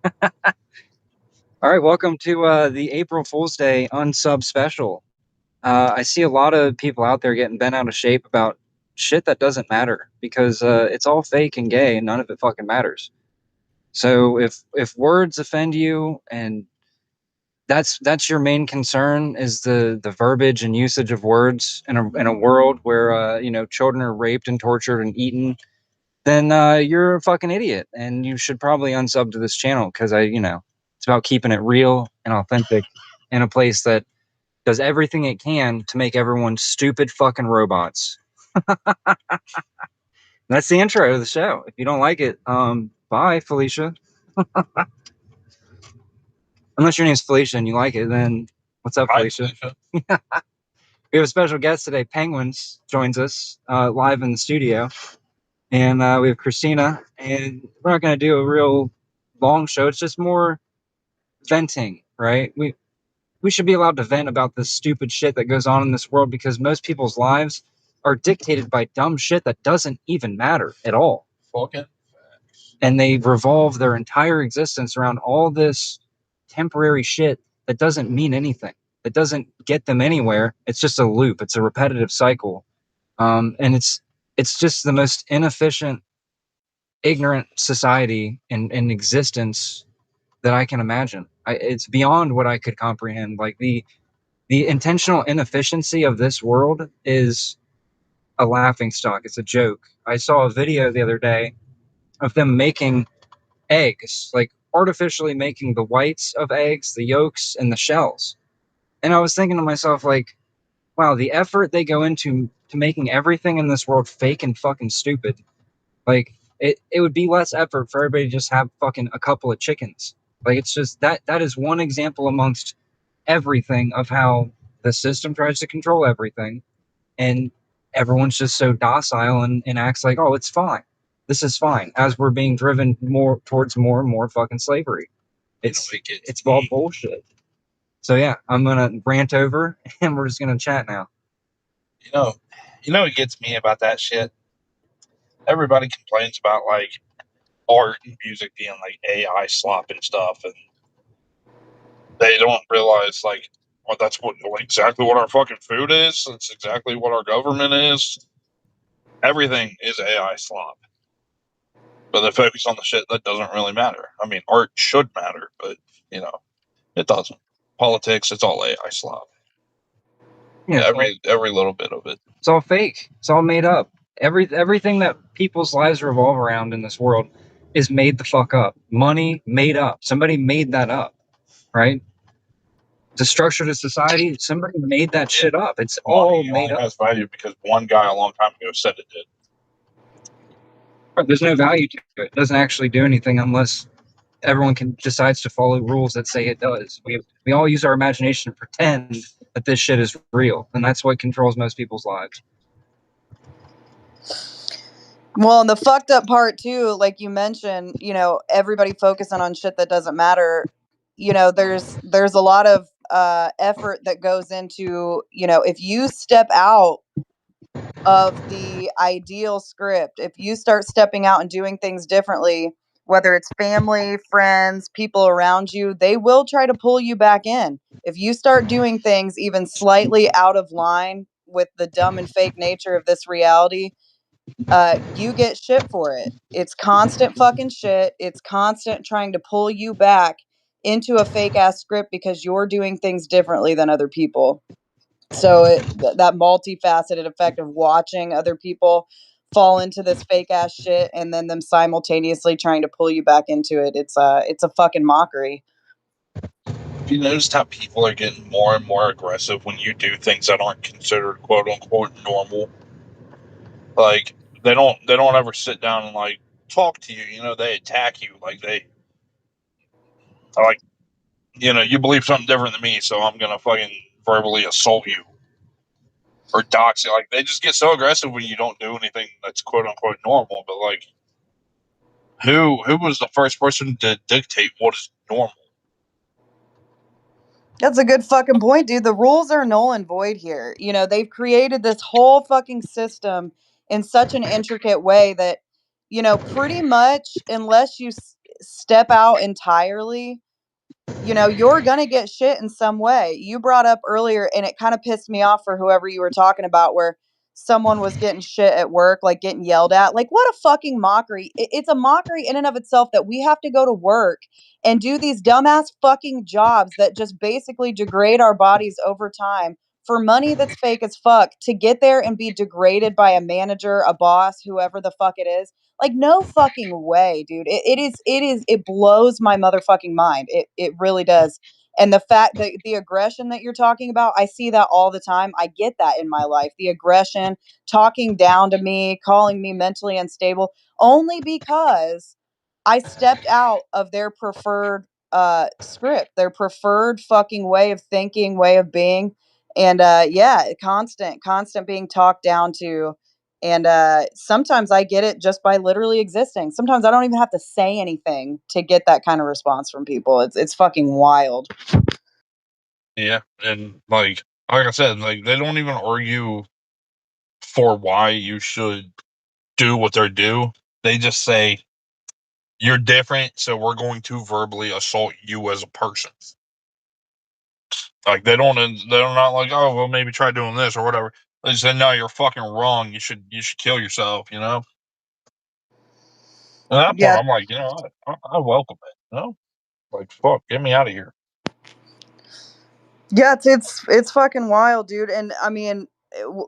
All right, welcome to the April Fool's Day Unsub Special. I see a lot of people out there getting bent out of shape about shit that doesn't matter because it's all fake and gay and none of it fucking matters. So if words offend you and that's your main concern is the verbiage and usage of words in a world where children are raped and tortured and eaten, then you're a fucking idiot and you should probably unsub to this channel because it's about keeping it real and authentic in a place that does everything it can to make everyone stupid fucking robots. That's the intro of the show. If you don't like it, bye, Felicia. Unless your name's Felicia and you like it, then what's up, Hi, Felicia? Felicia. We have a special guest today. Penguins joins us live in the studio, and we have Christina. And we're not going to do a real long show. It's just more venting, right? We should be allowed to vent about this stupid shit that goes on in this world because most people's lives are dictated by dumb shit that doesn't even matter at all. Fucking And they revolve their entire existence around all this temporary shit that doesn't mean anything. It doesn't get them anywhere. It's just a loop. It's a repetitive cycle. And it's just the most inefficient, ignorant society in existence that I can imagine. It's beyond what I could comprehend. Like the intentional inefficiency of this world is a laughing stock. It's a joke. I saw a video the other day of them making eggs, like artificially making the whites of eggs, the yolks, and the shells. And I was thinking to myself, like, wow, the effort they go into to making everything in this world fake and fucking stupid. Like, it would be less effort for everybody to just have fucking a couple of chickens. Like, it's just that is one example amongst everything of how the system tries to control everything, and everyone's just so docile and acts like, oh, it's fine. This is fine. As we're being driven more towards more and more fucking slavery. It's all bullshit. So yeah, I'm gonna rant over, and we're just gonna chat now. you know, what gets me about that shit? Everybody complains about like art and music being like AI slop and stuff, and they don't realize like, well, that's exactly what our fucking food is. That's exactly what our government is. Everything is AI slop, but they focus on the shit that doesn't really matter. I mean, art should matter, but you know, it doesn't. Politics, it's all AI slop. Yeah, Every little bit of it. it's all fake. It's all made up. Everything that people's lives revolve around in this world is made the fuck up. Money made up. Somebody made that up, right? The structure to society, somebody made that shit up. It's all Money made only up. has value because one guy a long time ago said it did. There's no value to it. It doesn't actually do anything unless everyone can decides to follow rules that say it does. We all use our imagination to pretend that this shit is real, and that's what controls most people's lives. Well, and the fucked up part too, like you mentioned, everybody focusing on shit that doesn't matter. There's a lot of effort that goes into, if you step out of the ideal script, if you start stepping out and doing things differently, whether it's family, friends, people around you, they will try to pull you back in. If you start doing things even slightly out of line with the dumb and fake nature of this reality, you get shit for it. It's constant fucking shit. It's constant trying to pull you back into a fake ass script because you're doing things differently than other people. So that multifaceted effect of watching other people fall into this fake ass shit and then them simultaneously trying to pull you back into it. It's a fucking mockery. Have you noticed how people are getting more and more aggressive when you do things that aren't considered quote unquote normal? Like they don't ever sit down and like talk to you. They attack you like they like you believe something different than me, so I'm gonna fucking verbally assault you or dox you. Like they just get so aggressive when you don't do anything that's quote unquote normal. But like, who was the first person to dictate what is normal? That's a good fucking point, dude. The rules are null and void here. They've created this whole fucking system in such an intricate way that, pretty much step out entirely, you're going to get shit in some way. You brought up earlier, and it kind of pissed me off for whoever you were talking about, where someone was getting shit at work, like getting yelled at. Like, what a fucking mockery. It's a mockery in and of itself that we have to go to work and do these dumbass fucking jobs that just basically degrade our bodies over time for money that's fake as fuck, to get there and be degraded by a manager, a boss, whoever the fuck it is. Like, no fucking way, dude. It blows my motherfucking mind. It really does. And the fact that the aggression that you're talking about, I see that all the time. I get that in my life. The aggression, talking down to me, calling me mentally unstable, only because I stepped out of their preferred script, their preferred fucking way of thinking, way of being. And yeah, constant being talked down to. And sometimes I get it just by literally existing. Sometimes I don't even have to say anything to get that kind of response from people. It's fucking wild. Yeah, and like I said, like they don't even argue for why you should do what they do. They just say you're different, so we're going to verbally assault you as a person. Like they're not like, oh well, maybe try doing this or whatever. They just say no, you're fucking wrong. You should kill yourself. At that point, Yeah, I'm like, I welcome it. Like fuck, get me out of here. yeah, it's fucking wild, dude. And I mean,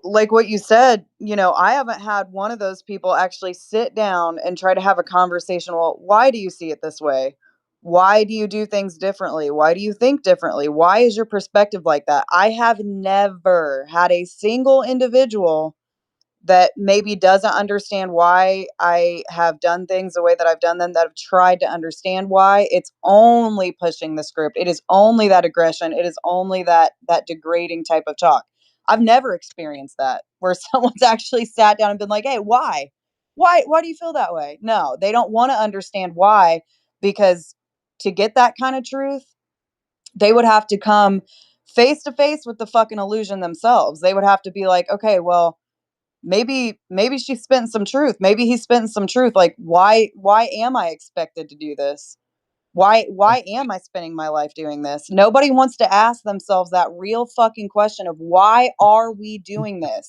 like what you said, I haven't had one of those people actually sit down and try to have a conversation. Well, why do you see it this way? Why do you do things differently? Why do you think differently? Why is your perspective like that? I have never had a single individual that maybe doesn't understand why I have done things the way that I've done them, that have tried to understand why. It's only pushing the script. It is only that aggression. It is only that degrading type of talk. I've never experienced that where someone's actually sat down and been like, "Hey, why? Why do you feel that way?" No, they don't want to understand why, because to get that kind of truth, they would have to come face to face with the fucking illusion themselves. They would have to be like, "Okay, well, maybe she's spitting some truth. Maybe he's spitting some truth. Like, why am I expected to do this? Why am I spending my life doing this?" Nobody wants to ask themselves that real fucking question of why are we doing this?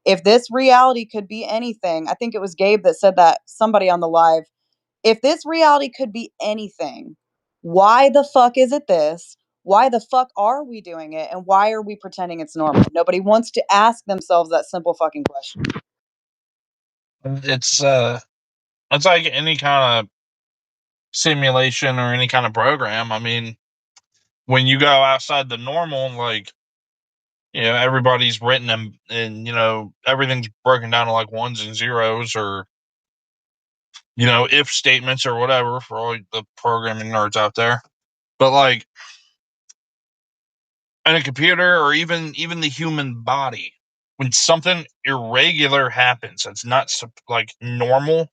If this reality could be anything, I think it was Gabe that said that, somebody on the live. If this reality could be anything, why the fuck is it this? Why the fuck are we doing it? And why are we pretending it's normal? Nobody wants to ask themselves that simple fucking question. It's like any kind of simulation or any kind of program. I mean, when you go outside the normal, like everybody's written and everything's broken down to like ones and zeros or if statements or whatever for all the programming nerds out there. But like in a computer or even the human body, when something irregular happens, that's not like normal.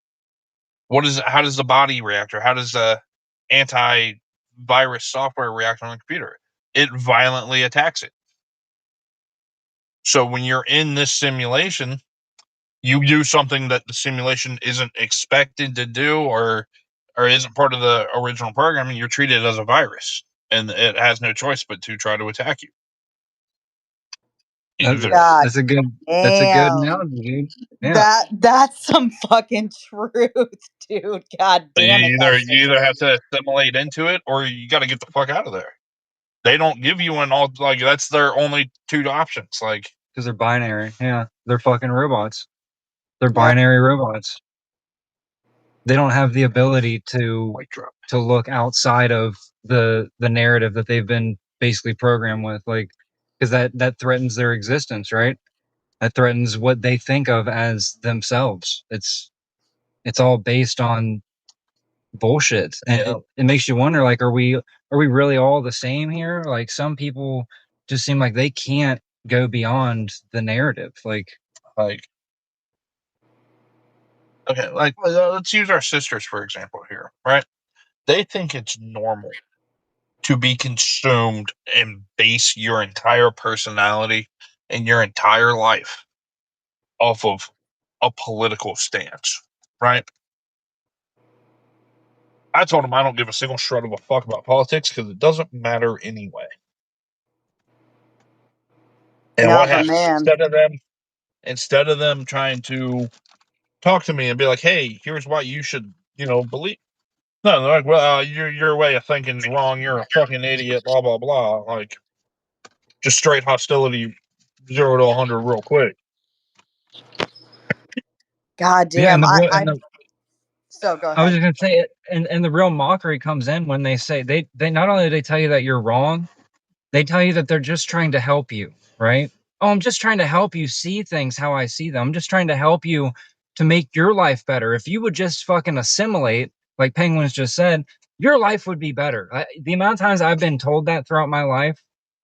How does the body react, or how does the antivirus software react on a computer? It violently attacks it. So when you're in this simulation, you do something that the simulation isn't expected to do, or isn't part of the original programming. You're treated as a virus, and it has no choice but to try to attack you. Either God that's a good damn. analogy, dude. Yeah. That's some fucking truth, dude. God you damn it, either that's the you either have truth. to assimilate into it, or you got to get the fuck out of there. They don't give you an all, like that's their only two options. Like Because they're binary. Yeah. They're fucking robots. They're Yep. binary robots. They don't have the ability white drop. to look outside of the narrative that they've been basically programmed with, like, because that threatens their existence, right? That threatens what they think of as themselves. It's all based on bullshit, and Yeah. it makes you wonder, like, are we really all the same here? Like, some people just seem like they can't go beyond the narrative. Like okay, like let's use our sisters for example here, right? They think it's normal to be consumed and base your entire personality and your entire life off of a political stance, right? I told him I don't give a single shred of a fuck about politics because it doesn't matter anyway. And No, what but happens man, instead of them trying to talk to me and be like, "Hey, here's why you should, believe." No, they're like, "Well, your way of thinking's wrong. You're a fucking idiot." Blah blah blah. Like, just straight hostility, 0 to 100 real quick. god Yeah, damn, I so go I was ahead. just gonna say it, and the real mockery comes in when they say they not only do they tell you that you're wrong, they tell you that they're just trying to help you, right? Oh, I'm just trying to help you see things how I see them. I'm just trying to help you to make your life better. If you would just fucking assimilate, like Penguins just said, your life would be better. The amount of times I've been told that throughout my life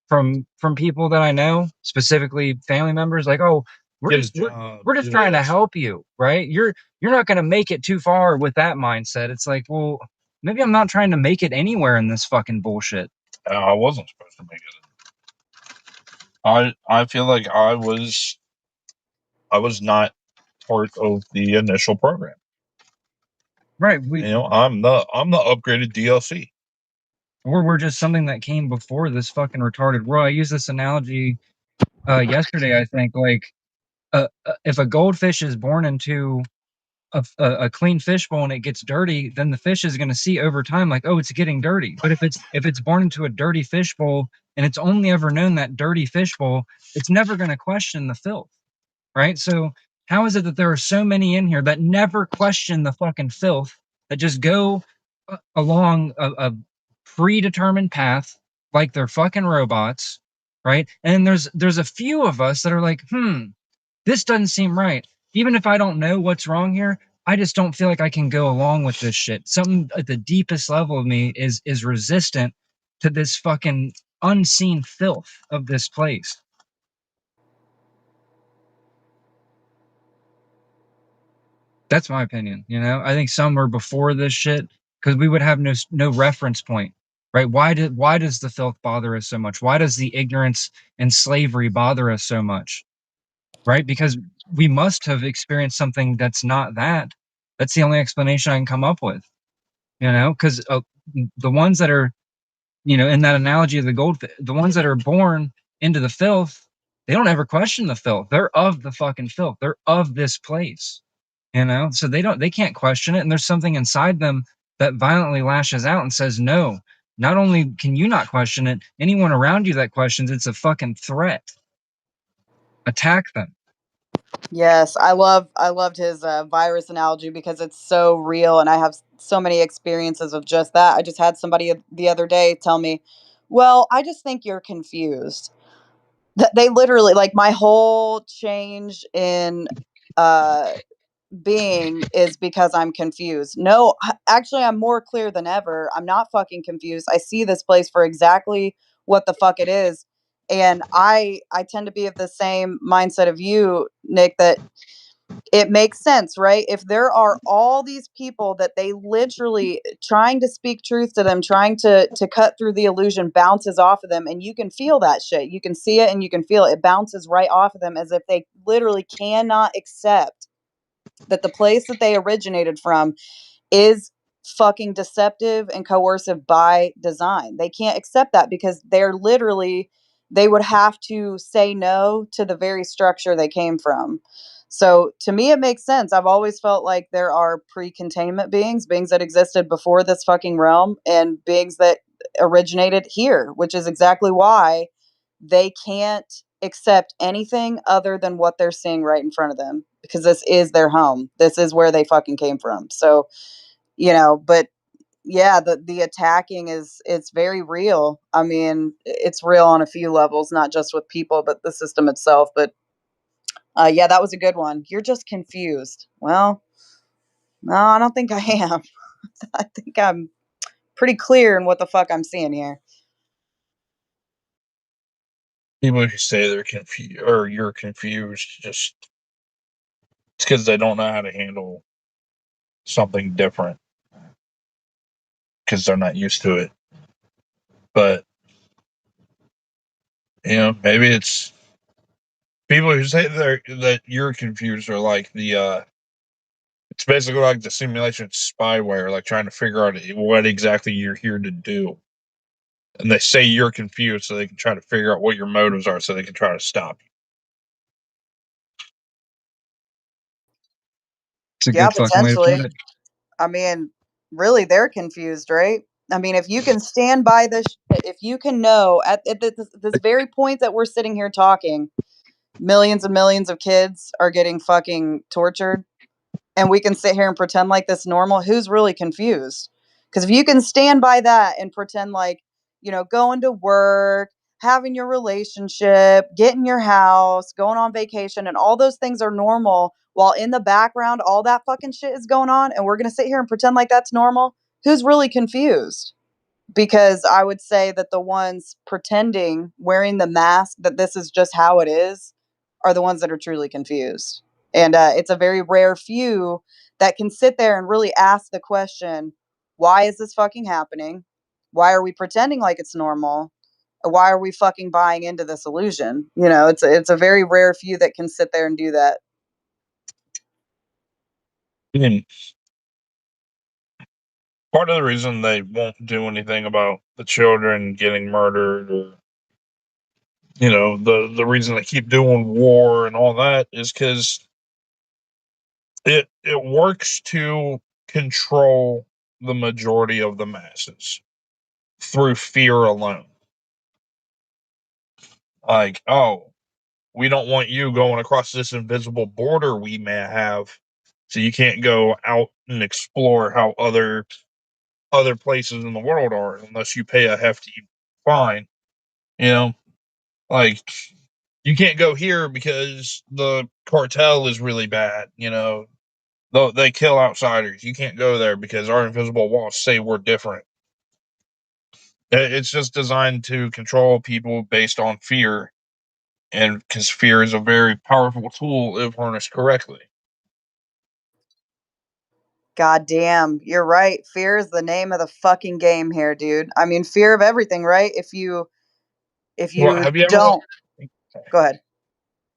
from people that I know, specifically family members, like, "Oh, we're Get a just job. we're just Do trying to this. help you, right? You're not going to make it too far with that mindset." It's like, well, maybe I'm not trying to make it anywhere in this fucking bullshit. I wasn't supposed to make it. I feel like I was not part of the initial program. Right. We I'm the upgraded DLC. or we're just something that came before this fucking retarded world. I used this analogy yesterday. I think like if a goldfish is born into a clean fishbowl and it gets dirty, then the fish is going to see over time like, oh, it's getting dirty. But if it's born into a dirty fishbowl and it's only ever known that dirty fishbowl, it's never going to question the filth, right? So how is it that there are so many in here that never question the fucking filth, that just go along a predetermined path like they're fucking robots, right? And there's a few of us that are like, this doesn't seem right. Even if I don't know what's wrong here, I just don't feel like I can go along with this shit. Something at the deepest level of me is resistant to this fucking unseen filth of this place. That's my opinion. I think some were before this shit because we would have no reference point, right? Why does the filth bother us so much? Why does the ignorance and slavery bother us so much, right? Because we must have experienced something that's not that. That's the only explanation I can come up with, because the ones that are, in that analogy of the goldfish, the ones that are born into the filth, they don't ever question the filth. They're of the fucking filth. They're of this place, so they can't question it. And there's something inside them that violently lashes out and says, no, not only can you not question it, anyone around you that questions it's a fucking threat. Attack them. Yes, I loved his virus analogy because it's so real, and I have so many experiences of just that. I just had somebody the other day tell me, "Well, I just think you're confused." They literally, like, my whole change in uh being is because I'm confused. No, actually, I'm more clear than ever. I'm not fucking confused. I see this place for exactly what the fuck it is. And I tend to be of the same mindset of you, Nick, that it makes sense, right? If there are all these people that they literally trying to speak truth to them, trying to cut through the illusion bounces off of them, and you can feel that shit. You can see it and you can feel it. It bounces right off of them as if they literally cannot accept that the place that they originated from is fucking deceptive and coercive by design. They can't accept that because they would have to say no to the very structure they came from. So to me, it makes sense. I've always felt like there are pre-containment beings that existed before this fucking realm, and beings that originated here, which is exactly why they can't accept anything other than what they're seeing right in front of them, because this is their home. This is where they fucking came from. So, but yeah, the attacking is, it's very real. I mean, it's real on a few levels, not just with people, but the system itself. But yeah, that was a good one. You're just confused. Well, no, I don't think I am. I think I'm pretty clear in what the fuck I'm seeing here. People who say they're confused or you're confused, just it's because they don't know how to handle something different because they're not used to it. But maybe it's people who say that you're confused are like It's basically like the simulation spyware, like trying to figure out what exactly you're here to do. And they say you're confused, so they can try to figure out what your motives are, so they can try to stop you. It's a Yeah, good fucking way to potentially. put it. I mean, really, they're confused, right? I mean, if you can stand by this, if you can know at this very point that we're sitting here talking, millions and millions of kids are getting fucking tortured, and we can sit here and pretend like this normal, who's really confused? Because if you can stand by that and pretend like, going to work, having your relationship, getting your house, going on vacation, and all those things are normal, while in the background, all that fucking shit is going on, and we're going to sit here and pretend like that's normal, who's really confused? Because I would say that the ones pretending, wearing the mask, that this is just how it is, are the ones that are truly confused. And it's a very rare few that can sit there and really ask the question, why is this fucking happening? Why are we pretending like it's normal? Why are we fucking buying into this illusion? It's a very rare few that can sit there and do that. And part of the reason they won't do anything about the children getting murdered, or the reason they keep doing war and all that, is because it works to control the majority of the masses through fear alone. Like, oh, we don't want you going across this invisible border we may have, so you can't go out and explore how other places in the world are unless you pay a hefty fine. You know, like, you can't go here because the cartel is really bad. They kill outsiders. You can't go there because our invisible walls say we're different. It's just designed to control people based on fear, and because fear is a very powerful tool if harnessed correctly. God damn, you're right. Fear is the name of the fucking game here, dude. I mean, fear of everything, right? If Well, you don't, go ahead.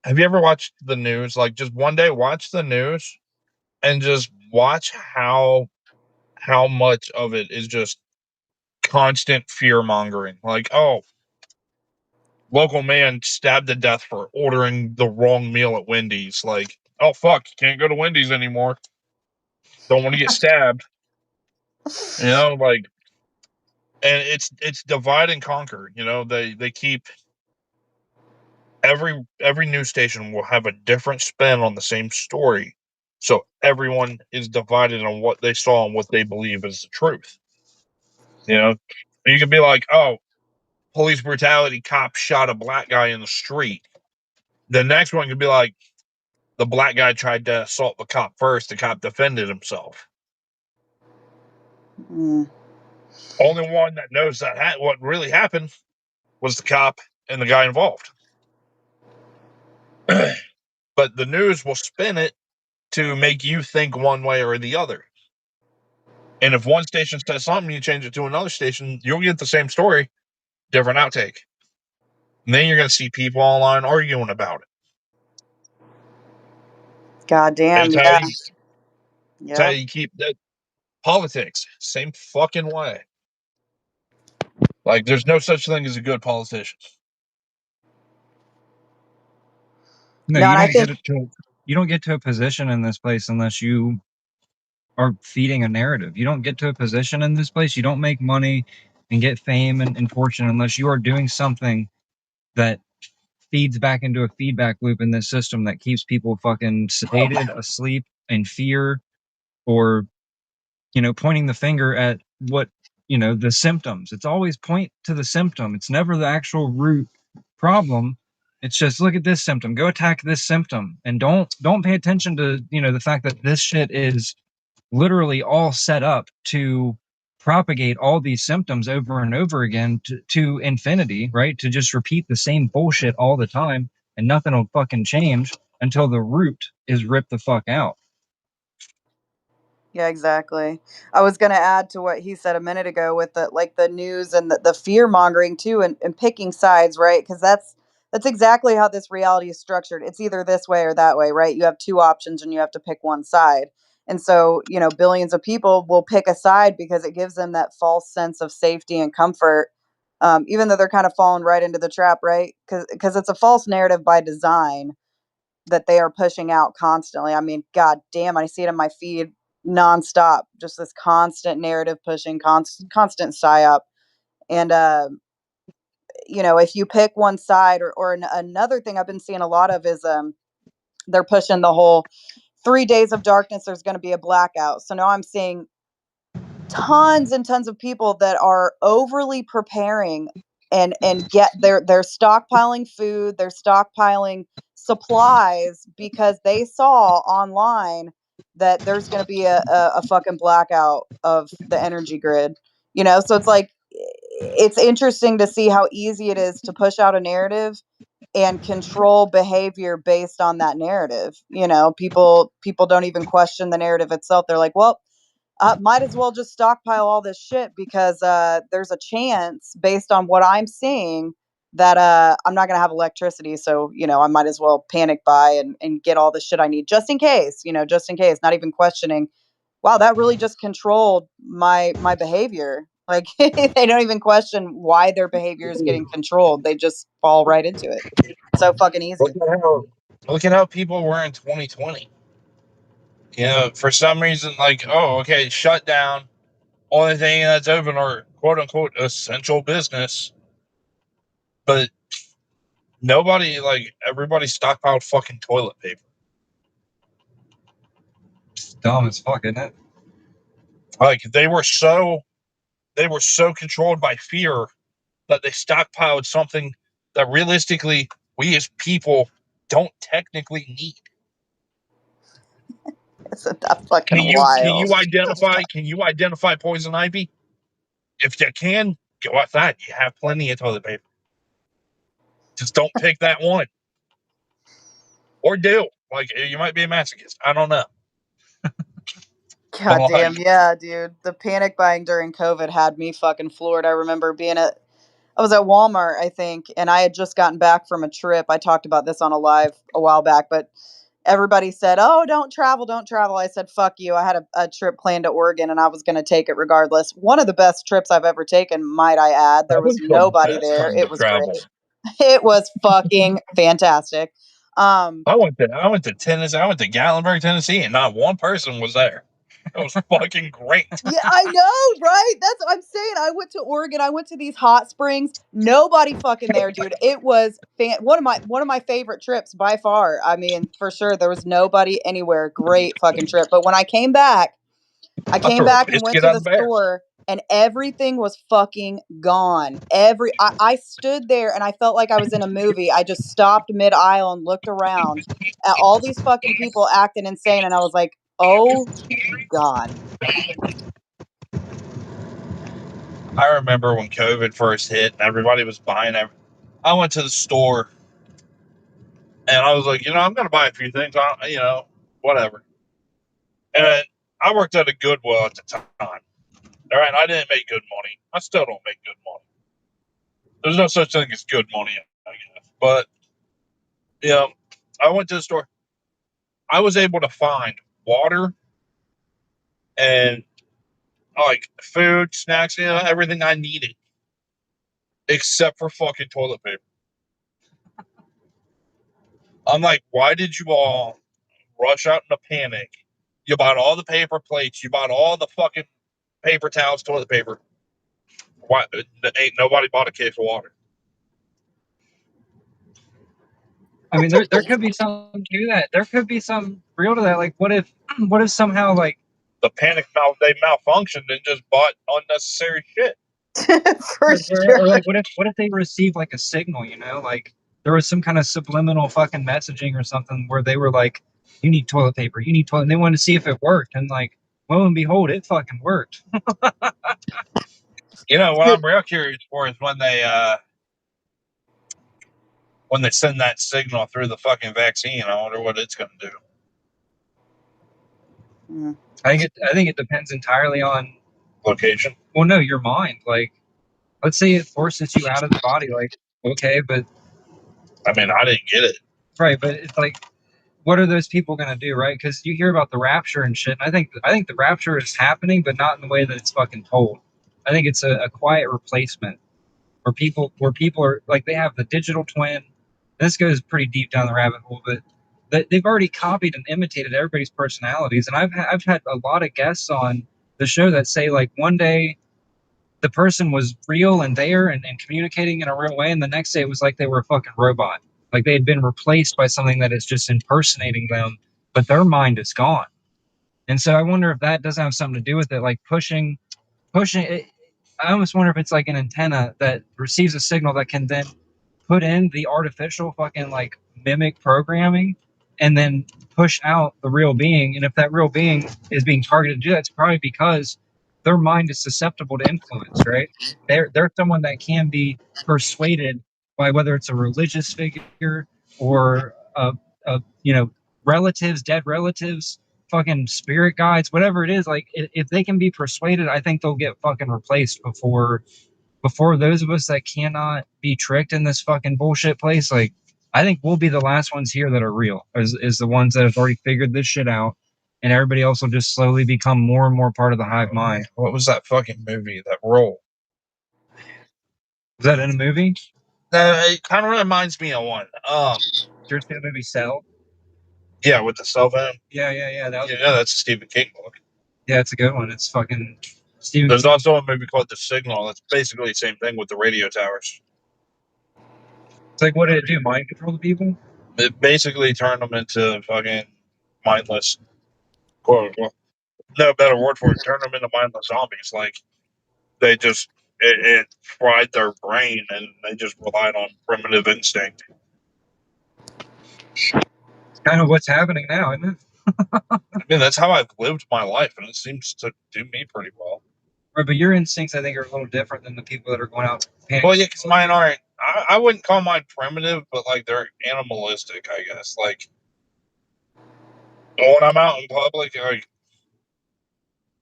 have you ever watched the news? Like, just one day, watch the news and just watch how much of it is just constant fear mongering. Like, oh, local man stabbed to death for ordering the wrong meal at Wendy's. Like, oh fuck, can't go to Wendy's anymore. Don't want to get stabbed. Like, and it's divide and conquer. They keep every news station will have a different spin on the same story, so everyone is divided on what they saw and what they believe is the truth. You know, you could be like, oh, police brutality, cop shot a black guy in the street. The next one could be like, the black guy tried to assault the cop first. The cop defended himself. Mm, Only one that knows that what really happened was the cop and the guy involved. But the news will spin it to make you think one way or the other. And if one station says something, you change it to another station, you'll get the same story, different outtake. And then you're going to see people online arguing about it. God damn, It's how yeah. you, it's how Yep. you keep that politics. Same fucking way. Like, there's no such thing as a good politician. No, No, and I think you don't get to a position in this place unless you are feeding a narrative. You don't get to a position in this place. You don't make money and get fame and fortune unless you are doing something that feeds back into a feedback loop in this system that keeps people fucking sedated, asleep, in fear, or pointing the finger at what the symptoms. It's always point to the symptom. It's never the actual root problem. It's just look at this symptom, go attack this symptom, and don't pay attention to the fact that this shit is literally all set up to propagate all these symptoms over and over again to infinity, right? To just repeat the same bullshit all the time, and nothing will fucking change until the root is ripped the fuck out. yeah, exactly. I was going to add to what he said a minute ago with the news and the fear mongering too, and picking sides, right? Because that's exactly how this reality is structured. It's either this way or that way, right? You have two options and you have to pick one side. And so, billions of people will pick a side because it gives them that false sense of safety and comfort, even though they're kind of falling right into the trap, right? Because it's a false narrative by design that they are pushing out constantly. I mean, god damn, I see it in my feed nonstop, just this constant narrative pushing, constant psyop. And if you pick one side, or another thing I've been seeing a lot of is they're pushing the whole 3 days of darkness, there's going to be a blackout. So now I'm seeing tons and tons of people that are overly preparing, and get they're stockpiling food, they're stockpiling supplies because they saw online that there's going to be a fucking blackout of the energy grid. So it's like, it's interesting to see how easy it is to push out a narrative and control behavior based on that narrative. People don't even question the narrative itself. They're like, well, might as well just stockpile all this shit because there's a chance, based on what I'm seeing, that I'm not going to have electricity. So, I might as well panic buy and get all the shit I need just in case, not even questioning, wow, that really just controlled my behavior. Like, they don't even question why their behavior is getting controlled. They just fall right into it. So fucking easy. Look at how people were in 2020. For some reason, like, oh, okay, shut down. Only thing that's open are quote unquote essential business. But nobody, like, everybody stockpiled fucking toilet paper. It's dumb as fuck, isn't it? Like, they were so controlled by fear that they stockpiled something that realistically we as people don't technically need. Isn't that fucking Can wild? you identify poison ivy? If you can, go outside. You have plenty of toilet paper. Just don't pick that one. Or do. Like, you might be a masochist. I don't know. God But damn, like, yeah, dude. The panic buying during COVID had me fucking floored. I remember I was at Walmart, I think, and I had just gotten back from a trip. I talked about this on a live a while back, but everybody said, "Oh, don't travel, don't travel." I said, "Fuck you." I had a trip planned to Oregon and I was going to take it regardless. One of the best trips I've ever taken, might I add. There that was was the nobody best there. time to It was great. travel. It was fucking fantastic. I went to Tennessee. I went to Gatlinburg, Tennessee, and not one person was there. It was fucking great. Yeah, I know, right? That's what I'm saying. I went to Oregon. I went to these hot springs. Nobody fucking there, dude. It was one of my favorite trips by far. I mean, for sure, there was nobody anywhere. Great fucking trip. But when I I came threw a back and went biscuit to on the the bears. store, and everything was fucking gone. I stood there and I felt like I was in a movie. I just stopped mid aisle and looked around at all these fucking people acting insane, and I was like, oh god. I remember when COVID first hit and everybody was buying everything. I went to the store and I was like, I'm going to buy a few things, whatever. And I worked at a Goodwill at the time. All right. I didn't make good money. I still don't make good money. There's no such thing as good money, I guess. But, you know, I went to the store. I was able to find water and like food, snacks, everything I needed except for fucking toilet paper. I'm like, why did you all rush out in a panic? You bought all the paper plates, you bought all the fucking paper towels, toilet paper. Why ain't nobody bought a case of water? I mean, there could be something to that. There could be some real to that. Like, what if somehow, like, The they malfunctioned and just bought unnecessary shit. For sure. or like, what if they received like a signal? Like there was some kind of subliminal fucking messaging or something where they were like, "You need toilet paper. You need toilet." And they wanted to see if it worked, and like, lo and behold, it fucking worked. What I'm real curious for is when they send that signal through the fucking vaccine. I wonder what it's going to do. Mm. I think it depends entirely on Location. well, no, your mind. Like, let's say it forces you out of the body. Like, okay, but I mean, I didn't get it. right, but it's like what are those people going to do, right? Because you hear about the rapture and shit. And I think the rapture is happening, but not in the way that it's fucking told. I think it's a quiet replacement where people are like they have the digital twin. This goes pretty deep down the rabbit hole, but they've already copied and imitated everybody's personalities. And I've had a lot of guests on the show that say like one day the person was real and there and communicating in a real way, and the next day it was like they were a fucking robot, like they had been replaced by something that is just impersonating them, but their mind is gone. And so I wonder if that doesn't have something to do with it, like pushing it. I almost wonder if it's like an antenna that receives a signal that can then put in the artificial fucking like mimic programming and then push out the real being. And if that real being is being targeted to do that, it's probably because their mind is susceptible to influence, right? They're someone that can be persuaded by whether it's a religious figure or relatives, dead relatives, fucking spirit guides, whatever it is. Like if they can be persuaded, I think they'll get fucking replaced before those of us that cannot be tricked in this fucking bullshit place. Like I think we'll be the last ones here that are real, is the ones that have already figured this shit out, and everybody else will just slowly become more and more part of the hive mind. What was that fucking movie? That role? Was that in a movie? It kind of reminds me of one. Did you see the movie Cell? Yeah, with the cell phone. Yeah. Yeah, that's a Stephen King book. Yeah, it's a good one. It's fucking Stephen There's King. also a movie called The Signal. That's basically the same thing with the radio towers. It's like, what did it do? Mind control the people? It basically turned them into fucking mindless, quote unquote. No better word for it. Turned them into mindless zombies. Like they just it fried their brain and they just relied on primitive instinct. It's kind of what's happening now, isn't it? I mean, that's how I've lived my life, and it seems to do me pretty well. Right, but your instincts, I think, are a little different than the people that are going out Well, painting. yeah, because mine aren't. I wouldn't call mine primitive, but like they're animalistic, I guess. Like when I'm out in public, like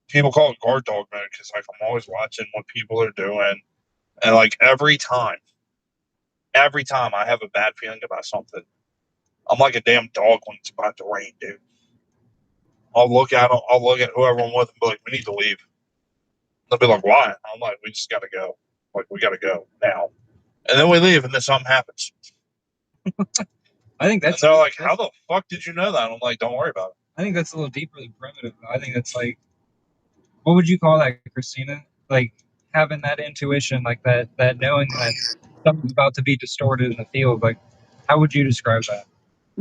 people call it guard dog mode because like I'm always watching what people are doing, and like every time I have a bad feeling about something, I'm like a damn dog when it's about to rain, dude. I'll look at them, I'll look at whoever I'm with and be like, "We need to leave." They'll be like, "Why?" I'm like, "We just gotta go. Like we gotta go now." And then we leave, and then something happens. I think And that's they're like, "How the fuck did you know that?" I'm like, "Don't worry about it." I think that's a little deeper than primitive. I think that's like, what would you call that, Christina? Like having that intuition, like that knowing that something's about to be distorted in the field. Like, how would you describe that?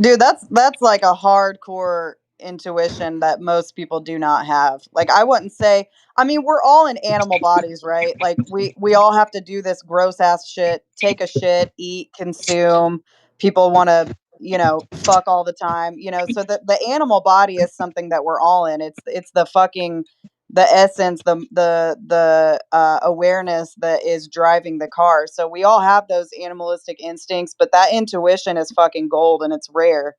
Dude, that's like a hardcore intuition that most people do not have. Like I wouldn't say, I mean, we're all in animal bodies, right? Like we all have to do this gross ass shit, take a shit, eat, consume. People want to, fuck all the time, so the animal body is something that we're all in. It's the fucking the essence, the awareness that is driving the car. So we all have those animalistic instincts, but that intuition is fucking gold and it's rare.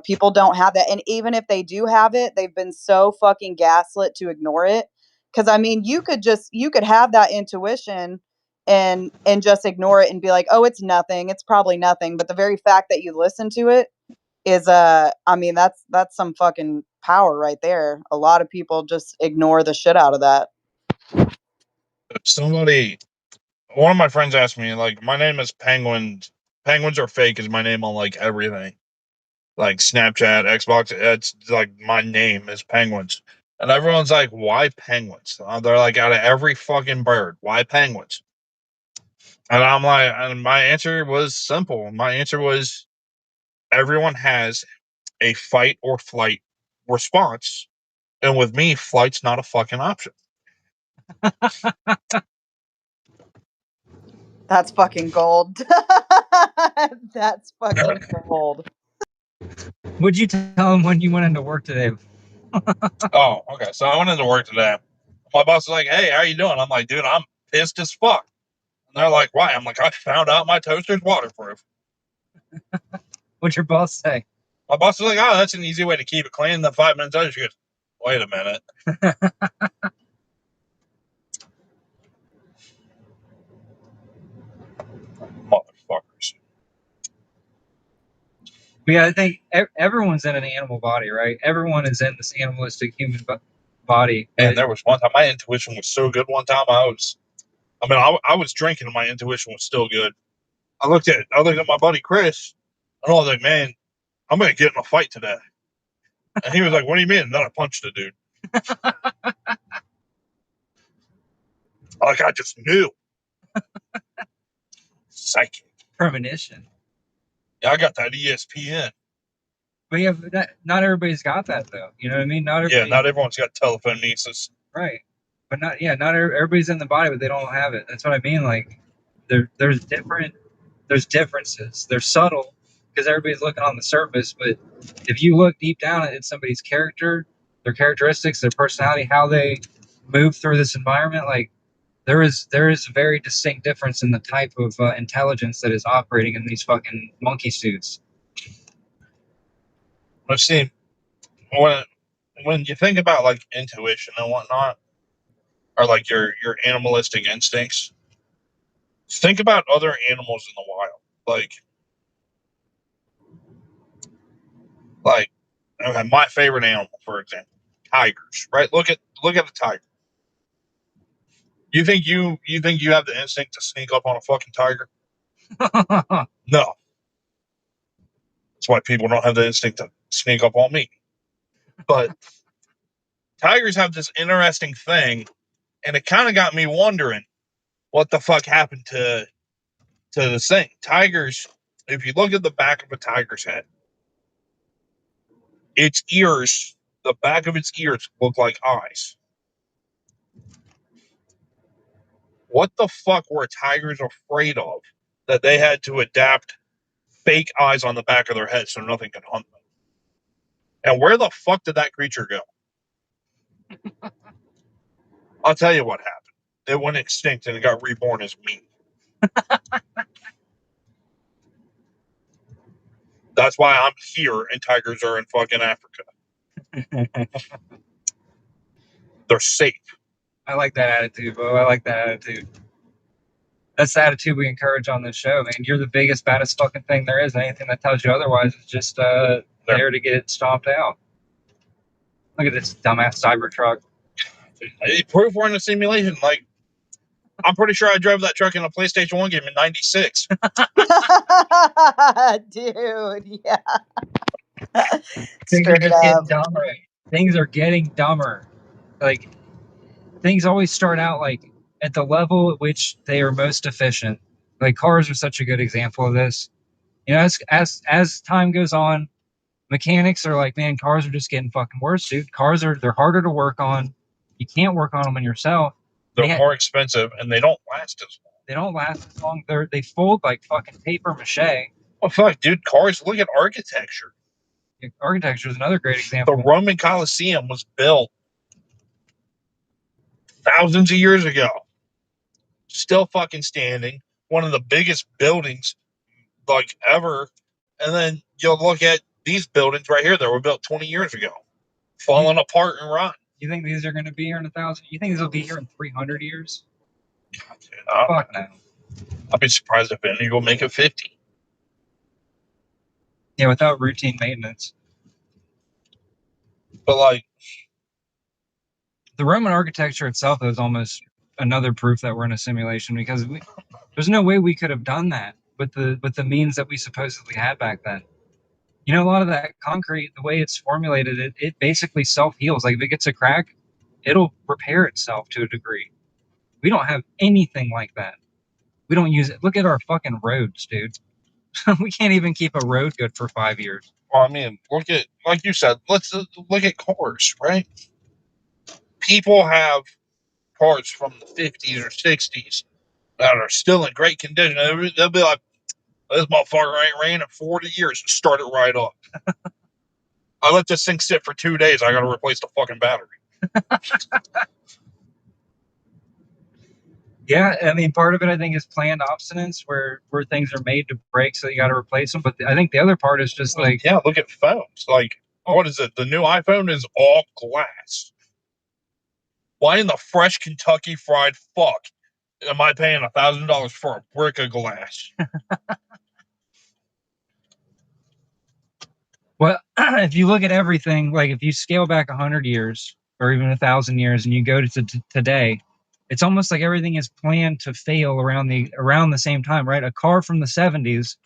People don't have that, and even if they do have it, they've been so fucking gaslit to ignore it. Because I mean, you could have that intuition and just ignore it and be like, oh, it's nothing, it's probably nothing. But the very fact that you listen to it is I mean, that's some fucking power right there. A lot of people just ignore the shit out of that. Somebody, one of my friends asked me, like, my name is Penguin. Penguins are fake is my name on like everything, like Snapchat, Xbox. It's like my name is Penguins, and everyone's like, "Why penguins?" They're like, out of every fucking bird, why penguins? And I'm like, and my answer was simple. My answer was, everyone has a fight or flight response, and with me, flight's not a fucking option. That's fucking gold. That's fucking gold. Would you tell him when you went into work today? Oh, okay. So I went into work today. My boss was like, "Hey, how you doing?" I'm like, "Dude, I'm pissed as fuck." And they're like, "Why?" I'm like, "I found out my toaster's waterproof." What'd your boss say? My boss was like, "Oh, that's an easy way to keep it clean." Then 5 minutes later, she goes, "Wait a minute, motherfuckers." Yeah, I think everyone's in an animal body, right? Everyone is in this animalistic human body. And there was one time my intuition was so good. One time I was drinking and my intuition was still good. I looked at my buddy Chris, and I was like, man, I'm gonna get in a fight today. And he was like, what do you mean? And then I punched the dude. Like I just knew. Psychic. Premonition. Yeah, I got that ESPN. But yeah, not everybody's got that though. You know what I mean? Not everyone's got telephonesis. Right. But not everybody's in the body, but they don't have it. That's what I mean. Like there's differences. They're subtle because everybody's looking on the surface, but if you look deep down at somebody's character, their characteristics, their personality, how they move through this environment, like there is a very distinct difference in the type of intelligence that is operating in these fucking monkey suits. I've seen when you think about like intuition and whatnot, or like your animalistic instincts, think about other animals in the wild. Like okay, my favorite animal, for example, tigers. Right? Look at the tiger. You think you have the instinct to sneak up on a fucking tiger? No. That's why people don't have the instinct to sneak up on me. But tigers have this interesting thing, and it kind of got me wondering what the fuck happened to the thing. Tigers, if you look at the back of a tiger's head, its ears, the back of its ears look like eyes. What the fuck were tigers afraid of that they had to adapt fake eyes on the back of their head so nothing could hunt them? And where the fuck did that creature go? I'll tell you what happened. It went extinct and it got reborn as meat. That's why I'm here and tigers are in fucking Africa. They're safe. I like that attitude, bro. I like that attitude. That's the attitude we encourage on this show, man. You're the biggest, baddest fucking thing there is. Anything that tells you otherwise is just there to get stomped out. Look at this dumbass Cybertruck. Proof we're in a simulation. Like, I'm pretty sure I drove that truck in a PlayStation 1 game in '96. Dude, yeah. Things are just getting dumber. Things are getting dumber. Like, things always start out like at the level at which they are most efficient. Like cars are such a good example of this. You know, as time goes on, mechanics are like, man, cars are just getting fucking worse, dude. They're harder to work on. You can't work on them yourself. They're more expensive and they don't last as long. They don't last as long. They fold like fucking paper mache. Oh fuck, dude, cars, look at architecture. Architecture is another great example. The Roman Colosseum was built thousands of years ago. Still fucking standing. One of the biggest buildings like ever. And then you'll look at these buildings right here that were built 20 years ago, falling apart and rotten. You think these are going to be here in 1,000? You think these will be here in 300 years? Fuck no. I'd be surprised if any will make it 50. Yeah, without routine maintenance. But like the Roman architecture itself is almost another proof that we're in a simulation because there's no way we could have done that with the means that we supposedly had back then. You know, a lot of that concrete, the way it's formulated, it basically self-heals. Like if it gets a crack, it'll repair itself to a degree. We don't have anything like that. We don't use it. Look at our fucking roads, dude. We can't even keep a road good for 5 years. Well, I mean, look at, like you said, let's look at cars, right? People have cars from the 50s or 60s that are still in great condition. They'll be like, this motherfucker ain't ran in 40 years and start it right up. I let this thing sit for 2 days. I got to replace the fucking battery. Yeah, I mean, part of it I think is planned obsolescence, where things are made to break, so you got to replace them. But I think the other part is just like, yeah, look at phones. Like, what is it? The new iPhone is all glass. Why in the fresh Kentucky fried fuck am I paying $1,000 for a brick of glass? Well, if you look at everything, like if you scale back 100 years or even 1,000 years, and you go to today, it's almost like everything is planned to fail around the same time, right? A car from the 70s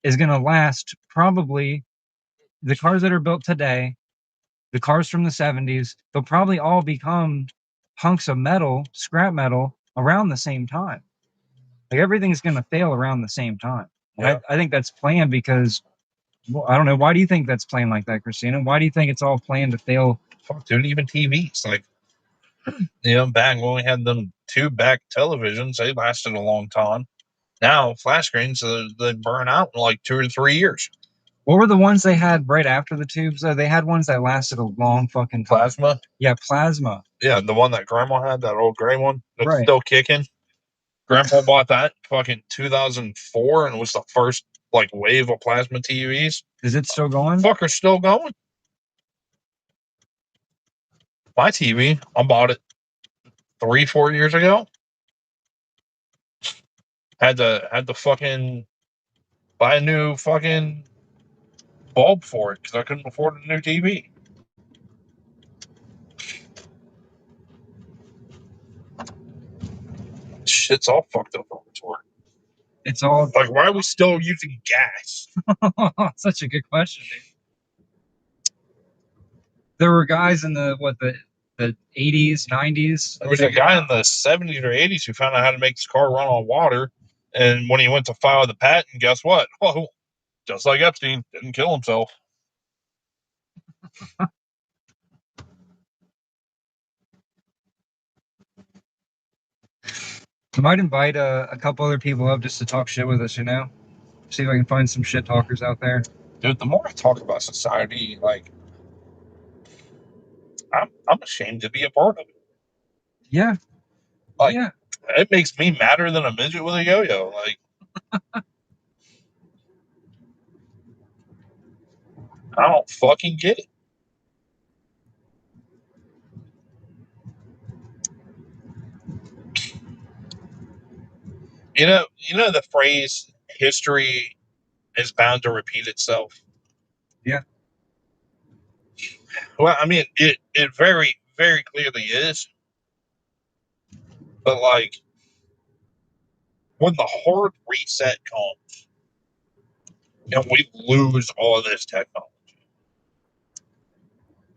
is going to last probably the cars that are built today, the cars from the 70s, they'll probably all become hunks of metal, scrap metal, around the same time. Like everything's going to fail around the same time. Yeah. I think that's planned because, well, I don't know. Why do you think that's planned like that, Christina? Why do you think it's all planned to fail? Fuck, dude, even TVs. Like, back when we had them tube-back televisions, they lasted a long time. Now, flat screens, they burn out in like 2 or 3 years. What were the ones they had right after the tubes? Though they had ones that lasted a long fucking time. Plasma? Yeah, plasma. Yeah, the one that Grandma had, that old gray one that's Right. still kicking. Grandpa bought that fucking 2004, and it was the first like wave of plasma TVs. Is it still going? Fucker's still going. My TV, I bought it 3-4 years ago. Had to fucking buy a new fucking bulb for it because I couldn't afford a new TV. Shit's all fucked up on the tour. It's all like, why are we still using gas? Such a good question, dude. There were guys in the 80s, 90s. There was a guy in the 70s or 80s who found out how to make his car run on water, and when he went to file the patent, guess what? Well, just like Epstein, didn't kill himself. I might invite a couple other people up just to talk shit with us, See if I can find some shit talkers out there. Dude, the more I talk about society, like, I'm ashamed to be a part of it. Yeah. Like, yeah. It makes me madder than a midget with a yo-yo. Like, I don't fucking get it. You know the phrase history is bound to repeat itself. Yeah. Well, I mean, it very, very clearly is. But like, when the hard reset comes and we lose all of this technology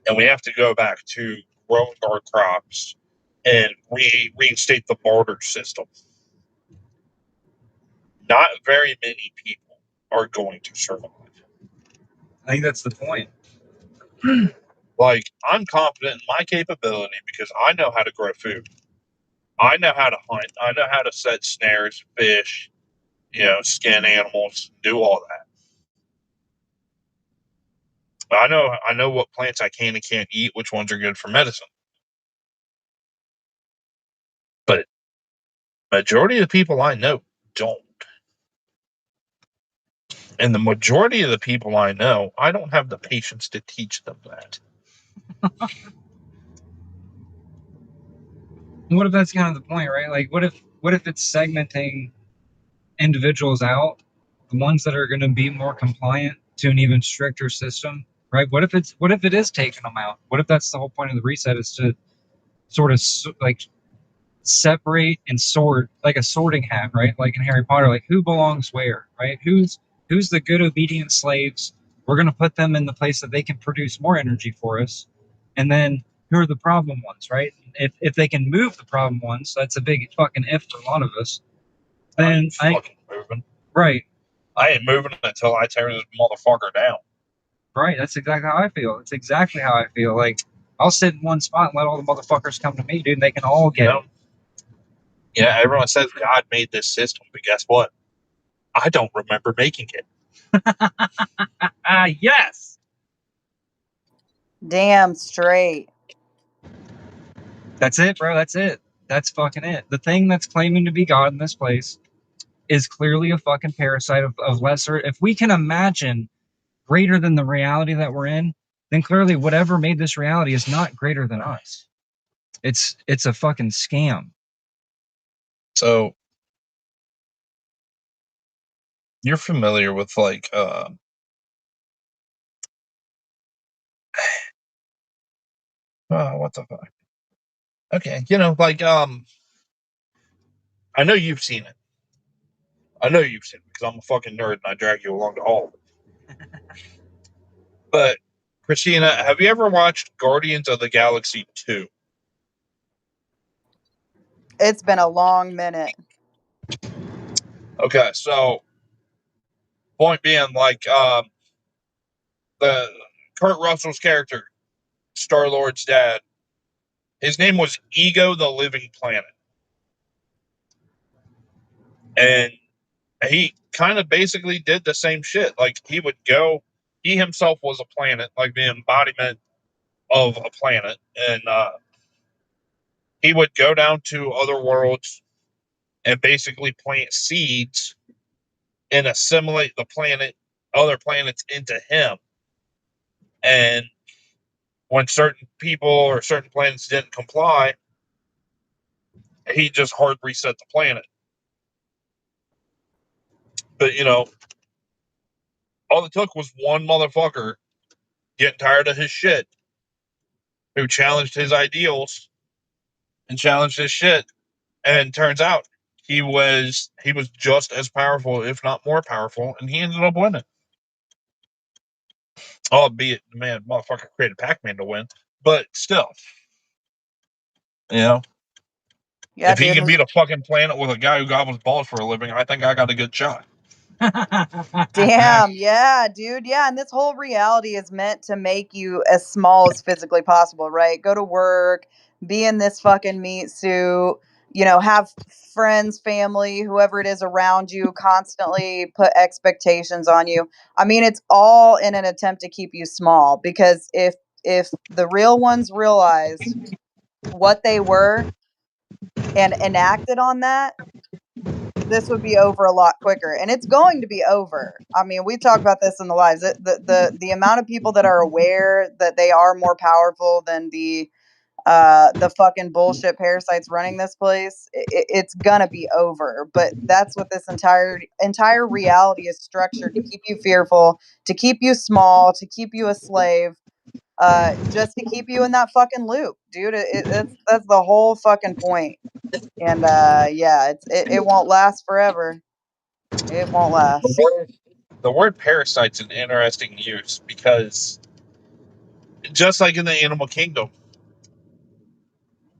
and we have to go back to growing our crops and reinstate the barter system, not very many people are going to survive. I think that's the point. Like, I'm confident in my capability because I know how to grow food. I know how to hunt. I know how to set snares, fish, skin animals, do all that. I know what plants I can and can't eat, which ones are good for medicine. But majority of the people I know don't. And the majority of the people I know, I don't have the patience to teach them that. What if that's kind of the point, right? Like, what if it's segmenting individuals out, the ones that are going to be more compliant to an even stricter system, right? What if it is taking them out? What if that's the whole point of the reset, is to sort of like separate and sort, like a sorting hat, right? Like in Harry Potter, like who belongs where, right? Who's the good obedient slaves? We're going to put them in the place that they can produce more energy for us. And then who are the problem ones, right? If they can move the problem ones, that's a big fucking if for a lot of us. Then I ain't fucking moving. Right. I ain't moving until I tear this motherfucker down. Right. That's exactly how I feel. It's exactly how I feel. Like, I'll sit in one spot and let all the motherfuckers come to me, dude. And they can all get it. Yeah, everyone says God made this system, but guess what? I don't remember making it. Yes. Damn straight. That's it, bro. That's it. That's fucking it. The thing that's claiming to be God in this place is clearly a fucking parasite of lesser. If we can imagine greater than the reality that we're in, then clearly whatever made this reality is not greater than us. It's a fucking scam. So you're familiar with like Oh, what the fuck? Okay, like I know you've seen it. I know you've seen it because I'm a fucking nerd and I drag you along to all of it. But Christina, have you ever watched Guardians of the Galaxy 2? It's been a long minute. Okay, so point being, like, the Kurt Russell's character, Star Lord's dad, his name was Ego the Living Planet, and he kind of basically did the same shit. Like he would go, he himself was a planet, like the embodiment of a planet, and he would go down to other worlds and basically plant seeds and assimilate the planet, other planets into him. And when certain people or certain planets didn't comply, he just hard reset the planet. But all it took was one motherfucker getting tired of his shit, who challenged his ideals and challenged his shit. And turns out he was just as powerful, if not more powerful, and he ended up winning. Albeit the man motherfucker created Pac-Man to win. But still, you know, Yeah, if he dude. can beat a fucking planet with a guy who gobbles balls for a living, I think I got a good shot. Damn, yeah, dude. Yeah, and this whole reality is meant to make you as small as physically possible, right? Go to work, be in this fucking meat suit, have friends, family, whoever it is around you constantly put expectations on you. I mean, it's all in an attempt to keep you small because if the real ones realized what they were and enacted on that, this would be over a lot quicker, and it's going to be over. I mean, we talk about this in the lives. The amount of people that are aware that they are more powerful than the fucking bullshit parasites running this place, it's gonna be over. But that's what this entire reality is structured to keep you fearful, to keep you small, to keep you a slave, just to keep you in that fucking loop, dude. That's the whole fucking point. And yeah, it won't last forever. It won't The last. word, the word parasite's an interesting use because just like in the animal kingdom,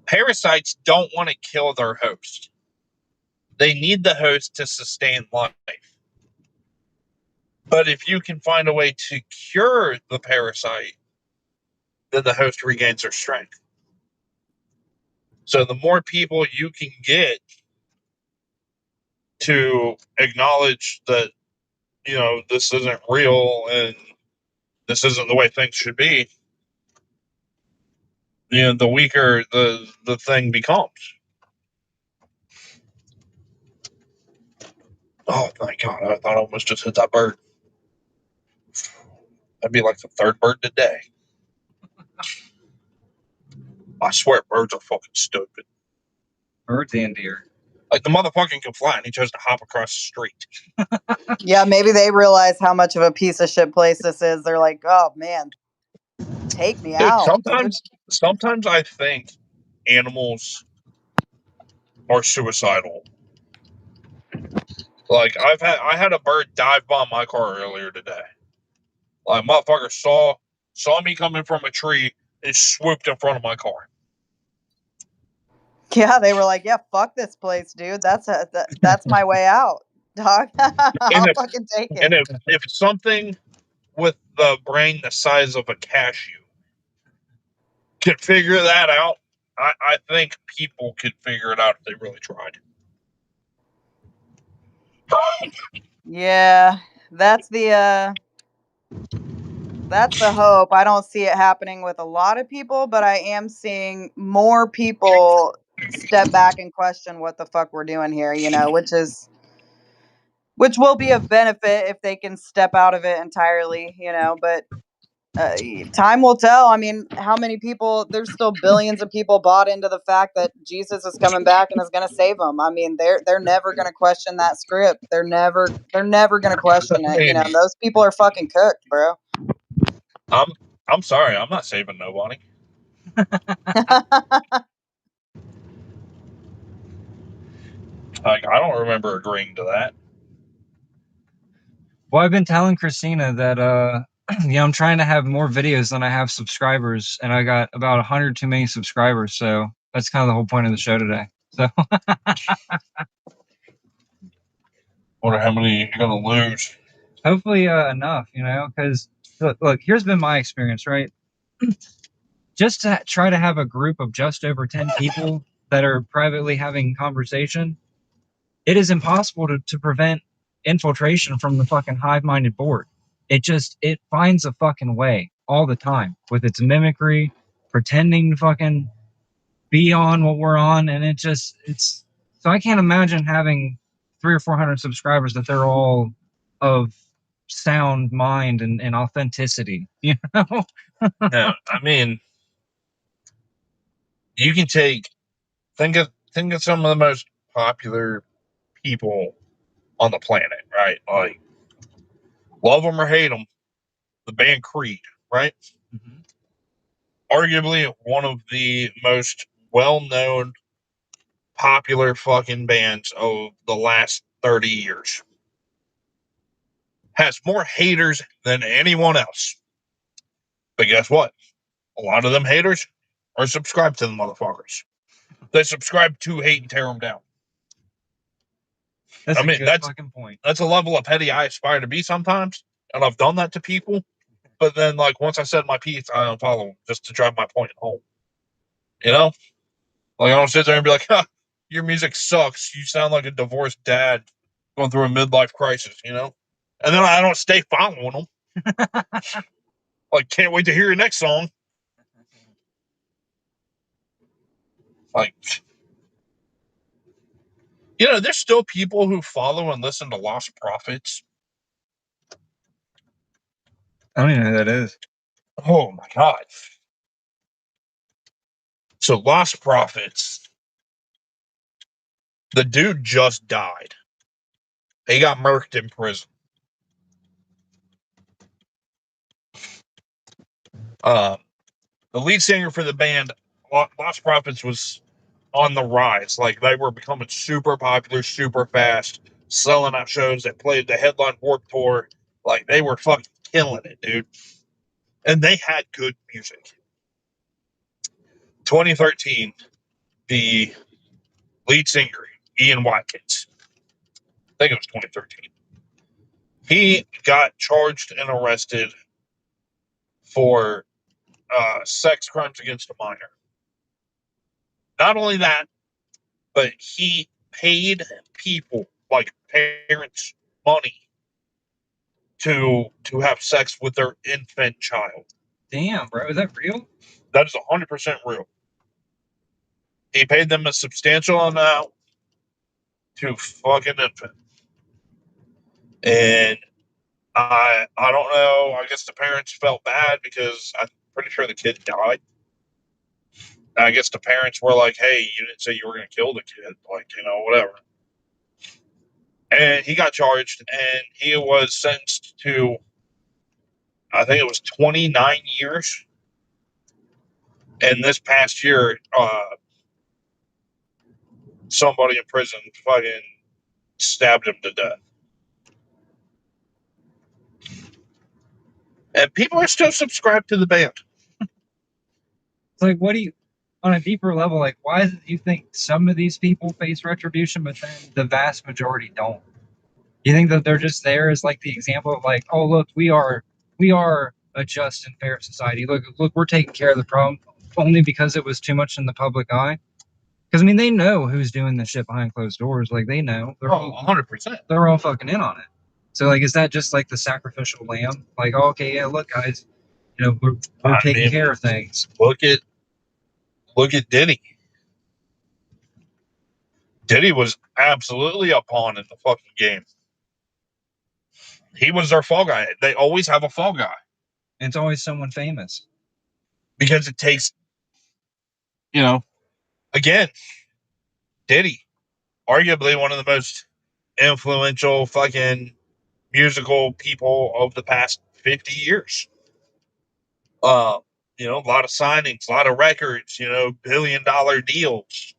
parasites don't want to kill their host. They need the host to sustain life. But if you can find a way to cure the parasite, then the host regains their strength. So the more people you can get to acknowledge that, this isn't real and this isn't the way things should be, the weaker the thing becomes. Oh my god, I thought I almost just hit that bird. That'd be like the third bird today. I swear birds are fucking stupid. Birds and deer. Like the motherfucking can fly and he chose to hop across the street. Yeah, maybe they realize how much of a piece of shit place this is. They're like, oh man, take me Dude, out, dude. sometimes I think animals are suicidal. Like I had a bird dive bomb my car earlier today. Like motherfucker saw me coming from a tree and swooped in front of my car. Yeah, they were like, yeah, fuck this place, dude. That's my way out, dog. And I'll if fucking take and it. if something with the brain the size of a cashew could figure that out, I think people could figure it out if they really tried. Yeah, that's the hope. I don't see it happening with a lot of people, but I am seeing more people step back and question what the fuck we're doing here, which will be of benefit if they can step out of it entirely, but uh, time will tell. I mean, how many people, there's still billions of people bought into the fact that Jesus is coming back and is going to save them. I mean, they're never going to question that script. They're never going to question I it. mean, Those people are fucking cooked, bro. I'm I'm sorry, I'm not saving nobody. Like, I don't remember agreeing to that. Well, I've been telling Christina that I'm trying to have more videos than I have subscribers, and I got about 100 too many subscribers, so that's kind of the whole point of the show today. So Wonder how many you're gonna lose. hopefully enough, because look, here's been my experience, right? Just to try to have a group of just over 10 people that are privately having conversation, it is impossible to prevent infiltration from the fucking hive-minded board. It finds a fucking way all the time with its mimicry, pretending to fucking be on what we're on, and it's so I can't imagine having 300 or 400 subscribers that they're all of sound mind and authenticity, No, I mean, you can think of some of the most popular people on the planet, right? Like, love them or hate them, the band Creed, right? Mm-hmm. Arguably one of the most well-known, popular fucking bands of the last 30 years. Has more haters than anyone else. But guess what? A lot of them haters are subscribed to the motherfuckers. They subscribe to hate and tear them down. That's I a mean, good fucking point. that's a level of petty I aspire to be sometimes, and I've done that to people. But then, like, once I said my piece, I unfollow them just to drive my point home. You know, like, I don't sit there and be like, huh, "Your music sucks. You sound like a divorced dad going through a midlife crisis." And then I don't stay following them. Like, can't wait to hear your next song. Like, there's still people who follow and listen to Lost Prophets. I don't even know who that is. Oh my god. So Lost Prophets, the dude just died. He got murked in prison. The lead singer for the band, Lost Prophets, was on the rise. Like, they were becoming super popular, super fast, selling out shows. They played the headline Warped Tour. Like, they were fucking killing it, dude. And they had good music. 2013, the lead singer, Ian Watkins, I think it was 2013, he got charged and arrested for sex crimes against a minor. Not only that, but he paid people, like parents, money to have sex with their infant child. Damn, bro, is that real? That is 100% real. He paid them a substantial amount to fucking infant. And I don't know. I guess the parents felt bad because I'm pretty sure the kid died. I guess the parents were like, "Hey, you didn't say you were going to kill the kid, like, whatever." And he got charged, and he was sentenced to, I think it was 29 years. And this past year, somebody in prison fucking stabbed him to death. And people are still subscribed to the band. It's like, what do you, on a deeper level, like, why is it you think some of these people face retribution, but then the vast majority don't? You think that they're just there as like the example of like, oh look, we are a just and fair society. Look, we're taking care of the problem only because it was too much in the public eye. Because I mean, they know who's doing the shit behind closed doors. Like they know. They're all 100%. They're all fucking in on it. So like, is that just like the sacrificial lamb? Like, oh, okay, yeah, look, guys, we're taking care of things. Look at Diddy. Diddy was absolutely a pawn in the fucking game. He was their fall guy. They always have a fall guy. And it's always someone famous. Because it takes, again, Diddy, arguably one of the most influential fucking musical people of the past 50 years. a lot of signings, a lot of records, billion-dollar deals.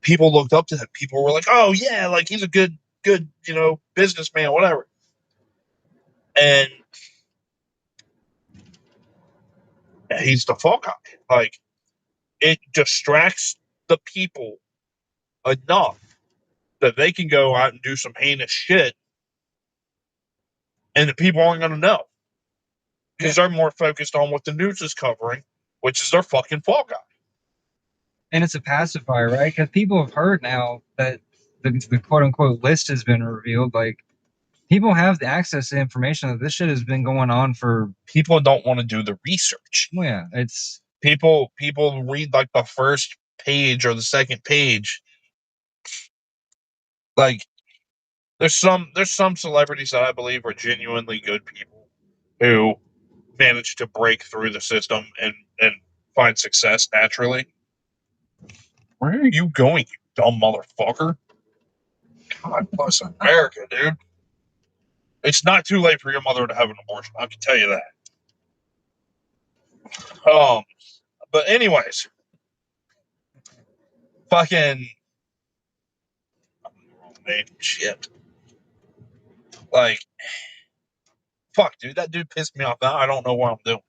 People looked up to him. People were like, "Oh yeah, like he's a good, businessman, whatever." And he's the fall guy. Like it distracts the people enough that they can go out and do some heinous shit, and the people aren't going to know because they're more focused on what the news is covering, which is their fucking fall guy. And it's a pacifier, right? Because people have heard now that the quote unquote list has been revealed. Like, people have the access to information that this shit has been going on for. People don't want to do the research. Well, yeah, it's people read like the first page or the second page. Like there's some celebrities that I believe are genuinely good people who manage to break through the system and find success naturally. Where are you going, you dumb motherfucker? God bless America, dude. It's not too late for your mother to have an abortion. I can tell you that. But anyways, fucking shit. Like, fuck, dude, that dude pissed me off. Now I don't know what I'm doing.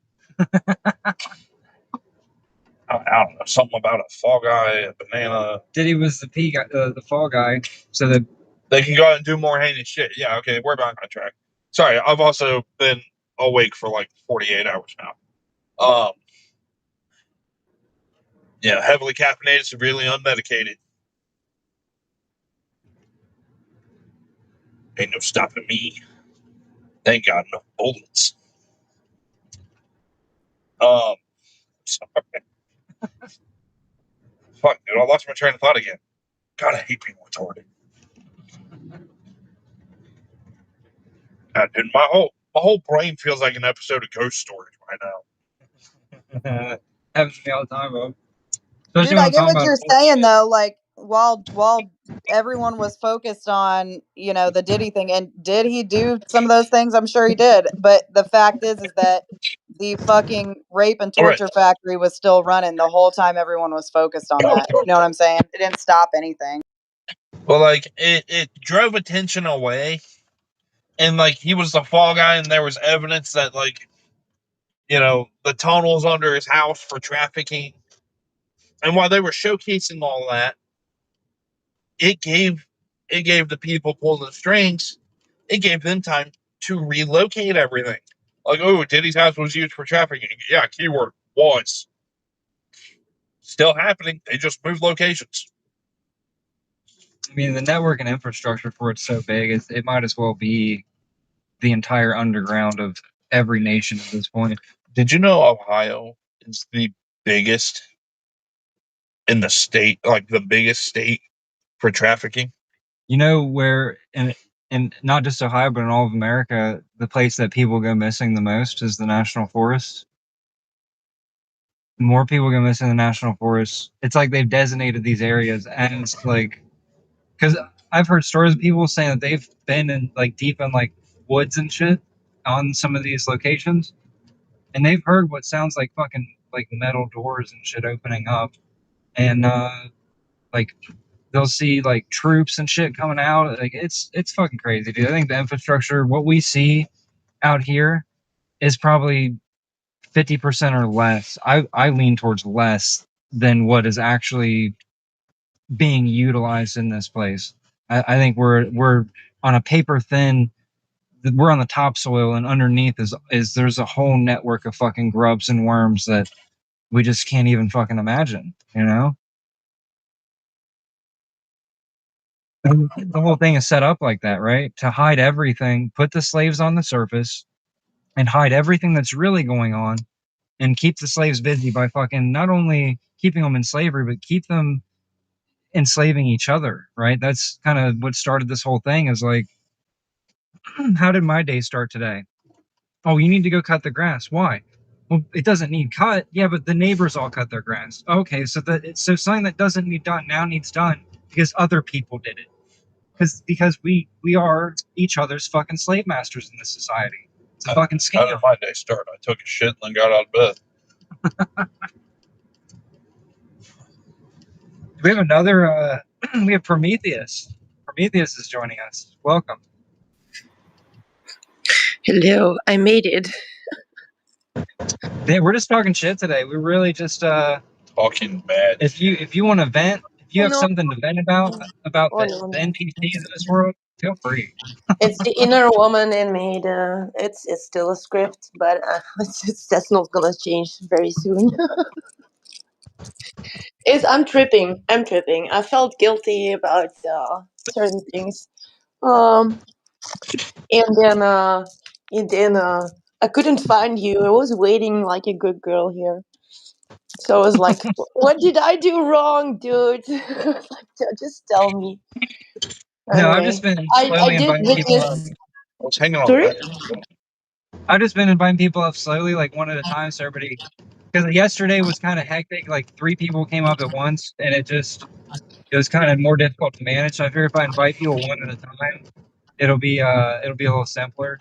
I don't know, something about a fall guy, a banana. Diddy was the fall guy, so that they can go out and do more heinous shit. Yeah, okay, we're back on track. Sorry, I've also been awake for like 48 hours now. Yeah, heavily caffeinated, severely unmedicated. Ain't no stopping me. Thank God, no bullets. Sorry. Fuck, dude, I lost my train of thought again. God, I hate being retarded. God, dude, my whole brain feels like an episode of Ghost Stories right now. Happens to me all the time, bro. Dude, I get what you're saying though. Like while everyone was focused on, the Diddy thing, and did he do some of those things? I'm sure he did. But the fact is that the fucking rape and torture factory was still running the whole time everyone was focused on that. You know what I'm saying? It didn't stop anything. Well, like it drove attention away, and like he was the fall guy, and there was evidence that like the tunnels under his house for trafficking. And while they were showcasing all that, it gave the people pulling the strings, it gave them time to relocate everything. Like, oh, Diddy's house was used for trafficking. Yeah, keyword was. Still happening. They just moved locations. I mean, the network and infrastructure for it's so big, it might as well be the entire underground of every nation at this point. Did you know Ohio is the biggest in the state, like the biggest state for trafficking? You know where, and not just Ohio, but in all of America, the place that people go missing the most is the national forest. More people go missing in the national forest. It's like they've designated these areas as like, because I've heard stories of people saying that they've been in like deep in like woods and shit on some of these locations, and they've heard what sounds like fucking like metal doors and shit opening up, and like they'll see like troops and shit coming out. Like it's fucking crazy, dude. I think the infrastructure, what we see out here, is probably 50% or less. I lean towards less than what is actually being utilized in this place. I think we're on a paper thin. We're on the topsoil, and underneath is there's a whole network of fucking grubs and worms that we just can't even fucking imagine. The whole thing is set up like that, right? To hide everything, put the slaves on the surface, and hide everything that's really going on, and keep the slaves busy by fucking not only keeping them in slavery, but keep them enslaving each other, right? That's kind of what started this whole thing. Is like, how did my day start today? Oh, you need to go cut the grass. Why? Well, it doesn't need cut. Yeah, but the neighbors all cut their grass. Okay, so something that doesn't need done now needs done because other people did it. Because we are each other's fucking slave masters in this society. It's a fucking How did scam. my day start? I took a shit and then got out of bed. We have another. We have Prometheus. Prometheus is joining us. Welcome. Hello, I made it. Yeah, we're just talking shit today. We're really just Talking mad. if you want to vent, if you Oh, have no. something to vent about Oh, the, no, the no. NPCs in this world, feel free. It's the inner woman in me. It's still a script, but that's not gonna change very soon. I'm tripping. I'm tripping. I felt guilty about certain things. Um, and then I couldn't find you. I was waiting like a good girl here. So I was like, "What did I do wrong, dude? Like, just tell me." No, I've Anyway, just been I slowly did inviting people up. witness. I was hanging on Sorry. that. I've just been inviting people up slowly, like one at a time, so everybody. Because yesterday was kind of hectic. Like 3 people came up at once, and it was kind of more difficult to manage. So I figure if I invite people one at a time, it'll be a little simpler.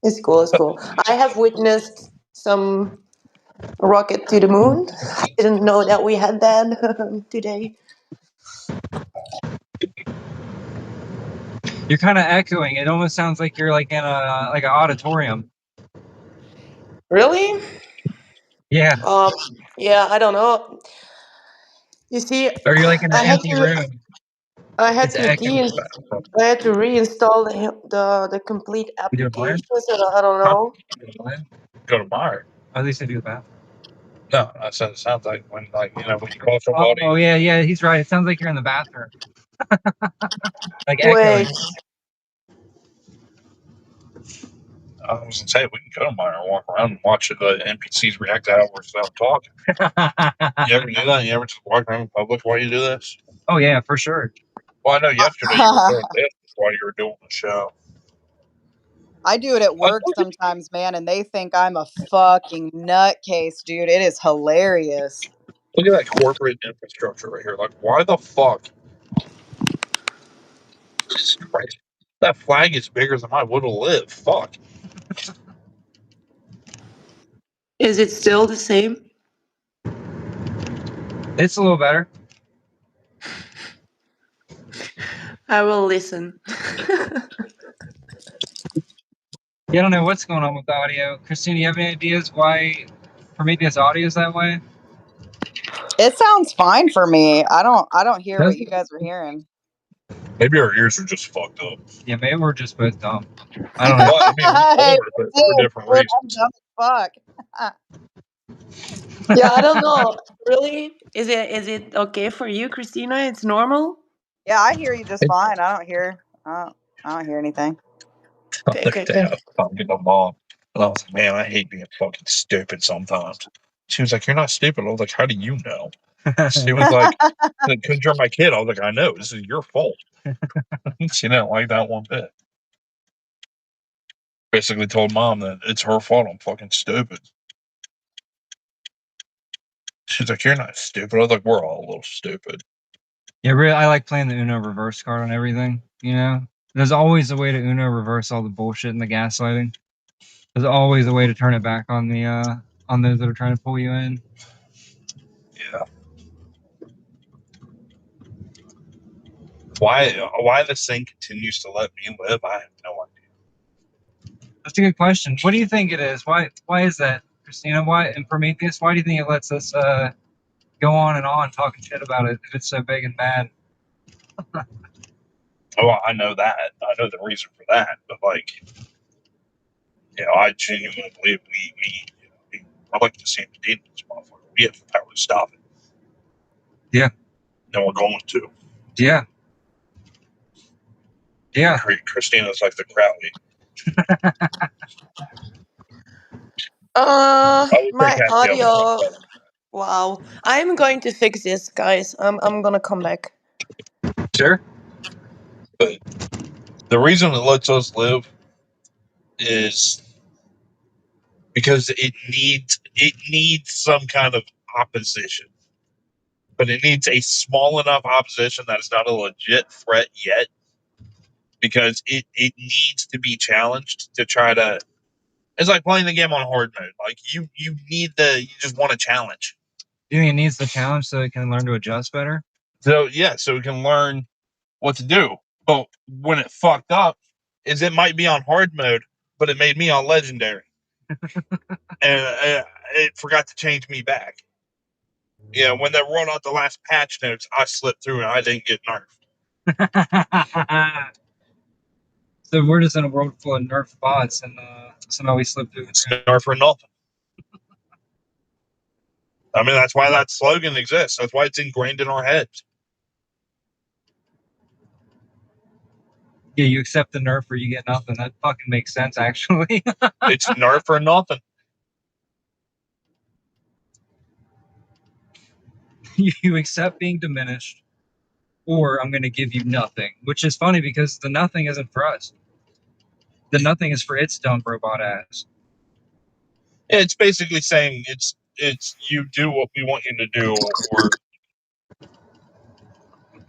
It's cool. It's cool. I have witnessed some rocket to the moon. I didn't know that we had that today. You're kind of echoing. It almost sounds like you're like in a like an auditorium. Really? Yeah, Um. Yeah. I don't know. You see, or you're like in an I had empty to. room. I had It's to echoing. I had to reinstall the complete You do it mine? application. So I don't know. Go to Meyer. At least I do that. No, I said it sounds like when when you call somebody. Oh yeah, he's right. It sounds like you're in the bathroom, like Wait. echoing. I was gonna say we can go to Meyer and walk around and watch the NPCs react to how we're talking. You ever do that? You ever just walk around in public while you do this? Oh yeah, for sure. Well, I know yesterday you were doing this while you were doing the show. I do it at work sometimes, man, and they think I'm a fucking nutcase, dude. It is hilarious. Look at that corporate infrastructure right here. Like, why the fuck? Jesus Christ. That flag is bigger than my would have lived. Fuck. Is it still the same? It's a little better. I will listen. Yeah, I don't know what's going on with the audio. Christina, you have any ideas why Prometheus audio is that way? It sounds fine for me. I don't hear what you guys are hearing. Maybe our ears are just fucked up. Yeah, maybe we're just both dumb. I don't know. Well, I mean, we Hey, are, but for different I'm reasons. dumb as fuck. Yeah, I don't know. Really? Is it okay for you, Christina? It's normal? Yeah, I hear you just fine. I don't hear anything. Okay, The other okay, day, okay. I was talking to my mom, and I was like, man, I hate being fucking stupid sometimes. She was like, you're not stupid. I was like, how do you know? She was like, because you're my kid. I was like, I know. This is your fault. She didn't like that one bit. Basically told mom that it's her fault I'm fucking stupid. She's like, you're not stupid. I was like, we're all a little stupid. Yeah, really, I like playing the Uno reverse card on everything. You know, there's always a way to Uno reverse all the bullshit and the gaslighting. There's always a way to turn it back on those that are trying to pull you in. Yeah. Why this thing continues to let me live, I have no idea. That's a good question. What do you think it is? Why is that, Christina? Why in Prometheus? Why do you think it lets us go on and on talking shit about it if it's so big and bad? Oh, I know that. I know the reason for that. But like, I genuinely believe I like to see him in this motherfucker. We have the power to stop it. Yeah. And we're going to. Yeah. Yeah. Christina's like the Crowley. I was pretty My happy I audio. was. Wow. I'm going to fix this, guys. I'm gonna come back. Sure. But the reason it lets us live is because it needs some kind of opposition. But it needs a small enough opposition that it's not a legit threat yet. Because it needs to be challenged to try to It's like playing the game on hard mode. Like you just want a challenge. Do you think it needs the challenge so it can learn to adjust better? So yeah, so it can learn what to do. But when it fucked up, is it might be on hard mode, but it made me on legendary, and it forgot to change me back. Yeah, when they rolled out the last patch notes, I slipped through and I didn't get nerfed. So we're just in a world full of nerf bots, and somehow we slipped through. It's nerf or nothing. I mean, that's why that slogan exists. That's why it's ingrained in our heads. Yeah, you accept the nerf or you get nothing. That fucking makes sense, actually. It's nerf or nothing. You accept being diminished, or I'm going to give you nothing, which is funny because the nothing isn't for us. The nothing is for its dumb robot ass. It's basically saying it's you do what we want you to do, or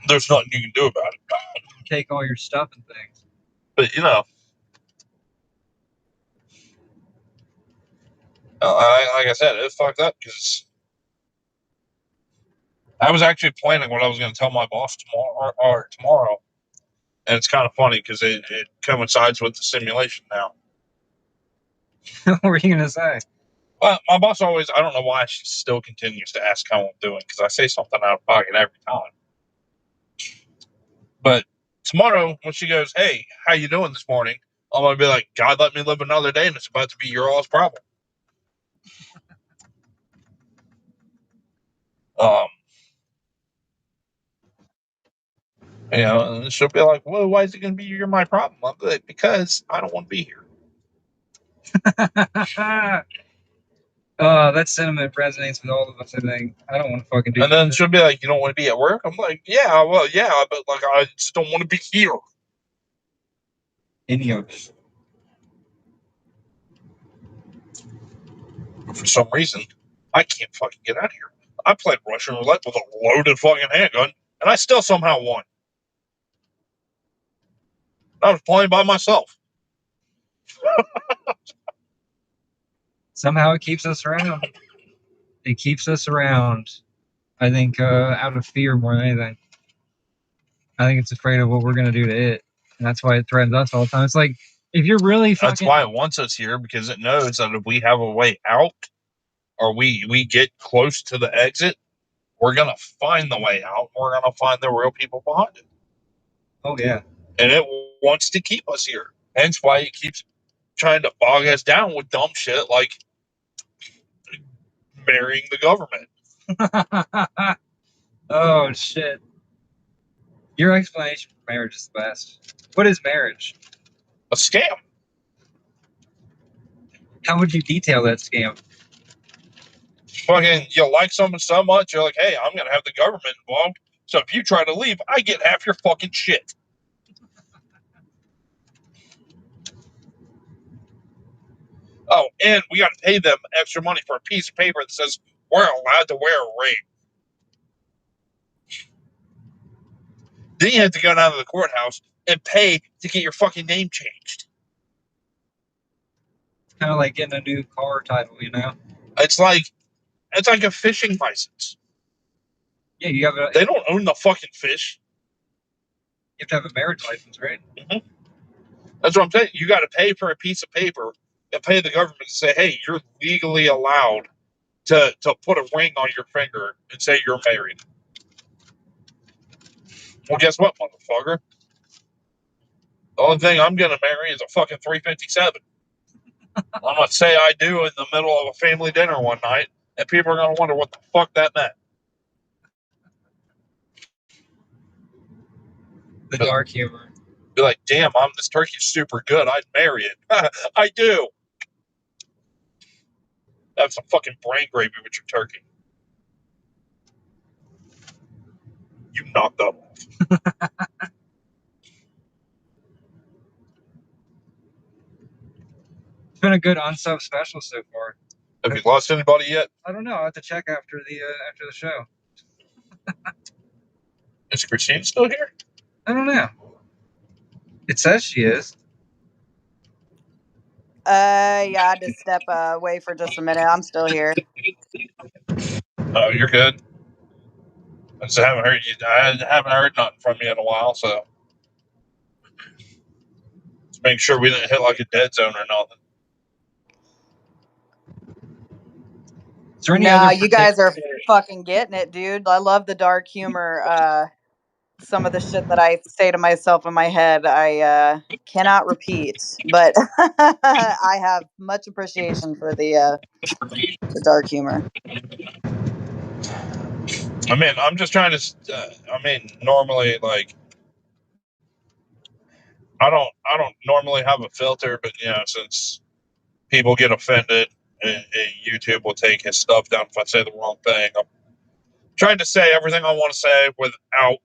there's nothing you can do about it. Take all your stuff and things. But like I said, it fucked up because I was actually planning what I was going to tell my boss tomorrow, and it's kind of funny because it coincides with the simulation now. What were you going to say? Well, my boss always, I don't know why she still continues to ask how I'm doing because I say something out of pocket every time. But tomorrow, when she goes, "Hey, how you doing this morning?" I'm going to be like, "God let me live another day and it's about to be your all's problem." And she'll be like, "Well, why is it going to be my problem?" I'm like, "Because I don't want to be here." That sentiment resonates with all of us, I think. I don't want to fucking do And then this. she'll be like, "You don't want to be at work?" I'm like, "Yeah, well, yeah, but like, I just don't want to be here." Any of us. For some reason, I can't fucking get out of here. I played Russian roulette with a loaded fucking handgun, and I still somehow won. I was playing by myself. Somehow it keeps us around. It keeps us around. I think out of fear more than anything. I think it's afraid of what we're gonna do to it, and that's why it threatens us all the time. It's like if you're really fucking. That's why it wants us here, because it knows that if we have a way out, or we get close to the exit, we're gonna find the way out. We're gonna find the real people behind it. Oh yeah. And it wants to keep us here. Hence why it keeps trying to bog us down with dumb shit like marrying the government. Oh shit. Your explanation for marriage is the best. What is marriage? A scam. How would you detail that scam? Fucking, you like someone so much, you're like, "Hey, I'm gonna have the government involved. So if you try to leave, I get half your fucking shit." Oh, and we got to pay them extra money for a piece of paper that says we're allowed to wear a ring. Then you have to go down to the courthouse and pay to get your fucking name changed. It's kind of like getting a new car title, you know? It's like a fishing license. Yeah, you have They don't own the fucking fish. You have to have a marriage license, right? Mm-hmm. That's what I'm saying. You got to pay for a piece of paper and pay the government to say, "Hey, you're legally allowed to put a ring on your finger and say you're married." Well, guess what, motherfucker? The only thing I'm going to marry is a fucking 357. I'm going to say I do in the middle of a family dinner one night, and people are going to wonder what the fuck that meant. The dark humor. Be like, "Damn, this turkey's super good. I'd marry it." I do. Have some fucking brain gravy with your turkey. You knocked that off. It's been a good unsub special so far. Have you lost anybody yet? I don't know. I'll have to check after the show. Is Christine still here? I don't know. It says she is. Yeah, I had to step away for just a minute. I'm still here. Oh, you're good. I just haven't heard you. I haven't heard nothing from you in a while, so let's make sure we didn't hit like a dead zone or nothing. Is there any Nah, other you guys are particular- fucking getting it, dude. I love the dark humor. Some of the shit that I say to myself in my head, I cannot repeat, but I have much appreciation for the dark humor. I mean, I'm just trying to. Normally, like, I don't normally have a filter, but since people get offended, and YouTube will take his stuff down if I say the wrong thing. I'm trying to say everything I want to say without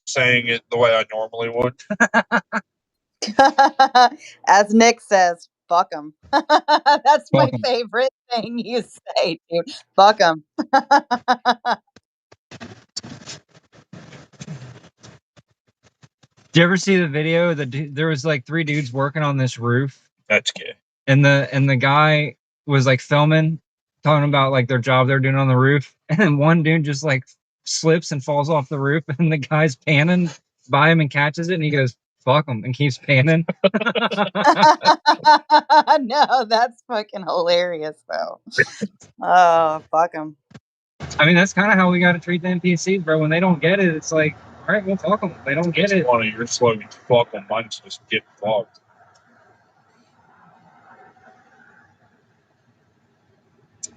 saying it the way I normally would. As Nick says, fuck them. That's my Fuck 'em. favorite thing you say, dude. Fuck them. Did you ever see the video? There was like 3 dudes working on this roof, That's gay. and the guy was like filming, talking about like their job they're doing on the roof, and then one dude just like slips and falls off the roof, and the guy's panning by him and catches it, and he goes, "Fuck him," and keeps panning. No, that's fucking hilarious, though. Oh, fuck them. I mean, that's kind of how we got to treat the NPCs, bro. When they don't get it, it's like, all right, we'll fuck them. They don't get it. One of your slogans, fuck them. Mine's just get fucked.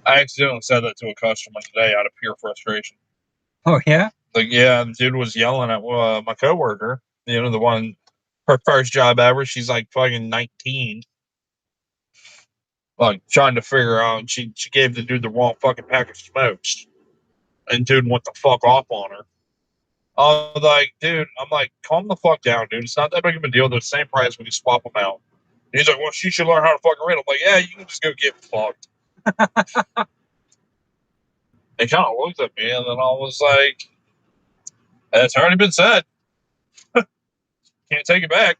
I accidentally said that to a customer today out of pure frustration. Oh yeah. Like, yeah, the dude was yelling at my coworker. The one, her first job ever. She's like fucking 19. Like trying to figure out. She gave the dude the wrong fucking pack of smokes, and dude went the fuck off on her. I was like, dude, I'm like, calm the fuck down, dude. It's not that big of a deal. They're the same price when you swap them out. And he's like, well, she should learn how to fucking read. I'm like, yeah, you can just go get fucked. They kind of looked at me, and then I was like, that's already been said. Can't take it back.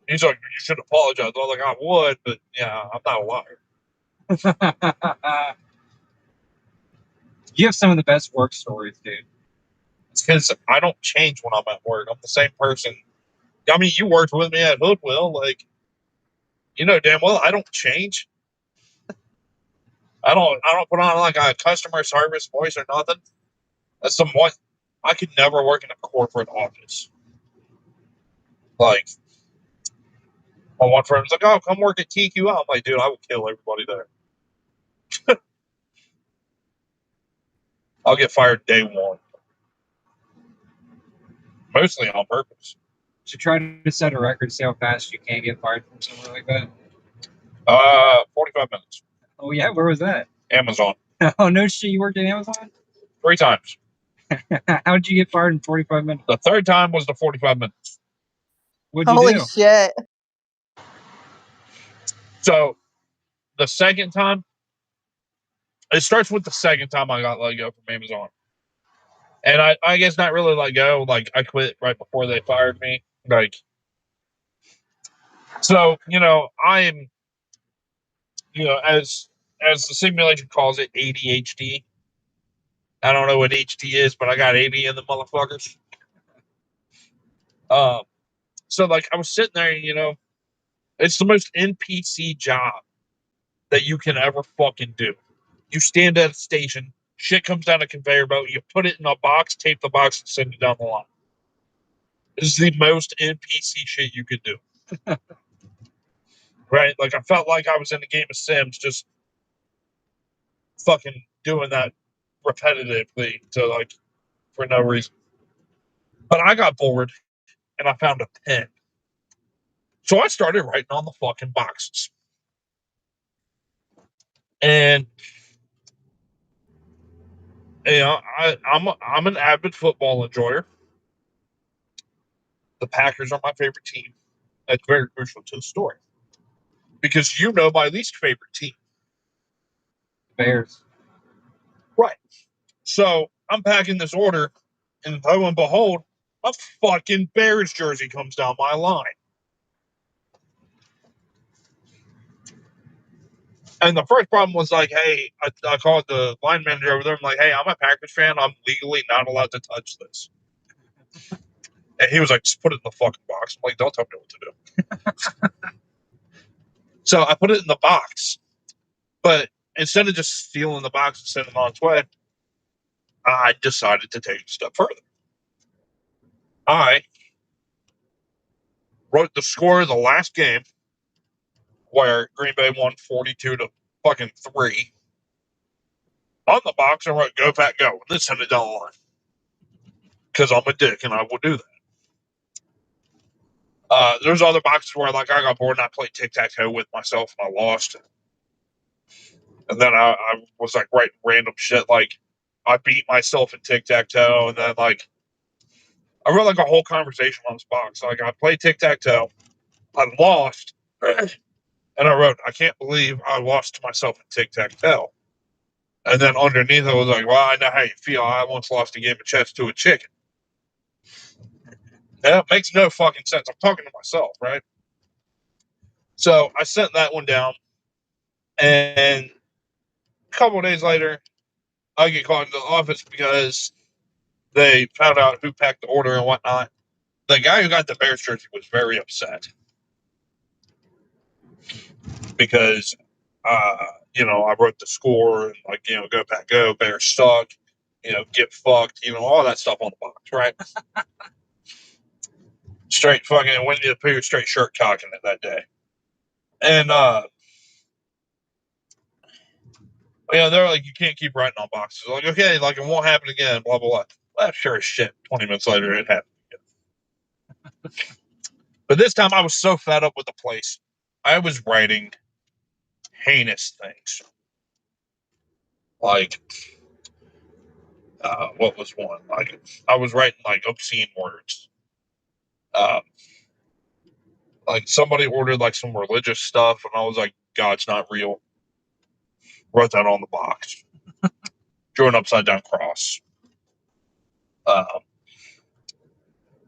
He's like, you should apologize. I was like, I would, but yeah, I'm not a liar. You have some of the best work stories, dude. It's because I don't change when I'm at work. I'm the same person. I mean, you worked with me at Hoodwill. Like, damn well I don't change. I don't put on like a customer service voice or nothing. That's somewhat. I could never work in a corporate office. Like, my one friend was like, "Oh, come work at TQL." I'm like, dude, I would kill everybody there. I'll get fired day one. Mostly on purpose. So try to set a record, see how fast you can get fired from somewhere like that. 45 minutes. Oh yeah, where was that? Amazon. Oh no shit, you worked at Amazon? 3 times. How'd you get fired in 45 minutes? The third time was the 45 minutes. What'd you Holy do? shit. So, the second time, it starts with the second time I got let go from Amazon. And I guess not really let go. Like, I quit right before they fired me. Like, so, I'm, as the simulation calls it, ADHD. I don't know what HD is, but I got 80 in the motherfuckers. So like I was sitting there, it's the most NPC job that you can ever fucking do. You stand at a station, shit comes down a conveyor belt, you put it in a box, tape the box, and send it down the line. This is the most NPC shit you could do. Right? Like I felt like I was in a game of Sims, just fucking doing that repetitively for no reason. But I got bored and I found a pen. So I started writing on the fucking boxes. And I'm an avid football enjoyer. The Packers are my favorite team. That's very crucial to the story. Because my least favorite team. Bears. Right. So I'm packing this order, and lo and behold, a fucking Bears jersey comes down my line. And the first problem was like, hey, I called the line manager over there. I'm like, hey, I'm a Packers fan. I'm legally not allowed to touch this. And he was like, just put it in the fucking box. I'm like, don't tell me what to do. So I put it in the box. But instead of just stealing the box and sending it on its way, I decided to take it a step further. I wrote the score of the last game where Green Bay won 42-3 on the box and wrote "Go Pack Go" and then send it down the line because I'm a dick and I will do that. There's other boxes where like I got bored and I played tic-tac-toe with myself and I lost. And then I was like writing random shit like I beat myself in tic-tac-toe and then like I wrote like a whole conversation on this box. Like I played tic-tac-toe, I lost, and I wrote, I can't believe I lost to myself in tic-tac-toe. And then underneath it was like, well, I know how you feel. I once lost a game of chess to a chicken. Yeah, it makes no fucking sense. I'm talking to myself, right? So I sent that one down, and a couple of days later, I get called into the office because they found out who packed the order and whatnot. The guy who got the Bears jersey was very upset because, I wrote the score and like, go pack, go, Bears suck, get fucked, all that stuff on the box, right? Straight fucking Winnie the Pooh, straight shirt cocking it that day. And, they're like, you can't keep writing on boxes. Like, okay, like, it won't happen again, blah, blah, blah. Well, sure as shit, 20 minutes later, it happened again. But this time I was so fed up with the place. I was writing heinous things. Like, what was one? Like, I was writing, like, obscene words. Like, somebody ordered, like, some religious stuff, and I was like, God's not real. Wrote that on the box. Drew an upside-down cross.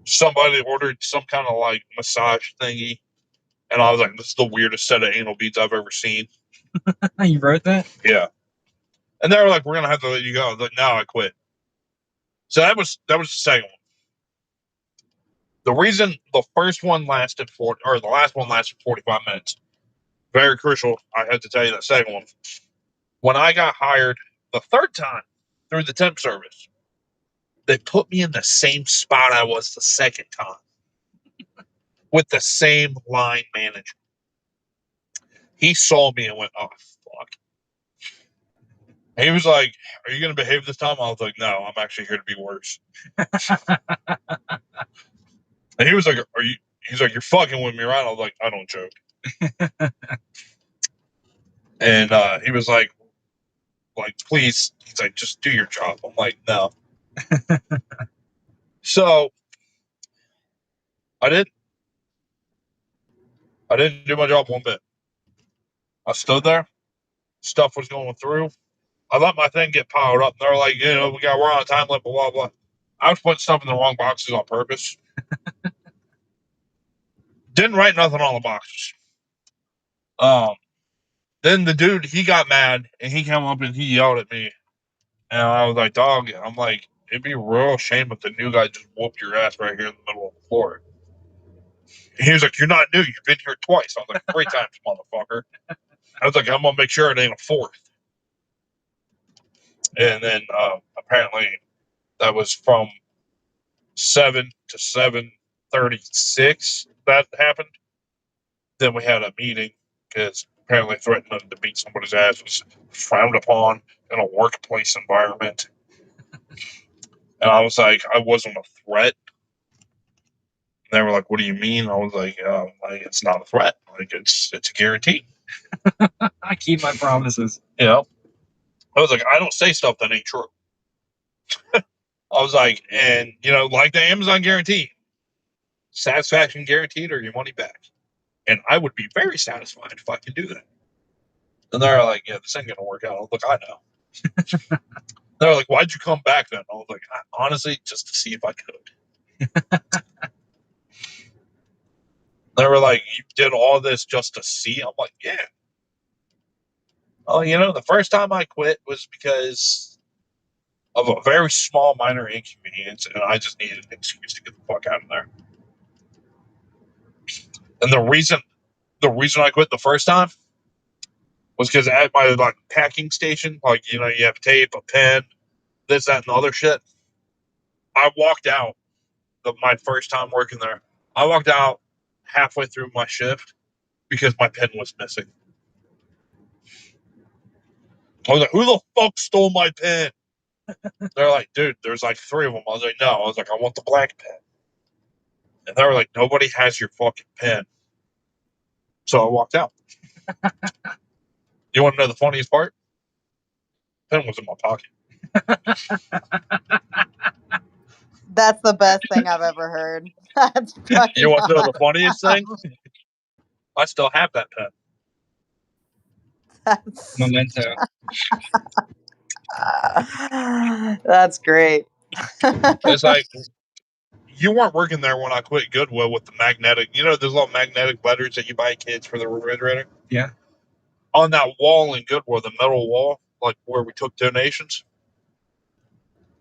Somebody ordered some kind of, like, massage thingy, and I was like, this is the weirdest set of anal beads I've ever seen. You wrote that? Yeah. And they were like, we're going to have to let you go. I was like, no, I quit. So that was the second one. The reason the last one lasted 45 minutes, very crucial. I had to tell you that second one. When I got hired the third time through the temp service, they put me in the same spot I was the second time with the same line manager. He saw me and went, oh, fuck. He was like, are you going to behave this time? I was like, no, I'm actually here to be worse. And he was like, he's like, you're fucking with me, right? I was like, I don't joke. And he was like, please. He's like, just do your job. I'm like, no. So I didn't do my job one bit. I stood there. Stuff was going through. I let my thing get piled up. And they're like, we're on a time limit, blah, blah. I was putting stuff in the wrong boxes on purpose. Didn't write nothing on the boxes. Then the dude, he got mad and he came up and he yelled at me. And I was like, dog, I'm like, it'd be a real shame if the new guy just whooped your ass right here in the middle of the floor. And he was like, you're not new. You've been here twice. I was like, 3 times, motherfucker. I was like, I'm going to make sure it ain't a 4th. And then apparently that was from 7 to 7:36 that happened. Then we had a meeting because apparently threatening to beat somebody's ass was frowned upon in a workplace environment. And I was like, I wasn't a threat. And they were like, what do you mean? I was like, it's not a threat. Like, it's a guarantee. I keep my promises. I was like, I don't say stuff that ain't true. I was like, and, like the Amazon guarantee, satisfaction guaranteed or your money back. And I would be very satisfied if I could do that. And they're like, yeah, this ain't going to work out. I was like, I know. They're like, why'd you come back then? I was like, honestly, just to see if I could. They were like, you did all this just to see? I'm like, yeah. Oh, the first time I quit was because of a very small minor inconvenience, and I just needed an excuse to get the fuck out of there. And the reason I quit the first time was because at my packing station, you have tape, a pen, this, that, and the other shit. I walked out my first time working there. I walked out halfway through my shift because my pen was missing. I was like, "Who the fuck stole my pen?" They're like, "Dude, there's 3 of them." I was like, "No." I was like, "I want the black pen." And they were like, "Nobody has your fucking pen." So I walked out. You want to know the funniest part? Pen was in my pocket. That's the best thing I've ever heard. That's fucking You want to know the funniest thing? awesome. I still have that pen. That's Memento. that's great. It's like, you weren't working there when I quit Goodwill with the magnetic, those little magnetic letters that you buy kids for the refrigerator? Yeah. On that wall in Goodwill, the metal wall, where we took donations,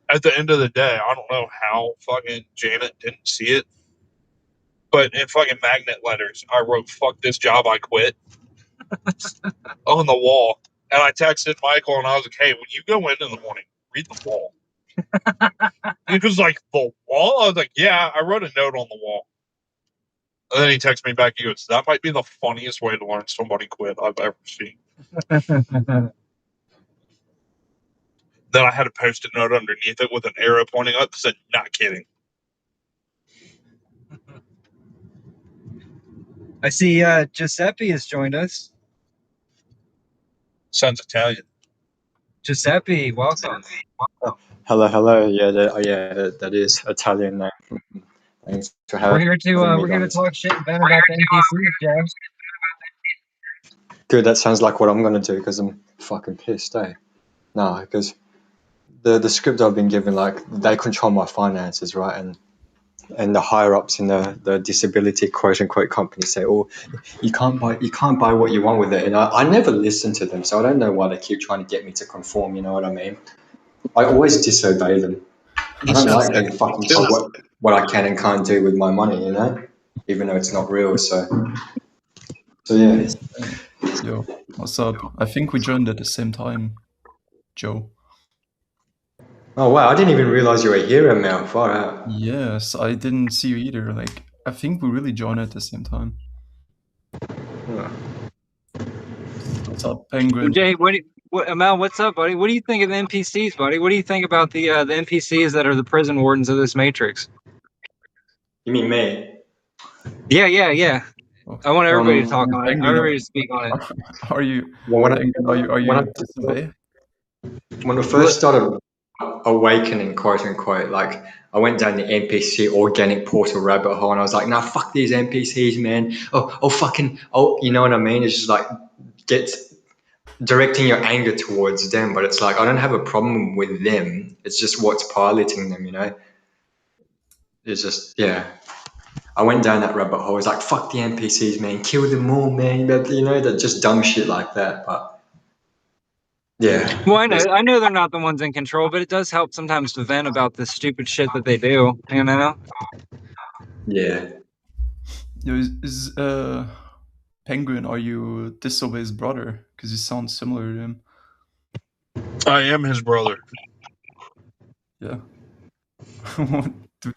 at the end of the day, I don't know how fucking Janet didn't see it, but in fucking magnet letters, I wrote, "Fuck this job, I quit," on the wall. And I texted Michael and I was like, "Hey, when you go in the morning, read the wall." He was like, "The wall?" I was like, "Yeah, I wrote a note on the wall." And then he texted me back. He goes, "That might be the funniest way to learn somebody quit I've ever seen." Then I had a post-it note underneath it with an arrow pointing up that said, "Not kidding." I see Giuseppe has joined us. Sounds Italian. Giuseppe, welcome. Hello. Yeah, that is Italian name. Thanks for having We're me, here to guys. talk shit and vent about the NPCs, Jeff. Good, that sounds like what I'm gonna do because I'm fucking pissed, eh? No, because the script I've been given, they control my finances, right? And the higher ups in the disability quote unquote companies say, "Oh, you can't buy what you want with it." And I never listen to them, so I don't know why they keep trying to get me to conform. You know what I mean? I always disobey them. I don't like being fucking told what I can and can't do with my money, even though it's not real. So yeah. Yo, what's up? I think we joined at the same time, Joe. Oh wow, I didn't even realize you were here, Mel. Far out. Yes, I didn't see you either. I think we really joined at the same time. Yeah. What's up, Penguin? Jay, Amal, what's up, buddy? What do you think of the NPCs, buddy? What do you think about the NPCs that are the prison wardens of this Matrix? You mean me? Yeah. I want everybody to talk on it. Penguin, Everybody to speak on it. Are you? Well, Are you disobey? When I first started awakening, quote unquote, I went down the NPC organic portal rabbit hole, and I was like, "Nah, fuck these NPCs, man. You know what I mean? It's just gets directing your anger towards them, but it's I don't have a problem with them. It's just what's piloting them, It's just, yeah. I went down that rabbit hole. It's fuck the NPCs, man. Kill them all, man. But, that just dumb shit like that. But, yeah. Well, I know they're not the ones in control, but it does help sometimes to vent about the stupid shit that they do, Yeah. Is Penguin, are you Disobey's brother? Because you sound similar to him. I am his brother. Yeah.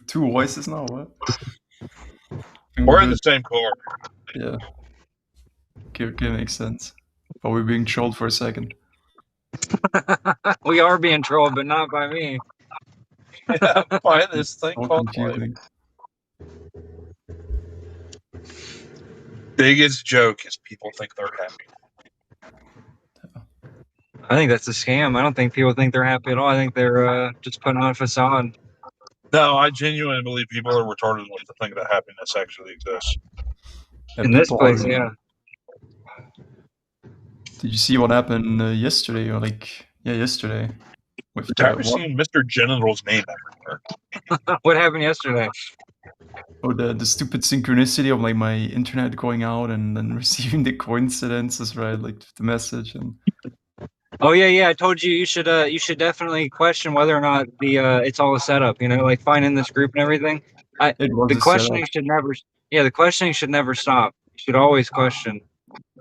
Two voices now, what? We're in the same car. Yeah. Okay, makes sense. But we're being trolled for a second. We are being trolled, but not by me. Yeah, by this thing So called confusing. Biggest joke is people think they're happy. I think that's a scam. I don't think people think they're happy at all. I think they're just putting on a facade. No, I genuinely believe people are retarded enough to think that happiness actually exists. Yeah, In this place, yeah. Did you see what happened yesterday? Or yesterday. With I've never seen Mr. Genital's name everywhere. What happened yesterday? Oh, the stupid synchronicity of my internet going out and then receiving the coincidences, right? The message, and Oh yeah. I told you you should definitely question whether or not the it's all a setup. You know, like finding this group and everything. It was The a setup. questioning should never. Yeah, the questioning should never stop. You should always question.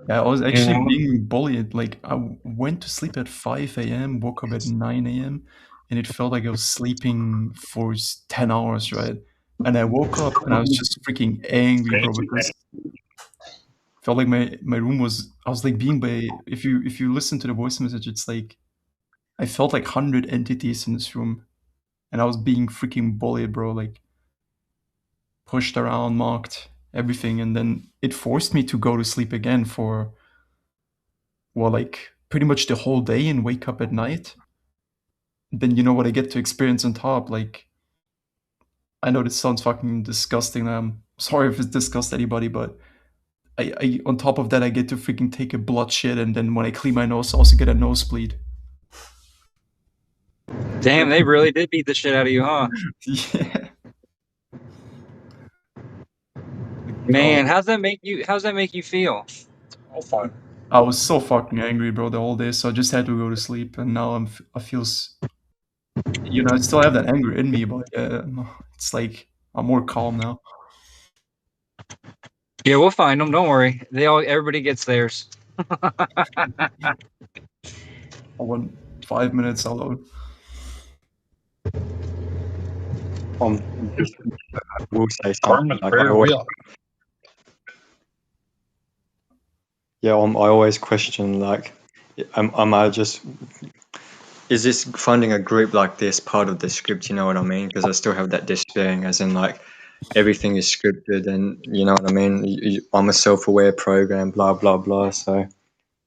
Yeah, I was You actually know. being bullied. Like I went to sleep at 5 a.m., woke up at 9 a.m., and it felt like I was sleeping for 10 hours, right? And I woke up and I was just freaking angry, bro, because felt like my room was I was like being by if you listen to the voice message, it's like I felt like 100 entities in this room, and I was being freaking bullied, bro, like pushed around, mocked, everything, and then it forced me to go to sleep again for well, like pretty much the whole day and wake up at night. Then you know what I get to experience on top. Like I know this sounds fucking disgusting. I'm sorry if it disgusts anybody, but I on top of that I get to freaking take a blood shit, and then when I clean my nose, I also get a nosebleed. Damn, they really did beat the shit out of you, huh? Yeah. Man, Oh, how's that make you feel? I'll find. I was so fucking angry, bro, the whole day. So I just had to go to sleep, and now I feel, I still have that anger in me, but it's like I'm more calm now. Yeah, we'll find them. Don't worry. Everybody gets theirs. I want 5 minutes alone. Just will say something Karma's like very real. I always question like, am I just is this finding a group like this part of the script? You know what I mean? Because I still have that despairing, as in like everything is scripted, and you know what I mean. I'm a self-aware program, blah blah blah. So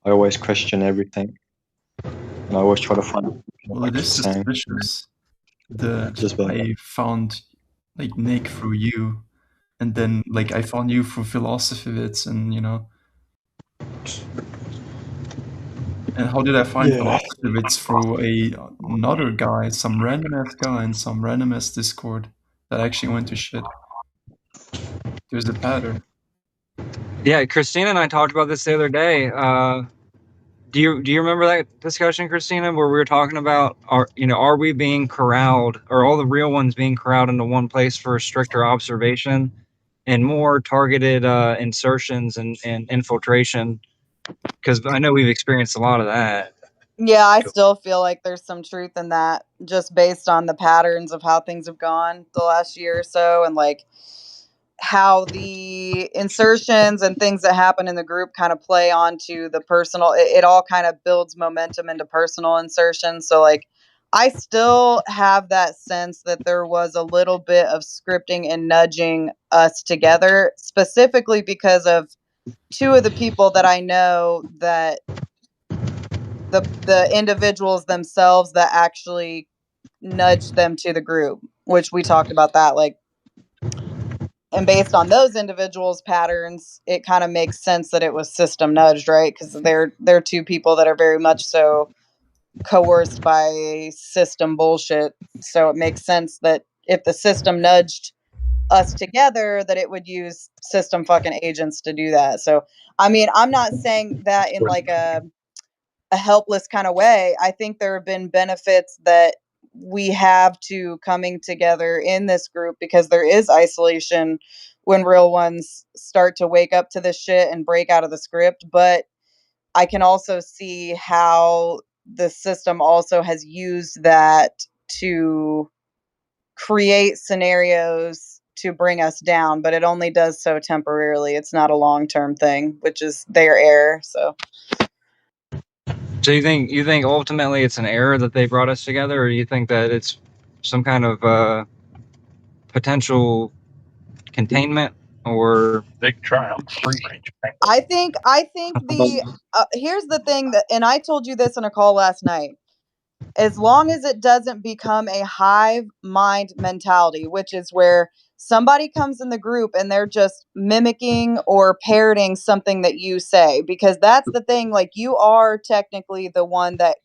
I always question everything, and I always try to find Well, like it is you're saying. suspicious that Just like I found like Nick through you, and then like I found you through philosophy bits, and and how did I find yeah, philosophy bits through another guy, some random ass guy in some random ass Discord that actually went to shit. There's a pattern. Yeah, Christina and I talked about this the other day. Do you remember that discussion, Christina, where we were talking about are we being corralled, or all the real ones being corralled into one place for stricter observation and more targeted insertions and infiltration? Because I know we've experienced a lot of that. Yeah, I still feel like there's some truth in that, just based on the patterns of how things have gone the last year or so, and like how the insertions and things that happen in the group kind of play onto the personal. It all kind of builds momentum into personal insertions. So like I still have that sense that there was a little bit of scripting and nudging us together, specifically because of two of the people that I know, that the individuals themselves that actually nudged them to the group, which we talked about that, like, and based on those individuals' patterns, it kind of makes sense that it was system nudged, right? Because they're two people that are very much so coerced by system bullshit. So it makes sense that if the system nudged us together, that it would use system fucking agents to do that. So I mean, I'm not saying that in like a helpless kind of way. I think there have been benefits that we have to coming together in this group, because there is isolation when real ones start to wake up to this shit and break out of the script. But I can also see how the system also has used that to create scenarios to bring us down, but it only does so temporarily. It's not a long-term thing, which is their error. So So you think ultimately it's an error that they brought us together, or you think that it's some kind of potential containment, or Big triumph, free range. I think the here's the thing that, and I told you this in a call last night, as long as it doesn't become a hive mind mentality, which is where somebody comes in the group and they're just mimicking or parroting something that you say, because that's the thing, like, you are technically the one that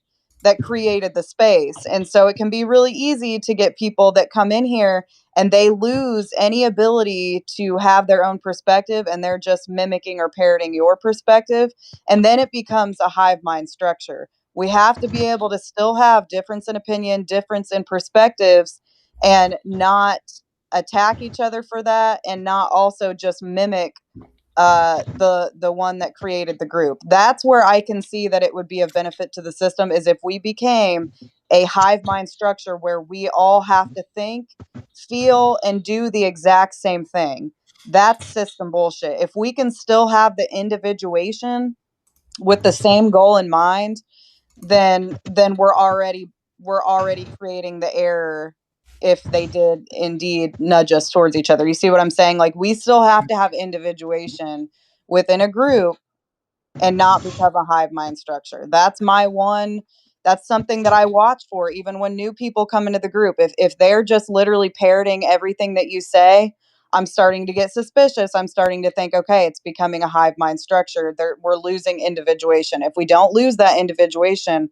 created the space. And so it can be really easy to get people that come in here and they lose any ability to have their own perspective, and they're just mimicking or parroting your perspective, and then it becomes a hive mind structure. We have to be able to still have difference in opinion, difference in perspectives, and not attack each other for that, and not also just mimic the one that created the group. That's where I can see that it would be a benefit to the system, is if we became a hive mind structure where we all have to think, feel, and do the exact same thing. That's system bullshit. If we can still have the individuation with the same goal in mind, then we're already creating the error if they did indeed nudge us towards each other. You see what I'm saying? Like, we still have to have individuation within a group and not become a hive mind structure. That's something that I watch for, even when new people come into the group. If they're just literally parroting everything that you say, I'm starting to get suspicious. I'm starting to think, okay, it's becoming a hive mind structure. We're losing individuation. If we don't lose that individuation,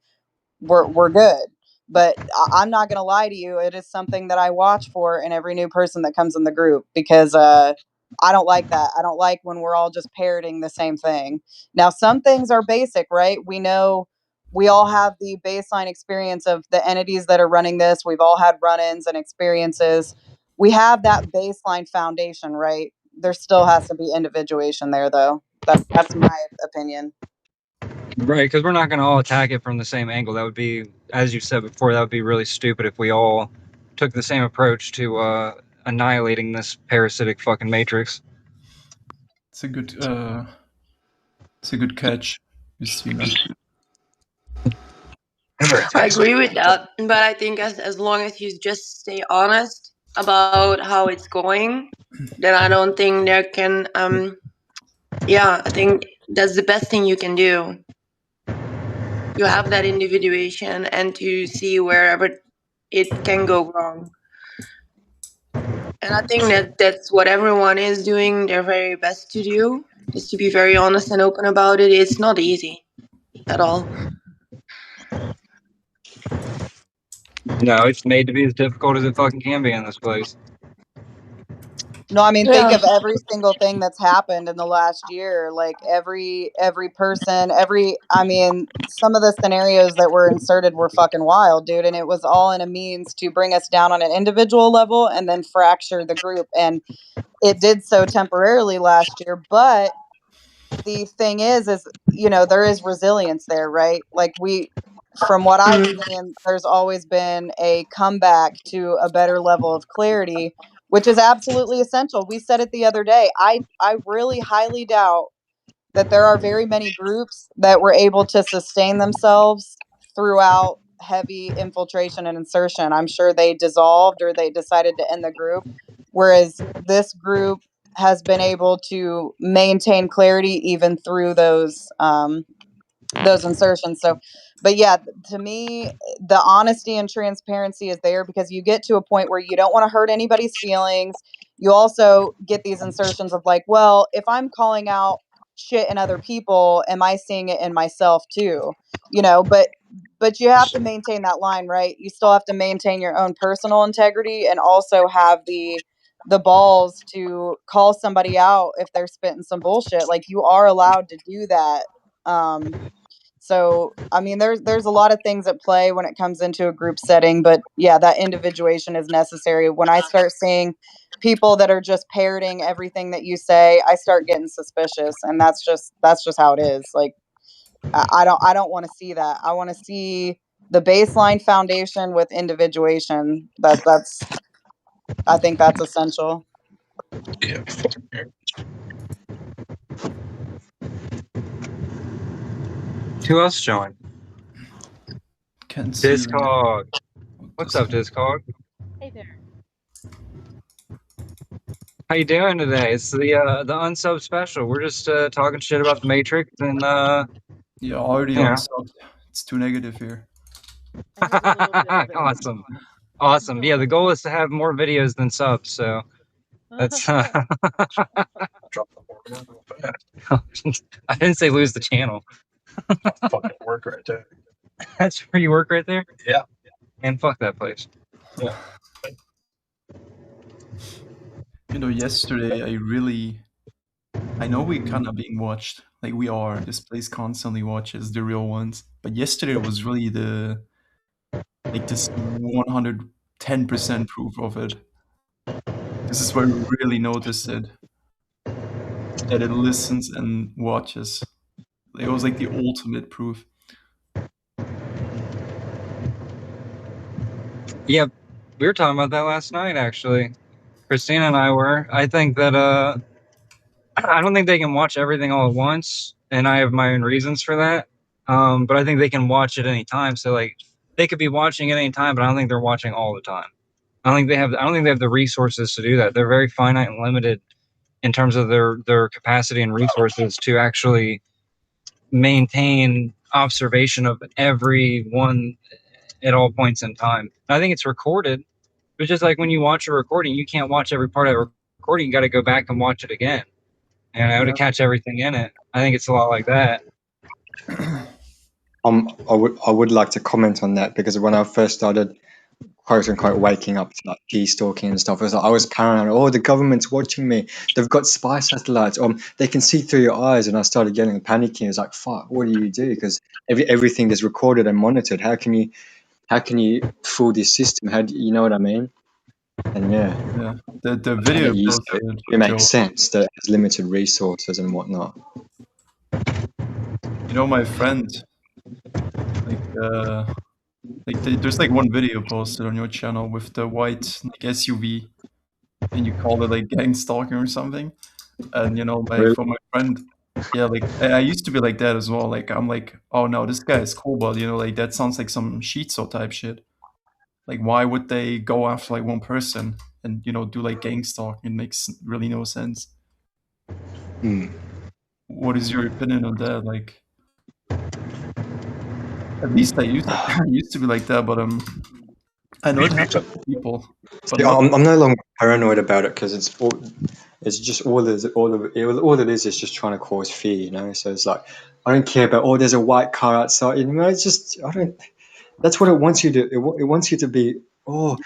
we're good. But I'm not gonna lie to you, it is something that I watch for in every new person that comes in the group, because I don't like that. I don't like when we're all just parroting the same thing. Now, some things are basic, right? We know we all have the baseline experience of the entities that are running this. We've all had run-ins and experiences. We have that baseline foundation, right? There still has to be individuation there, though. That's my opinion. Right, because we're not going to all attack it from the same angle. That would be, as you said before, that would be really stupid if we all took the same approach to annihilating this parasitic fucking matrix. It's a good catch, Justina. I agree with that, but I think as long as you just stay honest about how it's going, then I don't think there can I think that's the best thing you can do. You have that individuation and to see wherever it can go wrong. And I think that's what everyone is doing their very best to do, is to be very honest and open about it. It's not easy at all. No, it's made to be as difficult as it fucking can be in this place. No, I mean, think Yeah. of every single thing that's happened in the last year. Like, every person, I mean, some of the scenarios that were inserted were fucking wild, dude. And it was all in a means to bring us down on an individual level and then fracture the group. And it did so temporarily last year. But the thing is, there is resilience there, right? Like, from what I've seen, there's always been a comeback to a better level of clarity, which is absolutely essential. We said it the other day. I really highly doubt that there are very many groups that were able to sustain themselves throughout heavy infiltration and insertion. I'm sure they dissolved or they decided to end the group, whereas this group has been able to maintain clarity even through those insertions. So, but yeah, to me, the honesty and transparency is there, because you get to a point where you don't want to hurt anybody's feelings. You also get these insertions of like, well, if I'm calling out shit in other people, am I seeing it in myself too? But you have to maintain that line, right? You still have to maintain your own personal integrity, and also have the balls to call somebody out if they're spitting some bullshit. Like, you are allowed to do that. So, I mean, there's a lot of things at play when it comes into a group setting, but yeah, that individuation is necessary. When I start seeing people that are just parroting everything that you say, I start getting suspicious, and that's just how it is. Like, I don't want to see that. I want to see the baseline foundation with individuation. I think that's essential. Yeah. Who else joined? Can't see them. Discog. What What's the up, Discog? Hey there. How you doing today? It's the Unsub Special. We're just talking shit about the Matrix, and Yeah, already Yeah. unsubbed. It's too negative here. I heard a little bit of it. awesome, awesome. Yeah, the goal is to have more videos than subs, so that's. Drop the board real fast. I didn't say lose the channel. Fucking work right there. That's where you work right there. Yeah. And fuck that place. Yeah. Yesterday I really I know we're kind of being watched. Like we are. This place constantly watches the real ones. But yesterday was really this 110% proof of it. This is where we really noticed it. That it listens and watches. It was like the ultimate proof. Yeah, we were talking about that last night, actually. Christina and I were. I think that I don't think they can watch everything all at once, and I have my own reasons for that. But I think they can watch at any time. So like, they could be watching at any time, but I don't think they're watching all the time. I don't think they have. I don't think they have the resources to do that. They're very finite and limited in terms of their capacity and resources to actually maintain observation of everyone at all points in time. I think it's recorded. It's just like when you watch a recording, you can't watch every part of the recording. You got to go back and watch it again, and to catch everything in it. I think it's a lot like that. I would like to comment on that, because when I first started, quote unquote, waking up to like G-stalking and stuff, I was paranoid. Oh, the government's watching me. They've got spy satellites. They can see through your eyes. And I started getting panicking. I was like, fuck, what do you do? Because everything is recorded and monitored. How can you fool this system? You know what I mean? And yeah, the video posted, it makes sense that it has limited resources and whatnot. You know, my friend, there's like one video posted on your channel with the white like SUV, and you call it like gang stalking or something. And you know, for my friend, yeah, like I used to be like that as well. Like I'm like, oh no, this guy is cool, but you know, like that sounds like some Shizo type shit. Like why would they go after like one person and you know do like gang stalking? It makes really no sense. What is your opinion on that? Like, at least I used to be like that, but I know it happens to people. But I'm no longer paranoid about it, because it's just all it is just trying to cause fear, you know. So it's like, I don't care about, there's a white car outside, you know. It's just, I don't. That's what it wants you to. It wants you to be.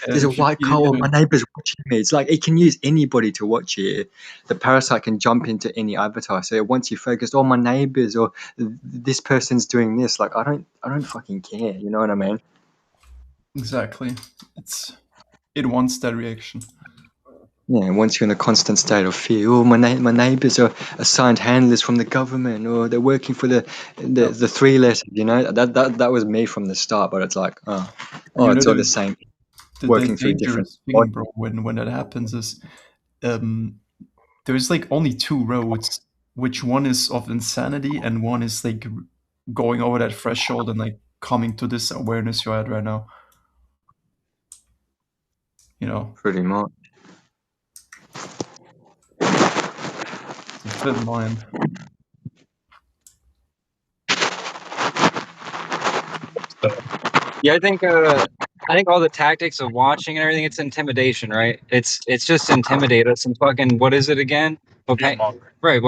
There's a white car. My neighbor's watching me. It's like it can use anybody to watch it. The parasite can jump into any avatar. So it wants you focused. My neighbors, or this person's doing this. Like I don't fucking care. You know what I mean? Exactly. It wants that reaction. Yeah, once you're in a constant state of fear, my neighbors are assigned handlers from the government, or they're working for the 3 letters. You know, that was me from the start. But it's like, it's all the same. Working through different thing, bro, when that happens is, there's like only 2 roads. Which one is of insanity, and one is like going over that threshold and like coming to this awareness you're at right now. You know, pretty much. It's a thin line. Yeah, I think all the tactics of watching and everything, it's intimidation, right? It's just intimidate us and fucking, what is it again? What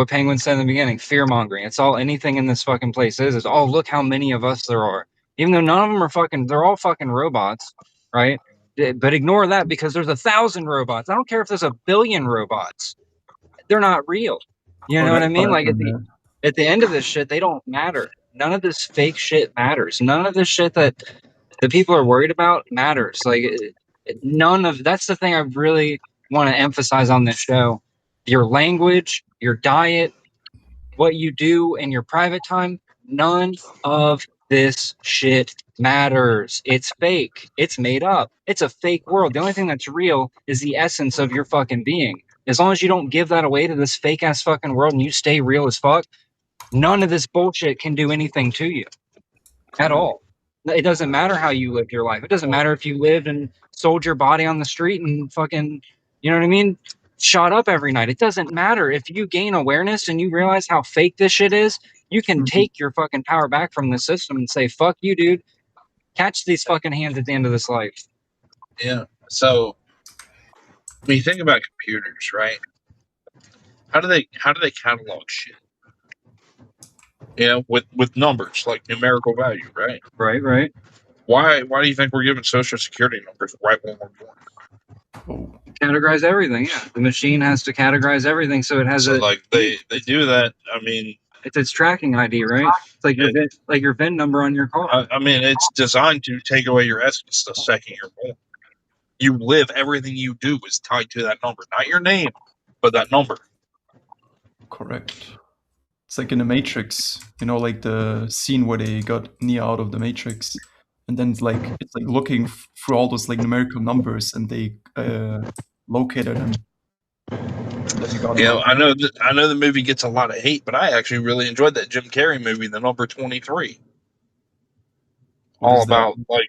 Penguin said in the beginning, fear mongering. It's all anything in this fucking place is look how many of us there are. Even though none of them are they're all fucking robots, right? But ignore that, because there's 1,000 robots. I don't care if there's 1 billion robots. They're not real. You know what I mean? Like at the end of this shit, they don't matter. None of this fake shit matters. None of this shit that the people are worried about matters. Like that's the thing I really want to emphasize on this show. Your language, your diet, what you do in your private time, none of this shit matters. It's fake. It's made up. It's a fake world. The only thing that's real is the essence of your fucking being. As long as you don't give that away to this fake ass fucking world and you stay real as fuck, none of this bullshit can do anything to you at all. It doesn't matter how you lived your life. It doesn't matter if you lived and sold your body on the street and fucking, you know what I mean? Shot up every night. It doesn't matter. If you gain awareness and you realize how fake this shit is, you can take your fucking power back from the system and say, fuck you, dude. Catch these fucking hands at the end of this life. Yeah. So when you think about computers, right? How do they catalog shit? You know, with numbers, like numerical value, right? Right. Why do you think we're given social security numbers right when we're born? Oh, Categorize everything. Yeah, the machine has to categorize everything, so it has So like they do that. I mean, it's its tracking ID, right? It's like your VIN number on your car. I mean, it's designed to take away your essence the second you're born. You live, everything you do is tied to that number, not your name, but that number. correct. It's like in the Matrix, you know, like the scene where they got Neo out of the Matrix, and then it's like looking through all those like numerical numbers, and they located him. And then they got him out. I know the movie gets a lot of hate, but I actually really enjoyed that Jim Carrey movie, The Number 23. What All is that? about like,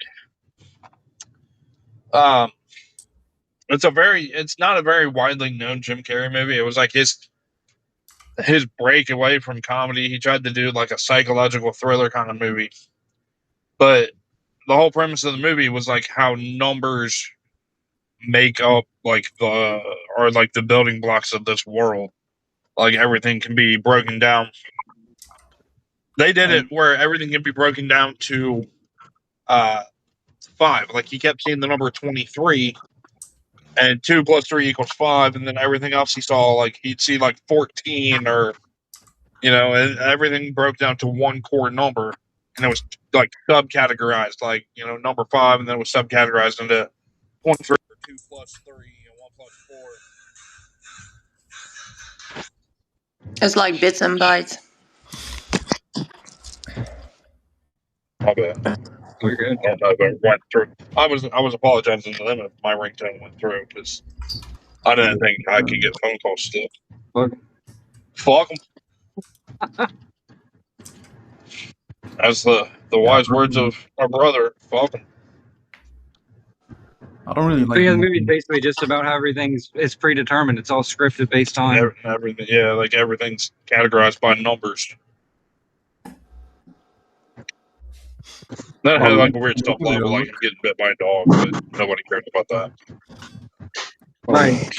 it's not a very widely known Jim Carrey movie. It was like his break away from comedy. He tried to do like a psychological thriller kind of movie, but the whole premise of the movie was like how numbers make up like the building blocks of this world. Like everything can be broken down. They did it where everything can be broken down to 5. Like he kept seeing the number 23, and 2 plus 3 equals 5, and then everything else he saw, like he'd see like 14, or and everything broke down to one core number, and it was like subcategorized, like number 5, and then it was subcategorized into 23, or 2 plus 3, and 1 plus 4. It's like bits and bytes. My bad. We're good. I don't know if it went through. I was apologizing to them if my ringtone went through, because I didn't think I could get phone calls still. Fuck them. As the wise words of my brother, fuck them. I don't really like. Yeah, the movie's basically just about how it's predetermined. It's all scripted based on everything. Yeah, like everything's categorized by numbers. That had like a weird stuff level, like getting bit by a dog, but nobody cares about that. Right.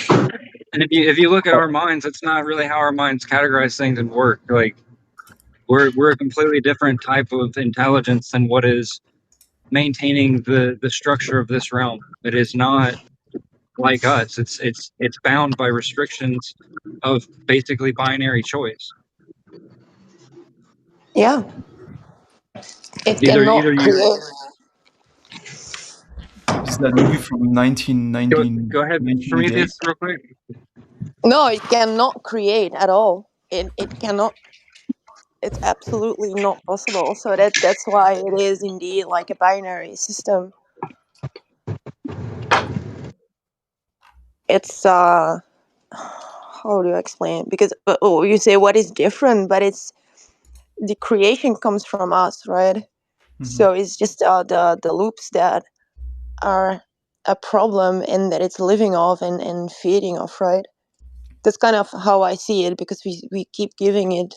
And if you look at our minds, it's not really how our minds categorize things and work. Like we're a completely different type of intelligence than what is maintaining the structure of this realm. It is not like us. It's bound by restrictions of basically binary choice. Yeah. It Either cannot Is that movie from 1990? Go ahead, Prometheus, real quick. No, it cannot create at all. It cannot. It's absolutely not possible. So that's why it is indeed like a binary system. It's how do you explain it? Because you say what is different, but it's the creation comes from us, right? Mm-hmm. So it's just the loops that are a problem and that it's living off and feeding off, right? That's kind of how I see it, because we keep giving it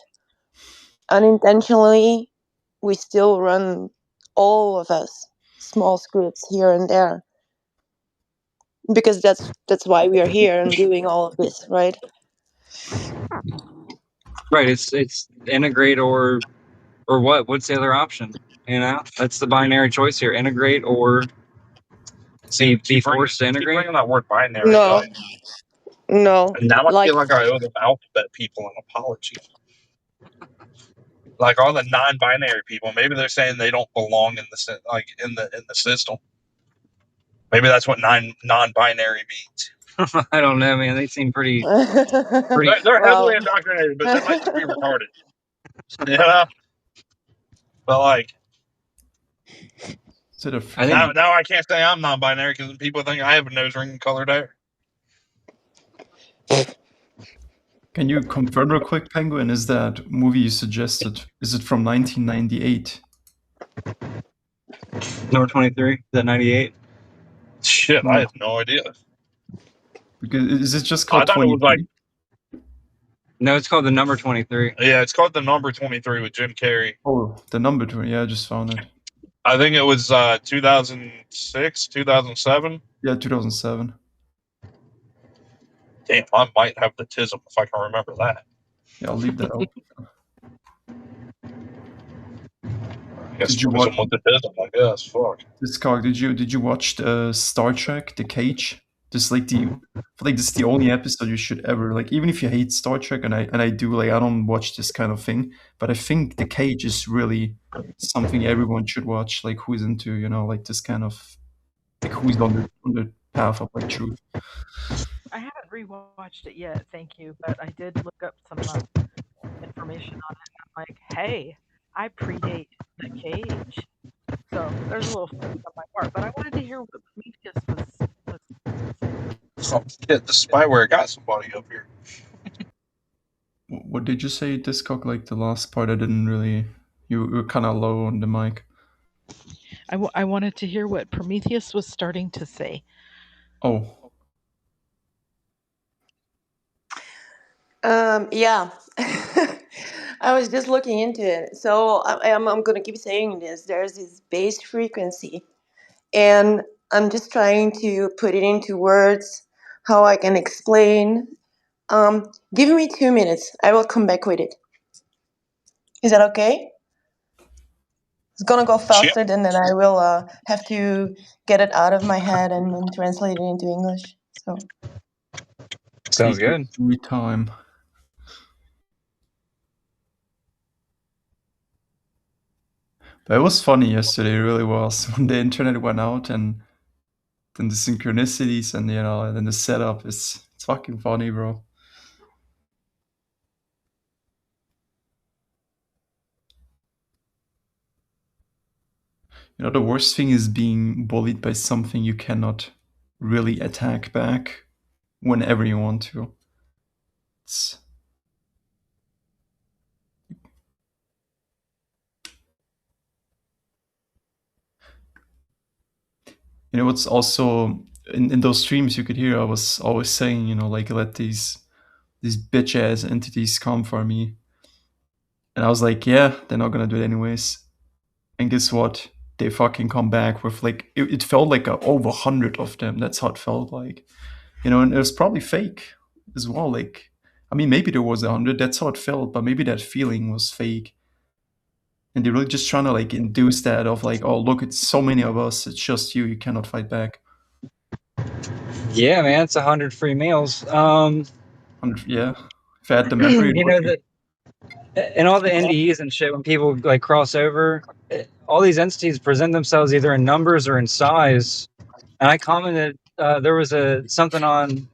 unintentionally. We still run, all of us, small scripts here and there, because that's why we are here and doing all of this, right? Right. It's integrate or what? What's the other option? That's the binary choice here: integrate or be forced to integrate. Bringing that word binary. No. No. And now I feel like I owe the alphabet people an apology. Like all the non-binary people, maybe they're saying they don't belong in the system. Maybe that's what non-binary means. I don't know, man. They seem pretty. They're heavily indoctrinated, but they might just be retarded. Yeah. But like, now I can't say I'm non-binary because people think I have a nose ring and colored hair. Can you confirm real quick, Penguin? Is that movie you suggested? Is it from 1998? Number 23. Is that 98? Shit, I have no idea. Because is it just called? I thought it was like. No, it's called The Number 23. Yeah, it's called The Number 23 with Jim Carrey. Oh, The Number 20. Yeah, I just found it. I think it was 2006, 2007. Yeah, 2007. Damn, I might have the tism if I can remember that. Yeah, I'll leave that out. I guess did you watch with the tism? I guess. Fuck. This car. Did you watch Star Trek: The Cage? Just like I feel like this is the only episode you should ever like. Even if you hate Star Trek, and I do, like, I don't watch this kind of thing, but I think The Cage is really something everyone should watch. Like, who's into, like, this kind of, like, who's on the path of like truth. I haven't rewatched it yet, thank you, but I did look up some information on it. And I'm like, hey, I predate The Cage, so there's a little flex on my part. But I wanted to hear what Prometheus was saying. Oh shit, the spyware got somebody up here. What did you say, Discock? Like the last part, I didn't really. You were kind of low on the mic. I wanted to hear what Prometheus was starting to say. Oh, Yeah. I was just looking into it. So I'm going to keep saying this. There's this base frequency, and I'm just trying to put it into words how I can explain. Give me 2 minutes. I will come back with it. Is that okay? It's gonna go faster than then I will have to get it out of my head and then translate it into English. So Sounds take your good. sweet time. But it was funny yesterday, it really was, when the internet went out, and then the synchronicities and and then the setup is it's fucking funny, bro. The worst thing is being bullied by something you cannot really attack back whenever you want to. It's what's also in those streams you could hear I was always saying, like, let these bitch ass entities come for me. And I was like, yeah, they're not gonna do it anyways. And guess what? They fucking come back with, like, it felt like over 100 of them. That's how it felt like. And it was probably fake as well. Like, I mean, maybe there was 100. That's how it felt, but maybe that feeling was fake. And they're really just trying to, like, induce that of, like, oh, look, it's so many of us. It's just you. You cannot fight back. Yeah, man, it's 100 free meals. 100, yeah. If I had the memory, it would be. In all the NDEs and shit, when people like cross over, all these entities present themselves either in numbers or in size. And I commented, there was something on,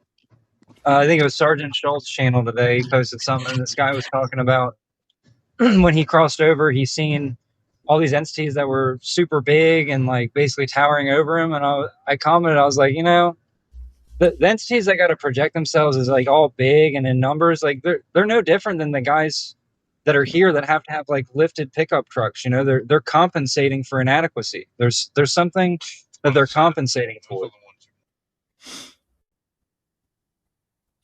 I think it was Sergeant Schultz's channel today. He posted something. This guy was talking about when he crossed over, he's seen all these entities that were super big and like basically towering over him. And I commented, I was like, the entities that got to project themselves as like all big and in numbers, like they're no different than the guys that are here that have to have like lifted pickup trucks. They're compensating for inadequacy. There's something that they're compensating for.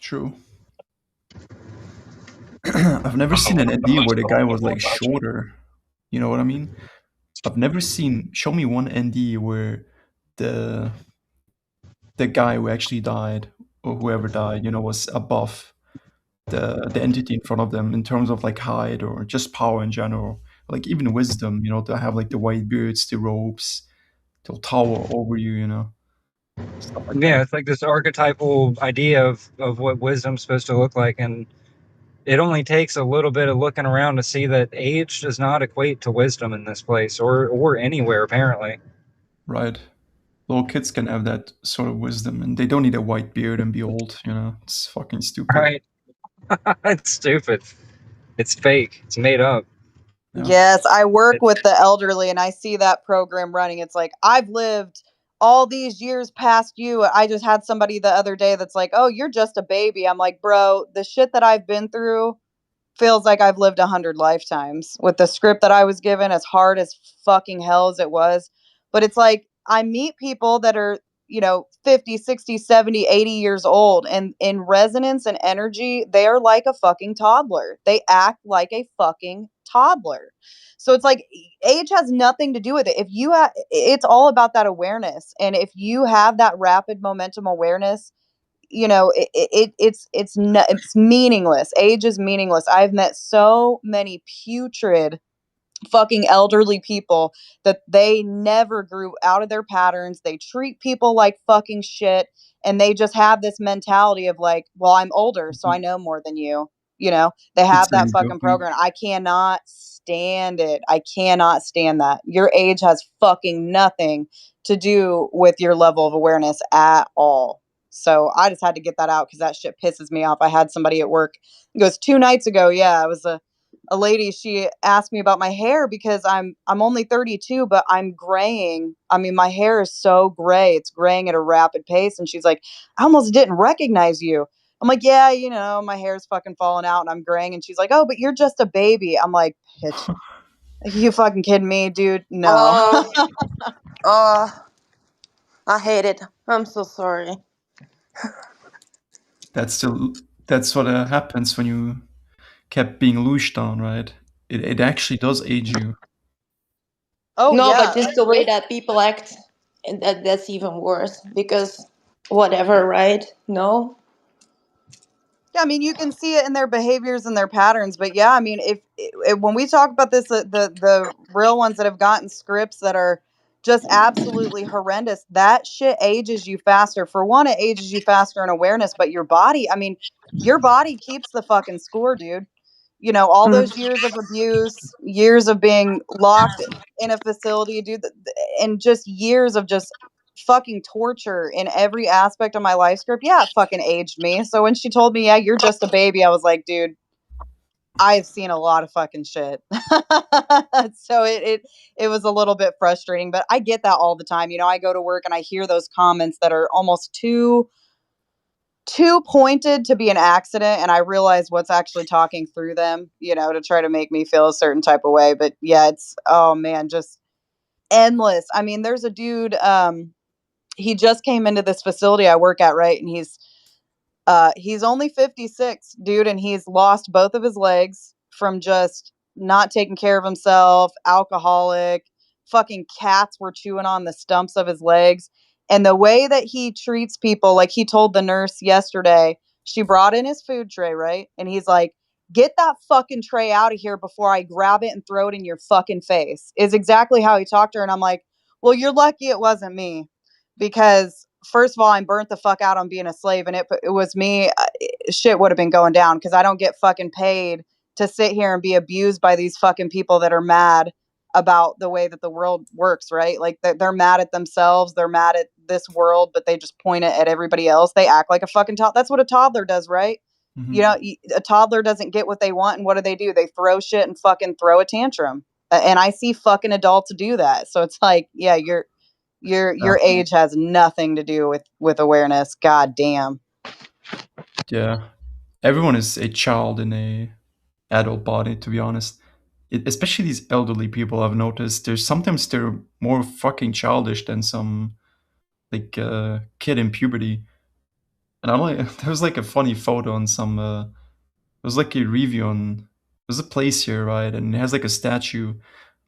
True. I've never seen an ND where the guy was like shorter. You know what I mean? I've never seen. Show me one ND where the guy who actually died, or whoever died, was above the entity in front of them in terms of like height or just power in general. Like even wisdom, to have like the white beards, the robes, they'll tower over you, stuff like Yeah, that. it's like this archetypal idea of what wisdom's supposed to look like, and it only takes a little bit of looking around to see that age does not equate to wisdom in this place or anywhere apparently. Right. Little kids can have that sort of wisdom, and they don't need a white beard and be old. It's fucking stupid. Right. It's stupid. It's fake. It's made up. Yeah. Yes, I work with the elderly and I see that program running. It's like, I've lived all these years past you. I just had somebody the other day that's like, oh, you're just a baby. I'm like, bro, the shit that I've been through feels like I've lived 100 lifetimes with the script that I was given, as hard as fucking hell as it was. But it's like, I meet people that are, 50, 60, 70, 80 years old, and in resonance and energy, they are like a fucking toddler. They act like a fucking toddler. So it's like age has nothing to do with it. If you it's all about that awareness. And if you have that rapid momentum awareness, it's meaningless. Age is meaningless. I've met so many putrid fucking elderly people that they never grew out of their patterns. They treat people like fucking shit. And they just have this mentality of like, well, I'm older, so I know more than you. You know, they It's have that an ego fucking thing. program. I cannot stand it. I cannot stand that. Your age has fucking nothing to do with your level of awareness at all. So I just had to get that out because that shit pisses me off. I had somebody at work. It goes 2 nights ago. Yeah, it was a lady. She asked me about my hair because I'm only 32, but I'm graying. I mean, my hair is so gray. It's graying at a rapid pace. And she's like, I almost didn't recognize you. I'm like, yeah, you know, my hair's fucking falling out and I'm graying. And she's like, oh, but you're just a baby. I'm like, bitch, you fucking kidding me, dude? No. Oh, oh, I hate it. I'm so sorry. That's what happens when you kept being loosed on, right? It actually does age you. Oh No, yeah. but just the way that people act, and that's even worse because whatever, right? No. Yeah, I mean, you can see it in their behaviors and their patterns, but yeah, I mean, if when we talk about this, the real ones that have gotten scripts that are just absolutely horrendous, that shit ages you faster. For one, it ages you faster in awareness, but your body, I mean, your body keeps the fucking score, dude. You know, all Mm. those years of abuse, years of being locked in a facility, dude, and just years of just fucking torture in every aspect of my life script. Yeah, it fucking aged me. So when she told me, yeah, you're just a baby, I was like, dude, I've seen a lot of fucking shit. So it was a little bit frustrating, but I get that all the time. You know, I go to work and I hear those comments that are almost too pointed to be an accident, and I realize what's actually talking through them, you know, to try to make me feel a certain type of way. But yeah, it's, oh man, just endless. I mean, there's a dude, he just came into this facility I work at, right? And he's only 56, dude, and he's lost both of his legs from just not taking care of himself, alcoholic, fucking cats were chewing on the stumps of his legs. And the way that he treats people, like he told the nurse yesterday, she brought in his food tray, right? And he's like, get that fucking tray out of here before I grab it and throw it in your fucking face, is exactly how he talked to her. And I'm like, well, you're lucky it wasn't me, because first of all, I'm burnt the fuck out on being a slave, and it was me. Shit would have been going down because I don't get fucking paid to sit here and be abused by these fucking people that are mad about the way that the world works, right? Like they're mad at themselves, they're mad at this world, but they just point it at everybody else. They act like a fucking toddler. That's what a toddler does, right? Mhm. You know, a toddler doesn't get what they want, and what do? They throw shit and fucking throw a tantrum. And I see fucking adults do that. So it's like, yeah, your age has nothing to do with awareness. God damn. Yeah, everyone is a child in a adult body, to be honest. Especially these elderly people, I've noticed. They're more fucking childish than some like kid in puberty. And I'm like, there was like a funny photo on some. It was like a review on. There's a place here, right? And it has like a statue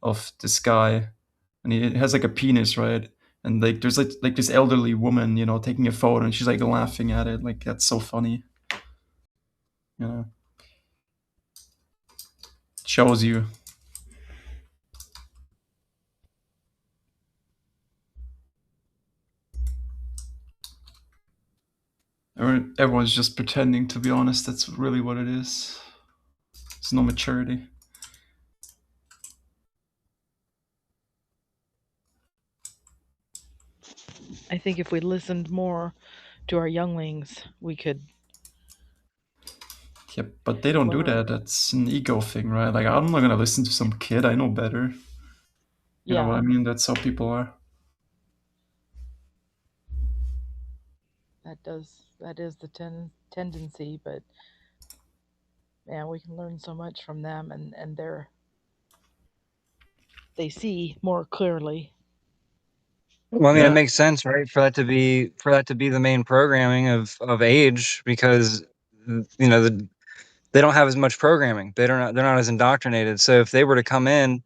of this guy, and it has like a penis, right? And like there's like this elderly woman, you know, taking a photo, and she's like laughing at it. Like that's so funny, you know. Shows you. Everyone's just pretending, to be honest. That's really what it is. It's no maturity. I think if we listened more to our younglings, we could Yep, but they don't do learn. that. That's an ego thing, right? Like, I'm not gonna listen to some kid. I know better. You know what Yeah, I mean? That's how people are. that is the tendency, but man, we can learn so much from them, and they see more clearly. Well, I mean, it Yeah. makes sense, right? For that to be the main programming of age, because you know they don't have as much programming. They're not as indoctrinated. So if they were to come in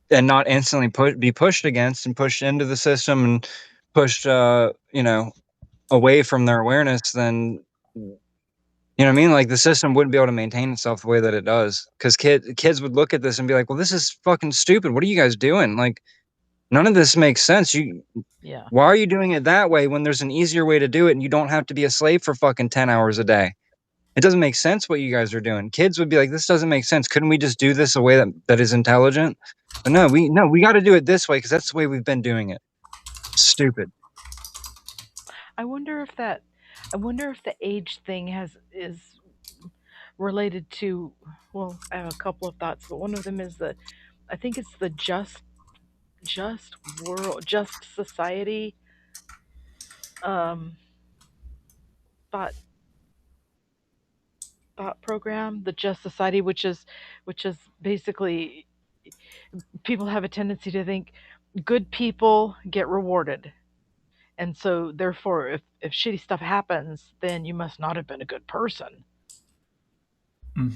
and not instantly be pushed against and pushed into the system and pushed, you know, away from their awareness, then You know what I mean? Like the system wouldn't be able to maintain itself the way that it does, because kids would look at this and be like, "Well, this is fucking stupid. What are you guys doing? Like, none of this makes sense. Yeah. Why are you doing it that way when there's an easier way to do it and you don't have to be a slave for fucking 10 hours a day? It doesn't make sense what you guys are doing." Kids would be like, "This doesn't make sense. Couldn't we just do this a way that is intelligent?" But no, we got to do it this way because that's the way we've been doing it. Stupid. I wonder if the age thing is related to, well, I have a couple of thoughts, but one of them is I think it's the just society um thought thought program, the just society, which is basically, people have a tendency to think good people get rewarded. And so therefore if shitty stuff happens, then you must not have been a good person. Mm.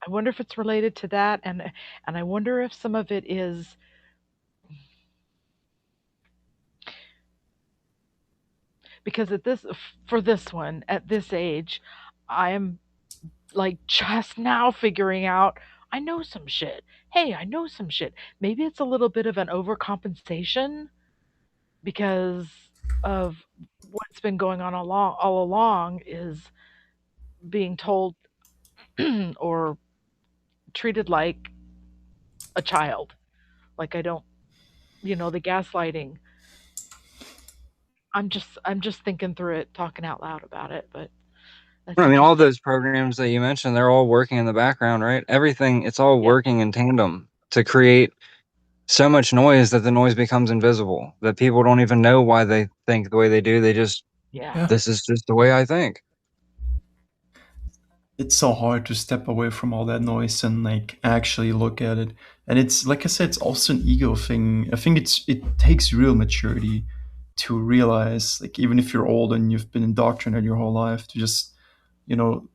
I wonder if it's related to that, and I wonder if some of it is because for this one at this age, I am like just now figuring out I know some shit. Hey, I know some shit. Maybe it's a little bit of an overcompensation because of what's been going on all along is being told or treated like a child. Like I don't, the gaslighting. I'm just thinking through it, talking out loud about it, but that's I mean, all interesting. those programs that you mentioned, they're all working in the background, right? Everything, it's all Yeah. working in tandem to create so much noise that the noise becomes invisible, that people don't even know why they think the way they do. They just, Yeah. Yeah. this is just the way I think. It's so hard to step away from all that noise and like actually look at it. And it's like I said, it's also an ego thing. I think it takes real maturity to realize, like, even if you're old and you've been indoctrinated your whole life, to just,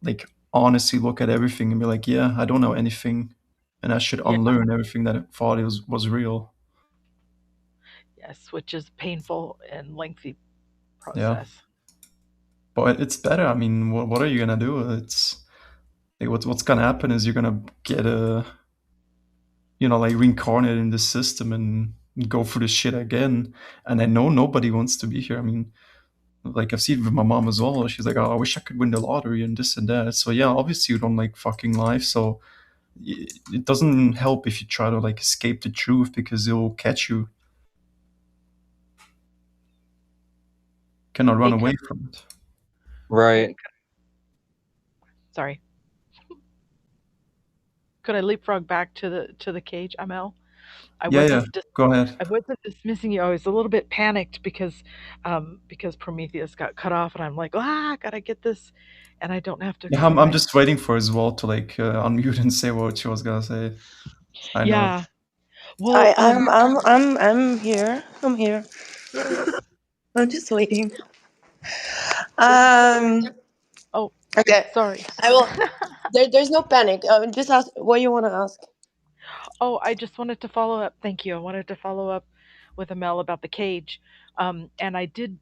like, honestly look at everything and be like, yeah, I don't know anything, and I should Yeah. unlearn everything that I thought was real. Yes, which is painful and lengthy Yeah, process. but it's better. I mean, what are you gonna do? It's like, what's gonna happen is you're gonna get like reincarnated in the system and go through the shit again. And I know nobody wants to be here. I mean, like, I've seen it with my mom as well. She's like, oh, I wish I could win the lottery and this and that. So yeah, obviously you don't like fucking life. So it doesn't help if you try to like escape the truth, because it'll catch you. Cannot run Hey, away from it. Right. sorry. Could I leapfrog back to the cage, Amel? I Yeah, yeah. wasn't dis- Go ahead. I wasn't dismissing you. I was a little bit panicked because Prometheus got cut off, and I'm like, gotta get this, and I don't have to Yeah, I'm find. just waiting for as well to like unmute and say what she was gonna say. I know. Yeah. Well, I, I'm here. I'm here. I'm just waiting. Um. oh, Okay. sorry. I will. There's no panic. Just ask what you want to ask. Oh, I just wanted to follow up. Thank you. I wanted to follow up with Amel about the cage. And I did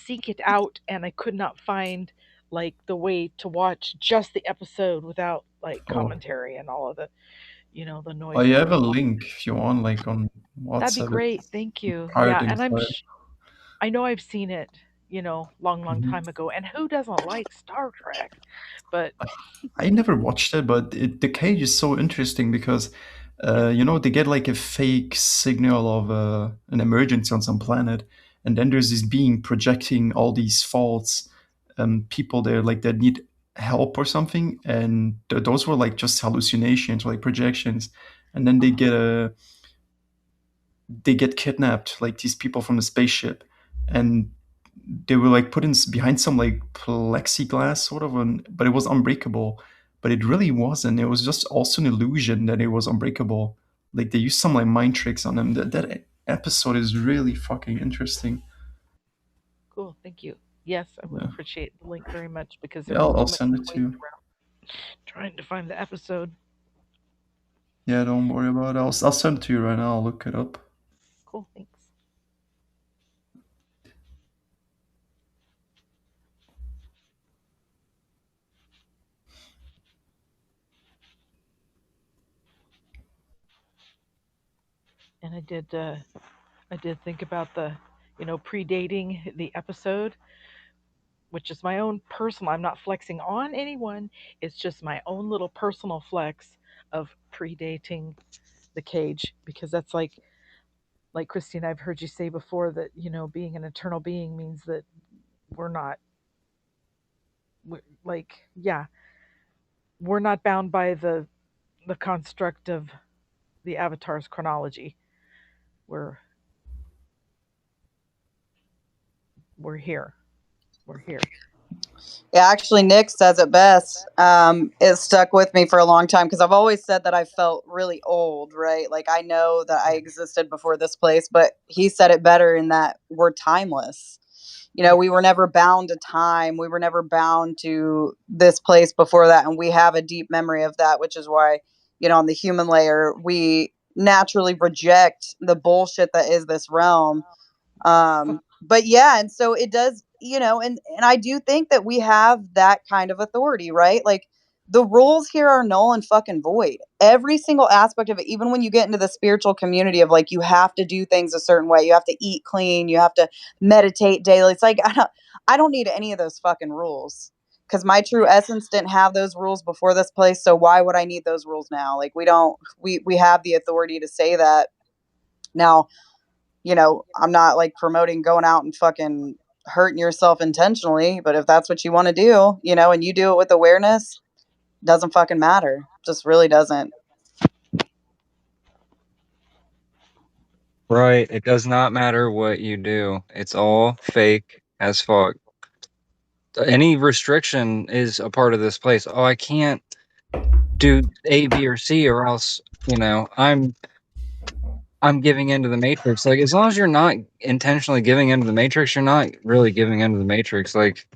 seek it out, and I could not find like the way to watch just the episode without like Oh, commentary and all of the I noise have going a on. link if you want, like on That'd be WhatsApp. great. It's Thank you. Yeah, pirating and site. I know I've seen it, long, long Mhm. time ago. And who doesn't like Star Trek? But I never watched it, but the cage is so interesting because, yeah. they get like a fake signal of an emergency on some planet, and then there's this being projecting all these faults, people there like that need help or something, and those were like just hallucinations, like projections, and then they get kidnapped, like these people from the spaceship, and they were like put in behind some like plexiglass sort of, but it was unbreakable. But it really wasn't. It was just also an illusion that it was unbreakable. Like they used some like mind tricks on them. That episode is really fucking interesting. Cool. Thank you. Yes, I would Yeah, appreciate the link very much because there yeah, was I'll too much send it to noise you. trying to find the episode. Yeah, don't worry about it. I'll send it to you right now. I'll look it up. Cool. Thanks. And I did think about the, predating the episode, which is my own personal. I'm not flexing on anyone. It's just my own little personal flex of predating the cage, because that's like Christine, I've heard you say before that, being an eternal being means that we're not, like, yeah, we're not bound by the construct of the Avatar's chronology. We're we're here. We're here. Yeah, actually, Nick says it best. It stuck with me for a long time because I've always said that I felt really old, right? Like I know that I existed before this place, but he said it better in that we're timeless. We were never bound to time. We were never bound to this place before that. And we have a deep memory of that, which is why, on the human layer, we naturally reject the bullshit that is this realm. But yeah, and so it does, and I do think that we have that kind of authority, right? Like the rules here are null and fucking void. Every single aspect of it, even when you get into the spiritual community of like you have to do things a certain way, you have to eat clean, you have to meditate daily. It's like I don't need any of those fucking rules. Because my true essence didn't have those rules before this place, so why would I need those rules now? Like we have the authority to say that. Now, I'm not like promoting going out and fucking hurting yourself intentionally, but if that's what you want to do, and you do it with awareness, doesn't fucking matter. Just really doesn't. Right. It does not matter what you do. It's all fake as fuck. Any restriction is a part of this place. Oh, I can't do A, B, or C, or else, I'm giving into the matrix. Like, as long as you're not intentionally giving into the matrix, you're not really giving into the matrix. Like,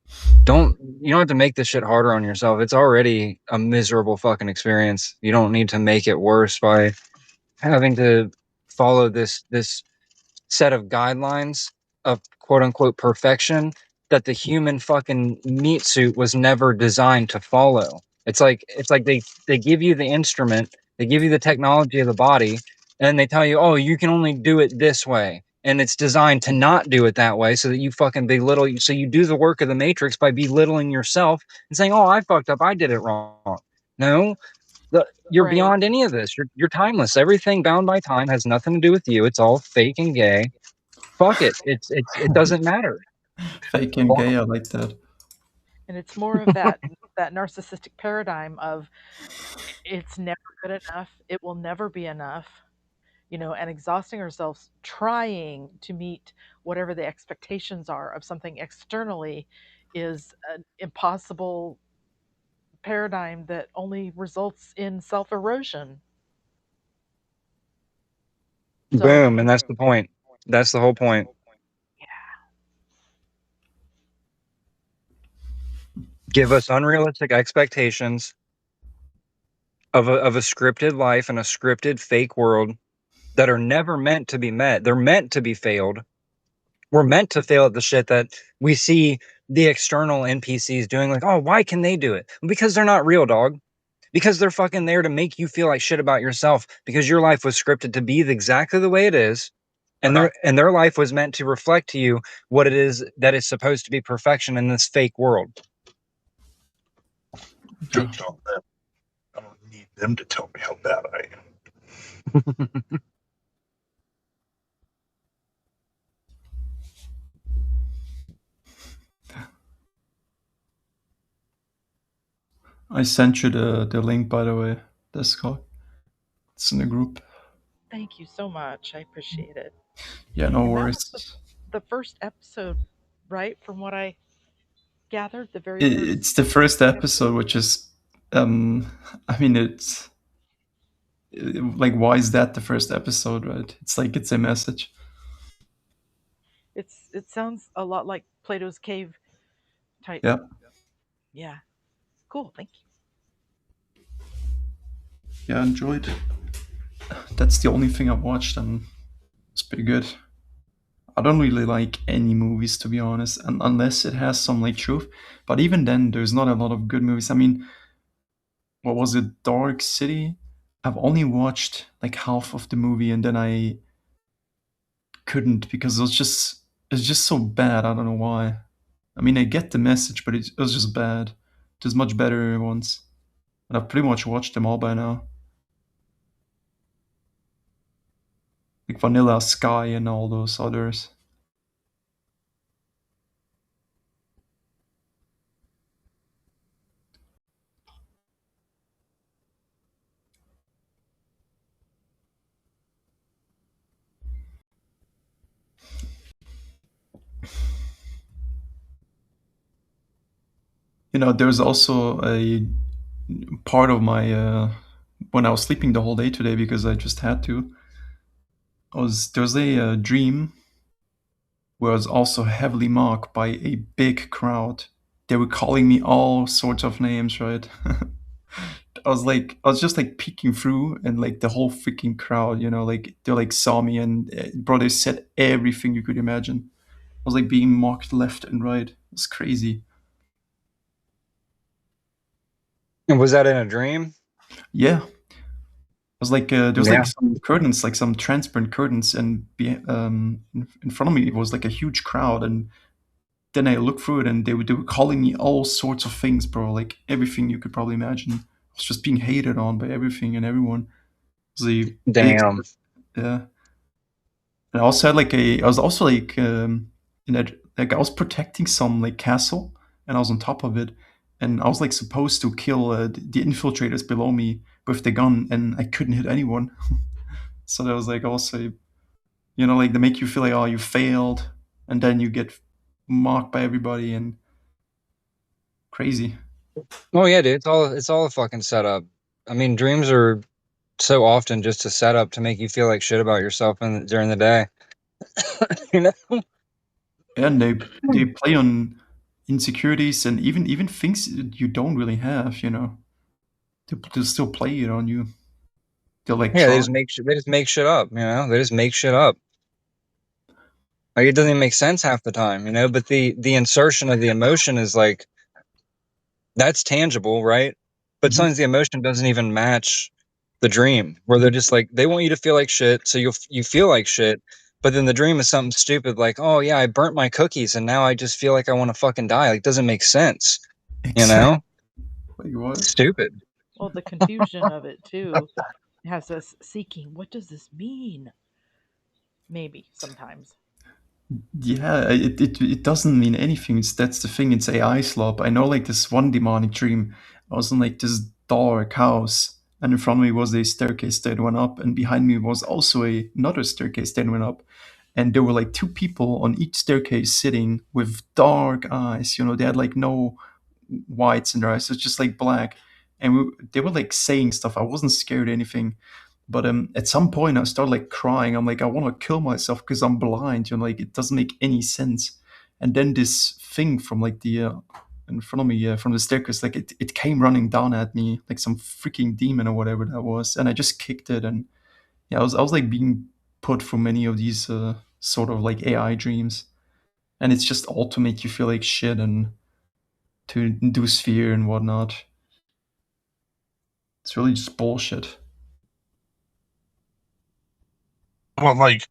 you don't have to make this shit harder on yourself. It's already a miserable fucking experience. You don't need to make it worse by having to follow this set of guidelines of quote unquote perfection that the human fucking meat suit was never designed to follow. It's like they give you the instrument, they give you the technology of the body, and they tell you, oh, you can only do it this way. And it's designed to not do it that way so that you fucking belittle. So you do the work of the matrix by belittling yourself and saying, oh, I fucked up. I did it wrong. No, you're Right. beyond any of this. You're timeless. Everything bound by time has nothing to do with you. It's all fake and gay. Fuck it. It doesn't matter. Fake and gay, I like that. And it's more of that narcissistic paradigm of it's never good enough, it will never be enough, and exhausting ourselves trying to meet whatever the expectations are of something externally is an impossible paradigm that only results in self-erosion. So, Boom, and that's the point. That's the whole point. Give us unrealistic expectations of a scripted life and a scripted fake world that are never meant to be met. They're meant to be failed. We're meant to fail at the shit that we see the external NPCs doing. Like, oh, why can they do it? Because they're not real, dog. Because they're fucking there to make you feel like shit about yourself because your life was scripted to be exactly the way it is. And their life was meant to reflect to you what it is that is supposed to be perfection in this fake world. Jokes on them. I don't need them to tell me how bad I am. I sent you the link, by the way, Discord. It's in the group. thank you so much. I appreciate it. Yeah, no And that worries. was the first episode, right? From what I gathered, the very It's the first episode, which is, I mean, it's like, why is that the first episode, right? It's like it's a message. it sounds a lot like Plato's Cave type. Yeah. Yeah. Cool. Thank you. Yeah, I enjoyed. That's the only thing I've watched, and it's pretty good. I don't really like any movies, to be honest, and unless it has some like truth. But even then, there's not a lot of good movies. I mean, what was it? Dark City. I've only watched like half of the movie, and then I couldn't because it's just so bad. I don't know why. I mean, I get the message, but it was just bad. It was much better once. And I've pretty much watched them all by now. Like Vanilla Sky and all those others. You know, there's also a part of my when I was sleeping the whole day today because I just had to. There was a dream where I was also heavily mocked by a big crowd. They were calling me all sorts of names, right? I was just like peeking through, and like the whole freaking crowd, you know, like they like saw me, and bro, they said everything you could imagine. I was like being mocked left and right. It's crazy. And was that in a dream? Yeah, was like there was Yeah. like some curtains, like some transparent curtains, and in front of me it was like a huge crowd, and then I looked through it, and they were calling me all sorts of things, bro, like everything you could probably imagine. I was just being hated on by everything and everyone. It was a big, Damn. yeah. And I also had like I was also like in that, like I was protecting some like castle, and I was on top of it, and I was like supposed to kill the infiltrators below me with the gun, and I couldn't hit anyone. So that was like also, you know, like they make you feel like, oh, you failed, and then you get mocked by everybody, and crazy. Oh yeah, dude. It's all a fucking setup. I mean, dreams are so often just a setup to make you feel like shit about yourself during the day. You know? And they play on insecurities and even things you don't really have, you know. They still play it on you. They'll like Yeah, try. they just make shit up, you know? They just make shit up. Like it doesn't even make sense half the time, you know, but the insertion of the emotion is like that's tangible, right? But Mhm. sometimes the emotion doesn't even match the dream, where they're just like they want you to feel like shit, so you feel like shit, but then the dream is something stupid like, "Oh yeah, I burnt my cookies and now I just feel like I want to fucking die." Like it doesn't make sense, you Exactly. know? Like what? Stupid. Well, the confusion of it too has us seeking, what does this mean? Maybe sometimes. Yeah, it doesn't mean anything. That's the thing. It's AI slop. I know like this one demonic dream. I was in like this dark house, and in front of me was a staircase that went up, and behind me was also another staircase that went up. And there were like two people on each staircase sitting with dark eyes. You know, they had like no whites in their eyes. It's just like black. And they were like saying stuff. I wasn't scared or anything. But at some point, I started like crying. I'm like, I want to kill myself because I'm blind. You know, like it doesn't make any sense. And then this thing from like the in front of me from the staircase, like it came running down at me like some freaking demon or whatever that was. And I just kicked it. And yeah, I was like being put through many of these sort of like AI dreams. And it's just all to make you feel like shit and to induce fear and whatnot. It's really just bullshit. Well, like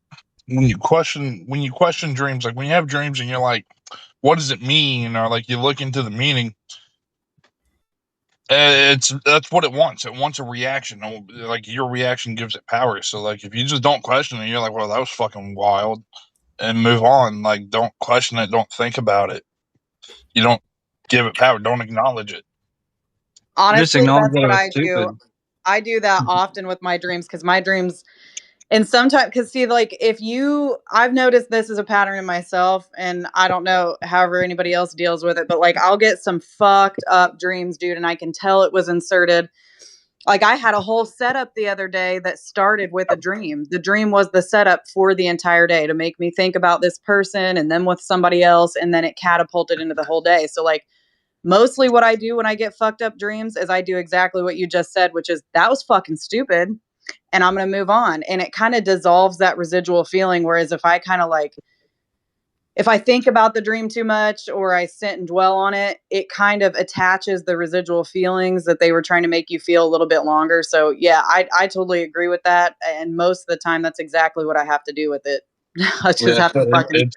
when you question dreams, like when you have dreams and you're like, what does it mean? Or like you look into the meaning, that's what it wants. It wants a reaction. Like your reaction gives it power. So like if you just don't question it, you're like, well, that was fucking wild, and move on. Like don't question it. Don't think about it. You don't give it power. Don't acknowledge it. Just Honestly, acknowledge that's that what it was I do. stupid. I do that often with my dreams because my dreams, and sometimes, because see, like if you, I've noticed this is a pattern in myself, and I don't know however anybody else deals with it, but like I'll get some fucked up dreams, dude, and I can tell it was inserted. Like I had a whole setup the other day that started with a dream. The dream was the setup for the entire day to make me think about this person and then with somebody else, and then it catapulted into the whole day. So like mostly what I do when I get fucked up dreams is I do exactly what you just said, which is that was fucking stupid and I'm going to move on. And it kind of dissolves that residual feeling. Whereas if I kind of like if I think about the dream too much or I sit and dwell on it, it kind of attaches the residual feelings that they were trying to make you feel a little bit longer. So yeah, I totally agree with that. And most of the time, that's exactly what I have to do with it. I just have to fucking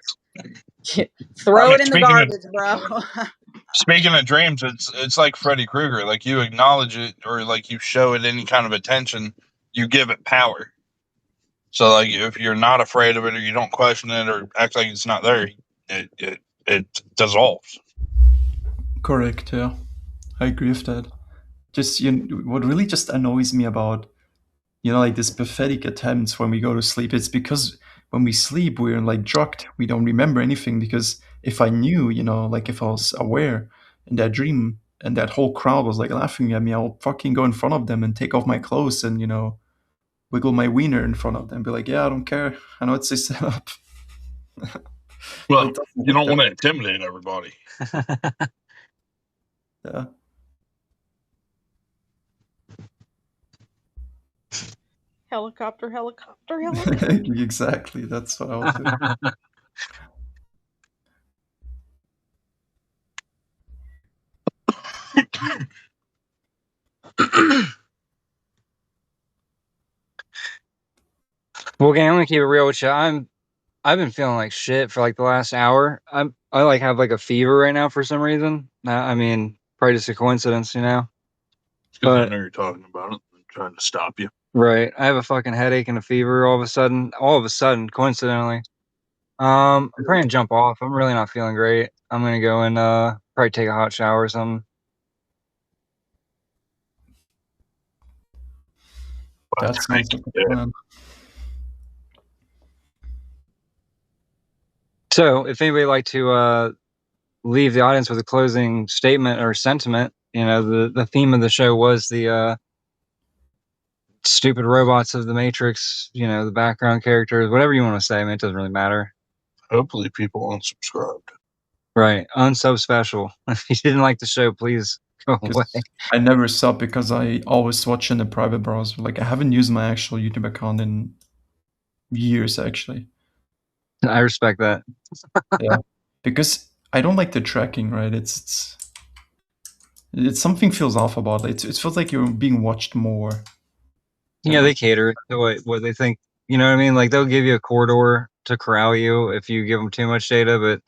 throw it in the garbage, bro. Speaking of dreams, it's like Freddy Krueger. Like, you acknowledge it, or like you show it any kind of attention, you give it power. So, like, if you're not afraid of it, or you don't question it, or act like it's not there, it dissolves. Correct, yeah. I agree with that. Just what really just annoys me about, like, this pathetic attempts when we go to sleep, it's because when we sleep, we're like drugged. We don't remember anything, because if I knew, like if I was aware in that dream and that whole crowd was like laughing at me, I'll fucking go in front of them and take off my clothes and, wiggle my wiener in front of them, be like, yeah, I don't care. I know it's a setup. Well, you don't want to intimidate everybody. Yeah. Helicopter. Exactly. That's what I would do. Well, gang, I'm gonna keep it real with you. I've been feeling like shit for like the last hour. I like have like a fever right now for some reason. I mean, probably just a coincidence, It's because I know you're talking about it. I'm trying to stop you. Right. I have a fucking headache and a fever all of a sudden, coincidentally. I'm trying to jump off. I'm really not feeling great. I'm gonna go and probably take a hot shower or something. That sounds like a plan. So, if anybody would like to leave the audience with a closing statement or sentiment, the theme of the show was the stupid robots of the Matrix, the background characters, whatever you want to say, man, it doesn't really matter. Hopefully people unsubscribed. Right. Unsub Special. If you didn't like the show, please go away. I never sub because I always watch in the private browser. Like, I haven't used my actual YouTube account in years, actually. I respect that. Yeah. Because I don't like the tracking, right? It's something feels off about it. It feels like you're being watched more. Yeah, they cater to what they think. You know what I mean? Like, they'll give you a corridor to corral you if you give them too much data, but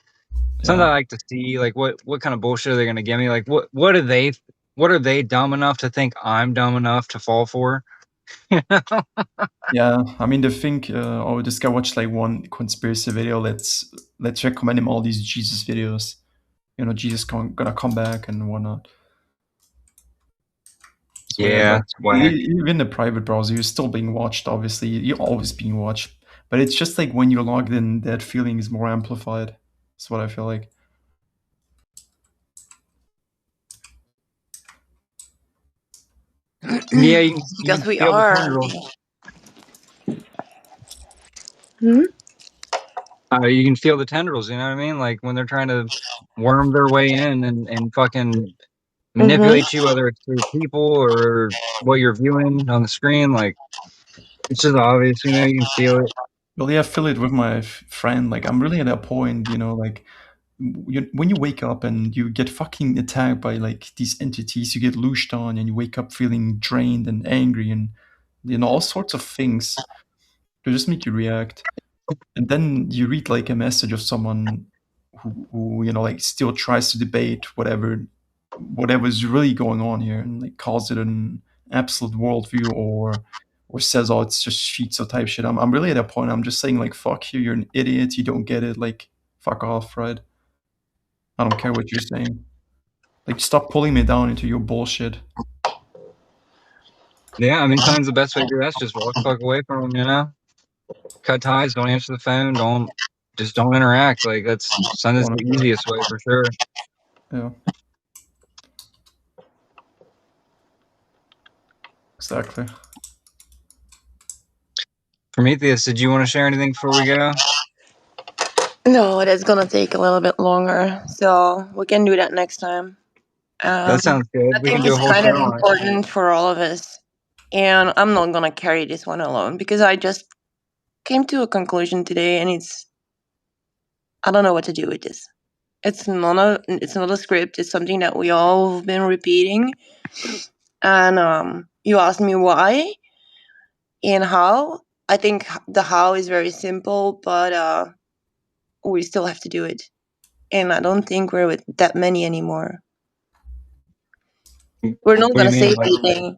sometimes I like to see, like, what kind of bullshit are they going to give me? Like, what are they dumb enough to think I'm dumb enough to fall for? Yeah, I mean, this guy watched like one conspiracy video. Let's recommend him all these Jesus videos. Jesus gonna come back and whatnot. So, yeah, even the private browser, you're still being watched. Obviously, you're always being watched. But it's just like when you're logged in, that feeling is more amplified. That's what I feel like. Yeah, you because we are. You can feel the tendrils, you know what I mean? Like when they're trying to worm their way in and fucking manipulate you, whether it's through people or what you're viewing on the screen. Like, it's just obvious, you can feel it. Well, yeah, I feel it with my friend. Like, I'm really at a point, like, when you wake up and you get fucking attacked by like these entities, you get loosed on and you wake up feeling drained and angry and all sorts of things to just make you react. And then you read like a message of someone who like still tries to debate whatever's really going on here, and like calls it an absolute worldview, or says, oh, it's just schizo type shit. I'm really at a point, I'm just saying, like, fuck you, you're an idiot, you don't get it, like, fuck off, right? I don't care what you're saying. Like, stop pulling me down into your bullshit. Yeah, I mean, sometimes the best way to do that's just walk the fuck away from them, Cut ties, don't answer the phone, don't interact. Like, that's the easiest way for sure. Yeah. Exactly. Prometheus, did you want to share anything before we go? No, that's gonna take a little bit longer, so we can do that next time. That sounds good. I think it's kind of important for all of us, and I'm not gonna carry this one alone because I just came to a conclusion today, and it's I don't know what to do with this. It's not a script. It's something that we all have been repeating. And you asked me why and how. I think the how is very simple, but we still have to do it. And I don't think we're with that many anymore. We're not going to say anything.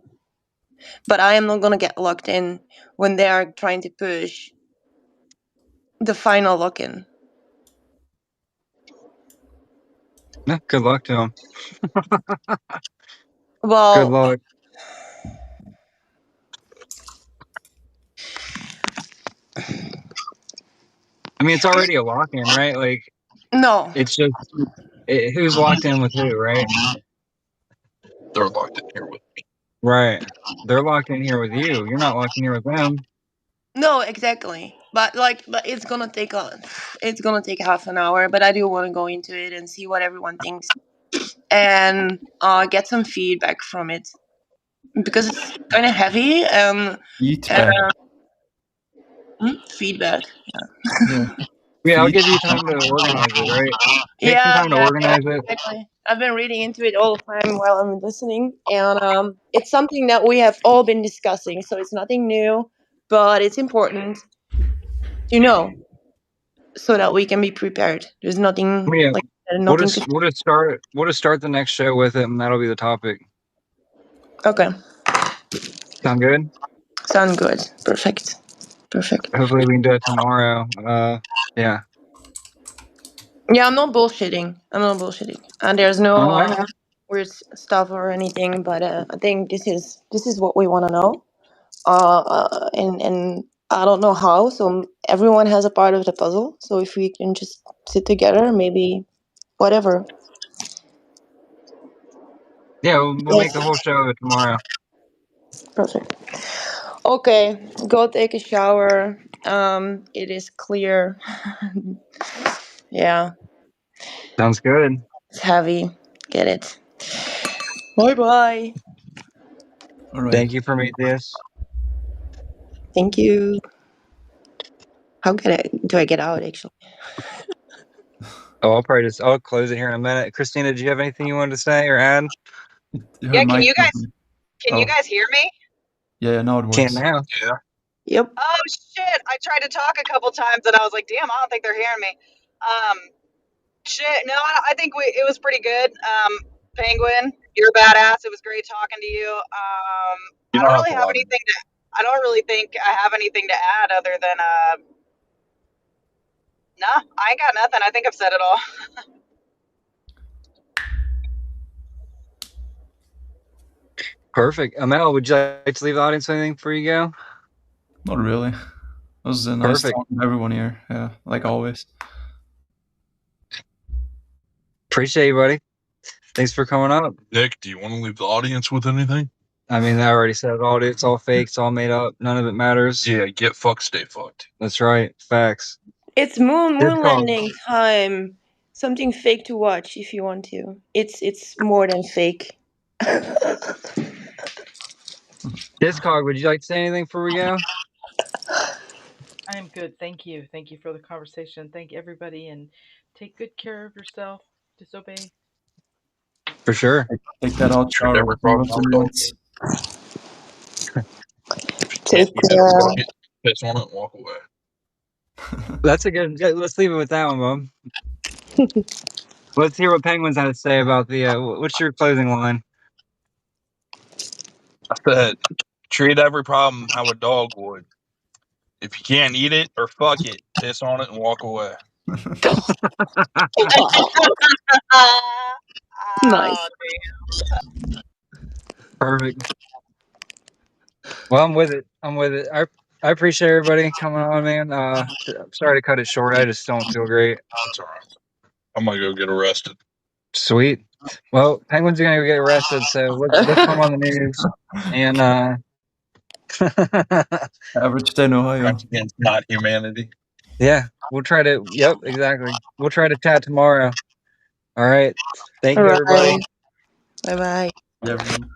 But I am not going to get locked in when they are trying to push the final lock-in. Yeah, good luck to him. Well, Good luck. I mean, it's already a lock-in, right? Like, no. it's just who's locked in with who, right? They're locked in here with me. Right. They're locked in here with you. You're not locked in here with them. No, exactly. But it's gonna take half an hour. But I do want to go into it and see what everyone thinks, and get some feedback from it, because it's kind of heavy. Feedback. Yeah. Yeah, I'll give you time to organize it, right? Take some time to organize it. Exactly. I've been reading into it all the time while I'm listening, and it's something that we have all been discussing, so it's nothing new, but it's important to know so that we can be prepared. There's nothing Yeah. like We'll nothing just start the next show with it, and that'll be the topic. Okay. Sound good? Sound good. Perfect. Hopefully we can do it tomorrow. Yeah. Yeah, I'm not bullshitting. And there's no I know. weird stuff or anything, but I think this is what we want to know. And I don't know how, so everyone has a part of the puzzle. So if we can just sit together, maybe whatever. Yeah, we'll make the whole show of it tomorrow. Perfect. Okay, go take a shower. It is clear. Yeah. Sounds good. It's heavy. Get it. Bye. All right. Thank you for this. Thank you. How do I get out, actually? Oh, I'll close it here in a minute. Christina, did you have anything you wanted to say or add? Yeah, can you guys hear me? Yeah, now it works. Can now. Yeah. Yep. Oh shit! I tried to talk a couple times and I was like, damn, I don't think they're hearing me. Shit. No, I think it was pretty good. Penguin, you're a badass. It was great talking to you. I don't really have anything to. I don't really think I have anything to add other than no, I ain't got nothing. I think I've said it all. Perfect. Amel, would you like to leave the audience with anything before you go? Not really. It was a nice talking to everyone here. Yeah, like always. Appreciate you, buddy. Thanks for coming up. Nick, do you want to leave the audience with anything? I mean, I already said it all. It's all fake. It's all made up. None of it matters. Yeah, get fucked, stay fucked. That's right. Facts. It's moon landing time. Something fake to watch if you want to. It's more than fake. Discog, would you like to say anything before we go? I am good. Thank you. Thank you for the conversation. Thank everybody, and take good care of yourself. Disobey. For sure. Take that out, Charlie. Take care. Piss on it and walk away. That's a good. Let's leave it with that one, Mom. Let's hear what Penguins had to say about the. What's your closing line? I said, treat every problem how a dog would. If you can't eat it or fuck it, piss on it and walk away. Nice. Perfect. Well, I'm with it. I appreciate everybody coming on, man. I'm sorry to cut it short. I just don't feel great. That's all right. I'm gonna go get arrested. Sweet. Well, Penguins are gonna go get arrested, so let's put them on the news. And average day in Ohio. Crimes against not humanity. Yeah, we'll try to. Yep, exactly. We'll try to chat tomorrow. All right. Thank you, everybody. Bye bye. Yeah, everyone.